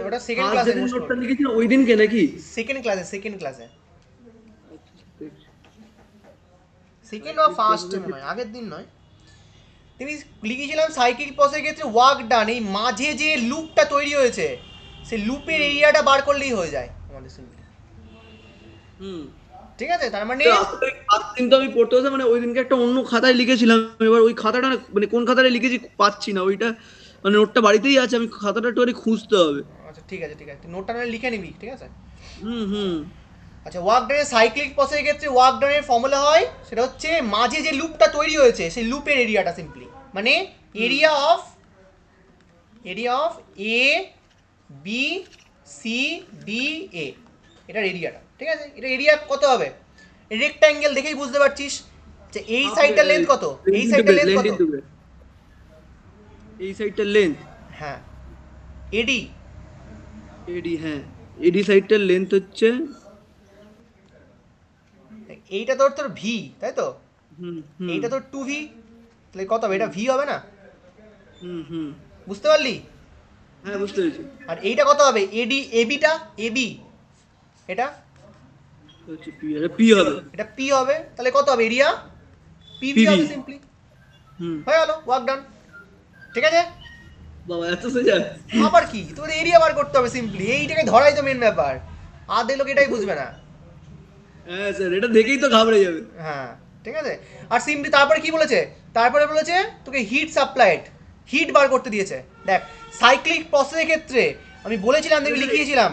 ওটা সেকেন্ড ক্লাসে নোটটা লিখেছিল ওই দিনকে নাকি? সেকেন্ড ক্লাসে সেকেন্ড বা ফার্স্ট নয়, আগের দিন নয়। তুমি লিখেছিলাম সাইক্লিক প্রসেসের ক্ষেত্রে ওয়ার্ক ডান, এই মাঝে যে লুপটা তৈরি হয়েছে সেই লুপের এরিয়াটা বার করলেই হয়ে যায় আমাদের সিম্পলি, ঠিক আছে। তার মানে কিন্তু আমি পড়তে হচ্ছে, মানে ওই দিনকে একটা অন্য খাতায় লিখেছিলাম, এবার ওই খাতাটা মানে কোন খাতায় লিখেছি পাচ্ছি না, ওইটা মানে নোটটা বাড়িতেই আছে, আমি খাতাটা একটু খুঁজতে হবে। আচ্ছা ঠিক আছে, তুই নোটটা নাহলে লিখে নিবি, ঠিক আছে। হুম আচ্ছা, ওয়ার্ক ডানের সাইক্লিক প্রসেসের ক্ষেত্রে ওয়ার্ক ডানের ফর্মুলা হয়, সেটা হচ্ছে মাঝে যে লুপটা তৈরি হয়েছে সেই লুপের এরিয়াটা সিম্পলি, মানে area of A B C D A, এটার এরিয়াটা, ঠিক আছে। এটা এরিয়া কত হবে? রেক্ট্যাঙ্গেল দেখেই বুঝতে পারছিস যে এই সাইডটার লেন্থ কত, এই সাইডটার লেন্থ কত, এই সাইডটার লেন্থ, হ্যাঁ এডি, হ্যাঁ এডি সাইডটার লেন্থ হচ্ছে, এইটা তোর ভি, তাই তো, এইটা তোর 2v, তাহলে কত হবে? এটা ভি হবে না? বুঝতে পারলি? হ্যাঁ বুঝতে পেরেছি। আর এইটা কত হবে? এডি, এবিটা, এবি, এটা হচ্ছে পি, এটা পি হবে, এটা পি হবে, তাহলে কত হবে? এরিয়া পিভি হবে সিম্পলি, হয়ে গেল ওয়ার্ক ডান, ঠিক আছে। বাবা এত সোজা! আবার কি, তোর এরিয়া বার করতে হবে সিম্পলি, এইটাকে ধরাই তো মেন ব্যাপার, আধে লোক এটাই বুঝবে না। হ্যাঁ স্যার, এটা দেখেই তো ঘাবড়ে যাবে। হ্যাঁ ঠিক আছে। আর সিম্পলি তারপরে কি বলেছে? তারপরে বলেছে তোকে হিট সাপ্লাইড, হিট বার করতে দিয়েছে। দেখ সাইক্লিক প্রসেসের ক্ষেত্রে আমি বলেছিলাম, দেখবি লিখিয়েছিলাম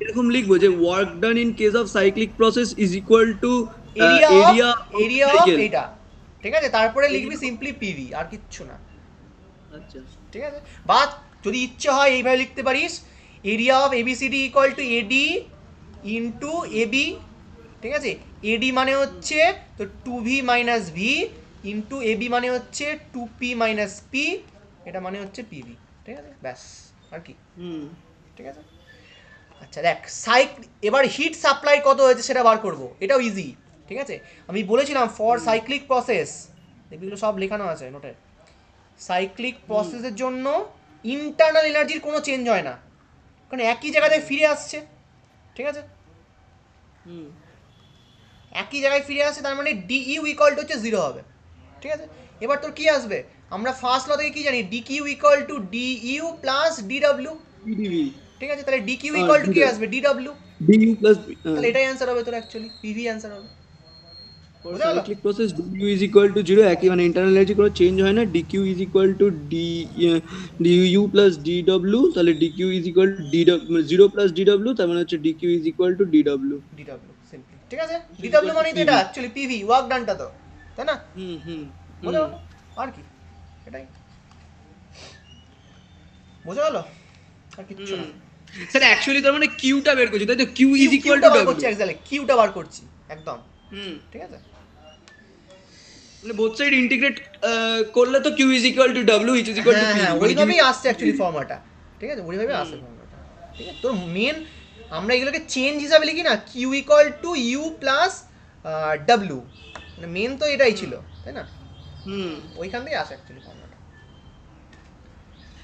এরকম লিখবো যে work done in case of cyclic process is equal two area of এইটা, ঠিক আছে। তারপরে লিখবি সিম্পলি পিভি, আর কিচ্ছু না। আচ্ছা ঠিক আছে। বা যদি ইচ্ছে হয় এইভাবে লিখতে পারিস, area of ABCD equal to AD into AB, ঠিক আছে। এডি মানে হচ্ছে তো 2v minus V into AB মানে হচ্ছে 2p মাইনাস পি, এটা মানে হচ্ছে পিভি, ঠিক আছে। ব্যাস, আর কি, ঠিক আছে। আচ্ছা দেখ এবার হিট সাপ্লাই কত হয়েছে সেটা বার করব, এটাও ইজি, ঠিক আছে। আমি বলেছিলাম ফর সাইক্লিক প্রসেস, এগুলো সব লেখানো আছে নোটে, সাইক্লিক প্রসেসের জন্য ইন্টারনাল এনার্জির কোনো চেঞ্জ হয় না, কারণ একই জায়গায় ফিরে আসছে, ঠিক আছে। একই জায়গায় ফিরে আসছে, তার মানে ডি ইউ ইকুয়াল টু হচ্ছে 0 হবে, ঠিক আছে। এবার তোর কি আসবে? আমরা ফার্স্ট ল থেকে কি জানি? D Q equal to D U plus D W, ঠিক আছে। তাহলে ডি কিউ ইকুয়াল টু কি আসবে? D W, D U plus, তাহলে এটাই অ্যান্সার হবে তোর, অ্যাকচুয়ালি পিভি অ্যান্সার হবে। For বুঝা গেল? cyclic process du is equal to 0 একই মানে ইন্টারনাল এনার্জি কোনো চেঞ্জ হয় না dq is equal to du plus dw তাহলে dq is equal to dw 0 plus dw তার মানে হচ্ছে dq is equal to dw DW simply, ঠিক আছে? ডিডব্লিউ মানেই তো এটা অ্যাকচুয়ালি পিভি, ওয়ার্ক ডানটা তো, তাই না? হুম হুম বোঝা হুম গেল? আর কি, এটাই বোঝা গেল, আর কিচ্ছু না। স্যার অ্যাকচুয়ালি তার মানে কিউটা বের করছি তাই তো q is equal কিউটা to bar w করছি, এক্স্যাক্টলি কিউটা বার করছি একদম, হুম ঠিক আছে? মানে বোথ সাইড ইন্টিগ্রেট করলে তো q is equal to w which is equal to হ্যাঁ p হ্যাঁ, মানে q ওইভাবেই আসছে অ্যাকচুয়ালি ফর্মুলাটা, ঠিক আছে? ওইভাবেই আসছে ফর্মুলাটা, ঠিক আছে? তোর মেন আমরা এগুলোকে চেঞ্জ হিসাবে লিখি না, Q equal to U plus W, মানে মেন তো এটাই ছিল, তাই না? হুম ওইখান থেকে আসে অ্যাকচুয়ালি ফর্মুলাটা।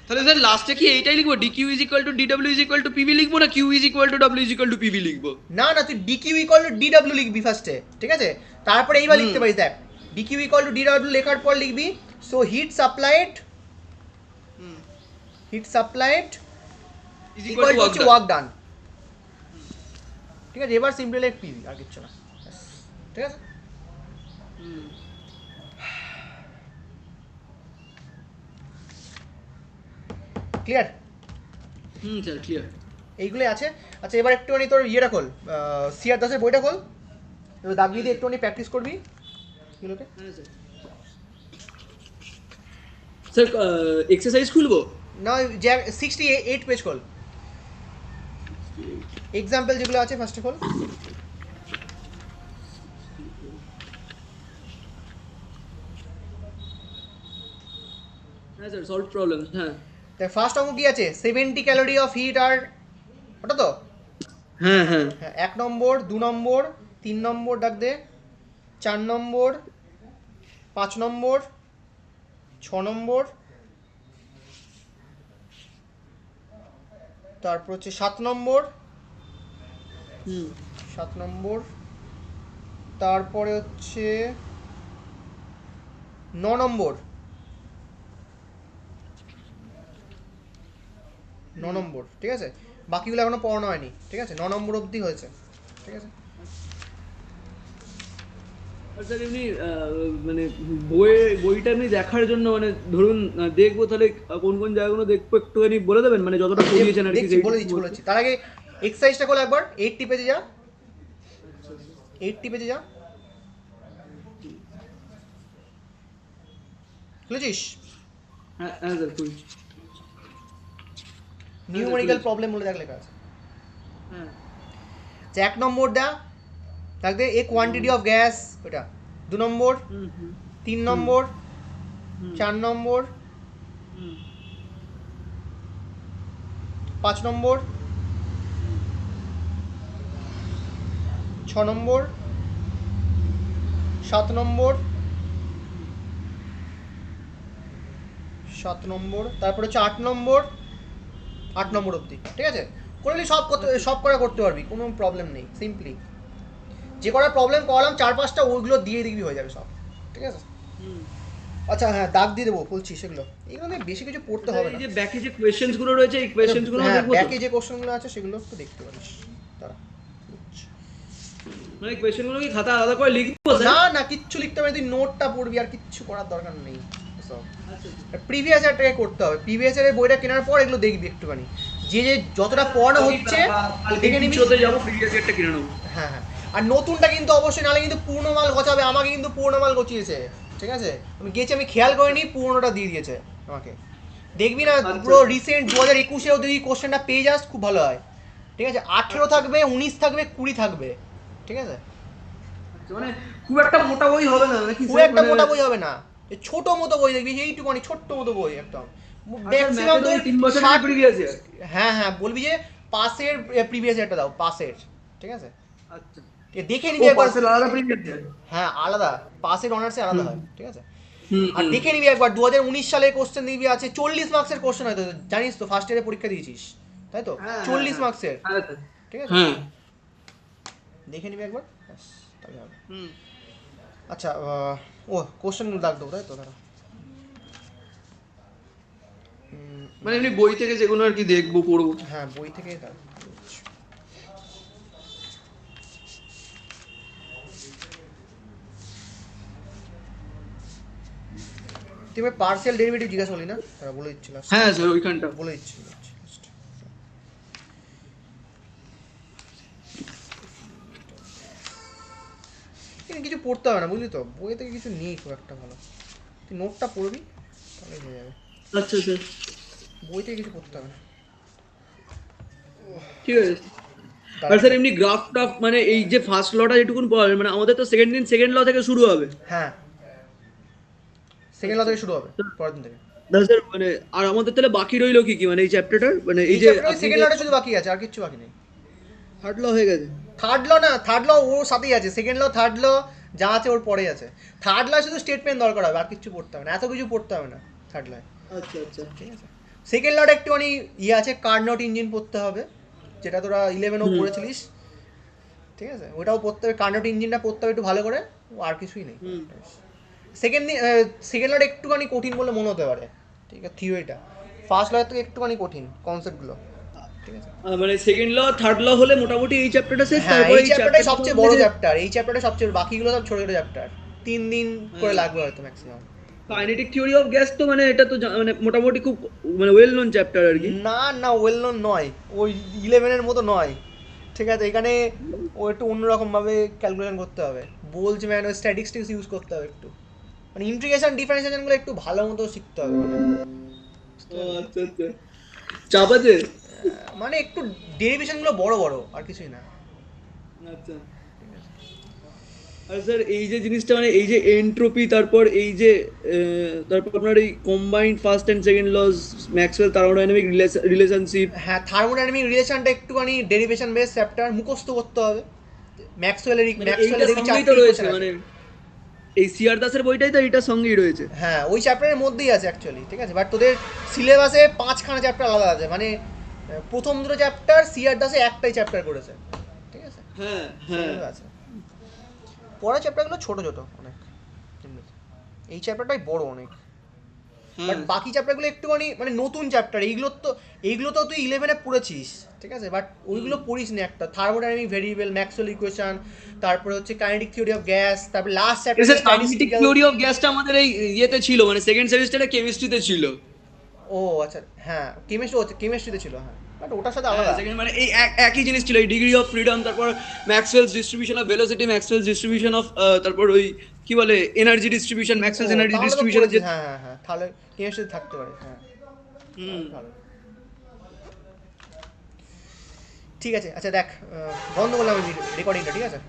তাহলে স্যার লাস্টে কি এইটাই লিখবো dq is equal to dw is equal to pv লিখবো না q is equal to w is equal to pv লিখবো না না, তুই ডিকিউ ইকুয়াল টু ডিডব্লিউ লিখবি ফার্স্টে, ঠিক আছে? তারপরে এইবার লিখতে পারিস, দেখ ডিকিউ ইকুয়াল টু ডিডব্লিউ লেখার পর লিখবি সো হিট সাপ্লাইড, হুম heat supplied is equal equal to to হচ্ছে work ওয়ার্ক ডান, ঠিক আছে? এবার সিম্পলি লেখ পিভি, আর কিচ্ছু না, ব্যাস, ঠিক আছে? হুম ক্লিয়ার? হুম স্যার ক্লিয়ার এইগুলোই আছে। আচ্ছা এবার একটুখানি তোর ইয়েটা খোল, সিআর দাসের বইটা খোল, এবার দাগিয়ে দিয়ে একটুখানি প্র্যাকটিস করবি এগুলোকে। হ্যাঁ স্যার স্যার এক্সারসাইজ খুলবো না, যে 68 পেজ খোল, এক্সাম্পল যেগুলো আছে ফার্স্টে খোল। হ্যাঁ স্যার সলভ প্রবলেম হ্যাঁ দেখ ফার্স্ট অঙ্ক কি আছে, 70 ক্যালোরি অফ হিট আর, ওটা তো? হ্যাঁ হ্যাঁ হ্যাঁ, 1 নম্বর, 2 নম্বর, 3 নম্বর ডাক দে, 4 নম্বর, 5 নম্বর, 6 নম্বর, তারপর হচ্ছে 7 নম্বর, হুম 7 নম্বর, তারপরে হচ্ছে 9 নম্বর, 9 নম্বর, ঠিক আছে? বাকিগুলো এখনো পড়ানো হয়নি, ঠিক আছে? 9 নম্বর অবধি হয়েছে, ঠিক আছে? আর স্যার এমনি মানে বইটা এমনি দেখার জন্য মানে ধরুন দেখবো তাহলে কোন কোন জায়গাগুলো দেখবো একটুখানি বলে দেবেন মানে যতটা পড়িয়েছেন আর কি দেখছি, বলে দিচ্ছি, বলেছি। তার আগে এক্সারসাইজটা করো একবার, 80 পেজে যা, 80 পেজে যা, খুলেছিস? হ্যাঁ হ্যাঁ স্যার খুবই নিউমেরিক্যাল প্রবলেম বলে দেখ লেখা আছে। হ্যাঁ যে 1 নম্বর দেখ দে, এ কোয়ান্টিটি অফ গ্যাস, ওটা 2 নম্বর, হুম হুম 3 নম্বর, হুম 4 নম্বর, হুম 5 নম্বর, 6 নম্বর, 7 নম্বর, 7 নম্বর, তারপরে হচ্ছে 8 নম্বর, 8 নম্বর অবধি, ঠিক আছে? করলে সব করা করতে পারবি, কোনো প্রবলেম নেই, সিম্পলি যে কটা প্রবলেম করলাম 4-5টা ওইগুলো দিয়ে দেখবি হয়ে যাবে সব, ঠিক আছে? হুম আচ্ছা হ্যাঁ, দাগ দিয়ে দেবো, বলছি সেগুলো, এগুলো নিয়ে বেশি কিছু পড়তে হবে এই না। যে ব্যাকে যে কোয়েশ্চেনস গুলো রয়েছে এই কোয়েশ্চেনস গুলো হ্যাঁ, দেখবো তো ব্যাকে যে কোশ্চেনগুলো আছে সেগুলো একটু দেখতে পারিস তারা। মানে কোয়েশ্চেন গুলো কি খাতা আলাদা করে লিখবো না স্যার না, কিচ্ছু লিখতে হবে না, তুই নোটটা পড়বি, আর কিচ্ছু করার দরকার নেই সব। আচ্ছা প্রিভিয়াস ইয়ারটাকে করতে হবে, প্রিভিয়াস ইয়ারের বইটা কেনার পর এগুলো দেখবি একটুখানি, যে যতটা পড়ানো হচ্ছে দেখে নিবি। চলতে যাবো প্রিভিয়াস ইয়ারটা কিনে নেবো হ্যাঁ হ্যাঁ, আর নতুনটা কিন্তু অবশ্যই, নাহলে কিন্তু পুরনো মাল গছাবে। আমাকে কিন্তু পুরনো মাল গছিয়েছে, ঠিক আছে? আমি গেছি, আমি খেয়াল করিনি, পুরনোটা দিয়ে দিয়েছে আমাকে। দেখবি না পুরো রিসেন্ট 2021-এও যদি কোশ্চেনটা পেয়ে যাস খুব ভালো হয়, ঠিক আছে? 18 থাকবে, 19 থাকবে, 20 থাকবে, ঠিক আছে? মানে খুব একটা মোটা বই হবে না নাকি খুব একটা মোটা বই হবে না, এই ছোট মতো বই দেখবি, এইটুকুনি ছোট্ট মতো বই একদম। ম্যাক্সিমাম তো 3 বছরের প্রিভিয়াস ইয়ার হ্যাঁ হ্যাঁ, বলবি যে পাসের প্রিভিয়াস ইয়ারটা দাও, পাসের, ঠিক আছে? আচ্ছা দেখে নিবি একবার। আলাদা প্রিভিয়াস ইয়ার হ্যাঁ আলাদা, পাসের অনার্সে আলাদা হয়, ঠিক আছে? হুম আর দেখে নিবি একবার 2019 সালের কোশ্চেন দেখবি আছে 40 মার্কসের কোশ্চেন, হয়তো জানিস তো, ফার্স্ট ইয়ারে পরীক্ষা দিয়েছিস তাই তো? 40 মার্কসের, ঠিক আছে? হ্যাঁ দেখে নিবি একবার, ব্যাস, তাহলে হবে। হুম আচ্ছা ও কোশ্চেনগুলো দাগ দেবো তাই তো, দাঁড়া। মানে এমনি বই থেকে যেগুলো আর কি দেখবো পড়বো হ্যাঁ, বই থেকে দাগ। তুই পার্সিয়াল ডেরিভেটিভ জিজ্ঞাসা করলি না, তারা বলে দিচ্ছিল। হ্যাঁ স্যার ওইখানটা বলে দিচ্ছিল। কিন্তু কিছু পড়তে হবে না বুঝলি তো, বই থেকে কিছু নেই খুব একটা ভালো, তুই নোটটা পড়বি তাহলে হয়ে যাবে। আচ্ছা স্যার বই থেকে কিছু পড়তে হবে না। ঠিক আছে। আর স্যার এমনি গ্রাফ টাফ মানে এই যে ফার্স্ট লটা যেটুকুন পড়াবেন মানে আমাদের তো সেকেন্ড ল থেকে শুরু হবে। হ্যাঁ সেকেন্ড ল থেকে শুরু হবে পরের দিন থেকে। না স্যার মানে আর আমাদের তাহলে বাকি রইলো কি কি মানে এই চ্যাপ্টারটার মানে এই যে সেকেন্ড লটা শুধু বাকি আছে, আর কিচ্ছু বাকি নেই। থার্ড ল হয়ে গেছে। থার্ড ল না, থার্ড ল ওর সাথেই আছে, সেকেন্ড ল থার্ড ল যা আছে ওর পরেই আছে। থার্ড ল শুধু স্টেটমেন্ট দরকার হবে, আর কিছু পড়তে হবে না, এত কিছু পড়তে হবে না থার্ড ল। আচ্ছা আচ্ছা ঠিক আছে। সেকেন্ড লটা একটুখানি ইয়ে আছে, কার্নট ইঞ্জিন পড়তে হবে, যেটা তোরা 11ও পড়েছিলিস। ঠিক আছে, ওটাও পড়তে হবে, কার্নট ইঞ্জিনটা পড়তে হবে একটু ভালো করে, আর কিছুই নেই। সেকেন্ড লটা একটুখানি কঠিন বলে মনে হতে পারে, ঠিক আছে, থিওরিটা। ফার্স্ট লয়ের থেকে একটুখানি কঠিন কনসেপ্টগুলো। ঠিক আছে, মানে সেকেন্ড ল থার্ড ল হলে মোটামুটি এই চ্যাপ্টারটা শেষ। হ্যাঁ তারপরে এই চ্যাপ্টারটাই সবচেয়ে বড় চ্যাপ্টার, এই চ্যাপ্টারটা সবচেয়ে, বাকিগুলো সব ছোট ছোট চ্যাপ্টার, 3 দিন করে লাগবে হয়তো maximum. Kinetic theory of gas তো মানে এটা তো মানে মোটামুটি খুব মানে ওয়েল নোন চ্যাপ্টার আর কি। না না ওয়েল নোন নয়, ওই 11-এর মতো নয়। ঠিক আছে, এখানে ও একটু অন্যরকমভাবে ক্যালকুলেশন করতে হবে, বোলজম্যান ওই স্ট্যাটিস্টিক্স ইউজ করতে হবে একটু, মানে ইন্টিগ্রেশন ডিফারেন্সিয়েশনগুলো একটু ভালো মতো শিখতে হবে মানে। আচ্ছা আচ্ছা চাপ আছে। মানে একটু ডেরিভেশনগুলো বড় বড়, আর কিছুই না। আচ্ছা আর স্যার এই যে জিনিসটা মানে এই যে এন্ট্রপি, তারপর এই যে তারপর আপনার এই combined first and second laws, Maxwell thermodynamic relationship. হ্যাঁ থার্মোডাইনামিক রিলেশনটা একটুখানি ডেরিভেশন বেস চ্যাপ্টার, মুখস্থ করতে হবে। ম্যাক্সওয়েলের এইটার সঙ্গেই তো রয়েছে মানে এই সিআর দাসের বইটাই তো এইটার সঙ্গেই রয়েছে। হ্যাঁ ওই চ্যাপ্টারের মধ্যেই আছে অ্যাকচুয়ালি। ঠিক আছে, বাট তোদের সিলেবাসে 5খানা চ্যাপ্টার আলাদা আছে, মানে প্রথম দুটো চ্যাপ্টার সিআর দাসে একটাই চ্যাপ্টার করেছে। ঠিক আছে, হ্যাঁ হ্যাঁ আছে, পরের চ্যাপ্টারগুলো ছোট ছোট অনেক, এই চ্যাপ্টারটাই বড় অনেক। বাট বাকি চ্যাপ্টারগুলো একটুখানি মানে নতুন চ্যাপ্টার, এইগুলো তো তুই 11-এ পড়েছিস। ঠিক আছে, বাট ওইগুলো পড়িস না, একটা থার্মোডাইনামিক ভেরিয়েবল, ম্যাক্সওয়েল ইকুয়েশন, তারপরে হচ্ছে কাইনেটিক থিওরি অফ গ্যাস, তারপর last chapter kinetic theory of গ্যাসটা আমাদের এই ইয়েতে ছিল মানে সেকেন্ড সেমিস্টারে কেমিস্ট্রিতে ছিল। ও আচ্ছা হ্যাঁ কেমিস্ট্রিতে ছিল, হ্যাঁ বাট ওটার সাথে আলাদা। সেকেন্ড মানে এই একই জিনিস ছিল, এই ডিগ্রি অফ ফ্রিডম, তারপর Maxwell's distribution of velocity, Maxwell's distribution of তারপর ওই কি বলে energy distribution, Maxwell's energy distribution. হ্যাঁ হ্যাঁ হ্যাঁ তাহলে কেমিস্ট্রিতে থাকতে পারে, হ্যাঁ ভালো। ঠিক আছে, আচ্ছা দেখ বন্ধ করলাম রেকর্ডিংটা, ঠিক আছে।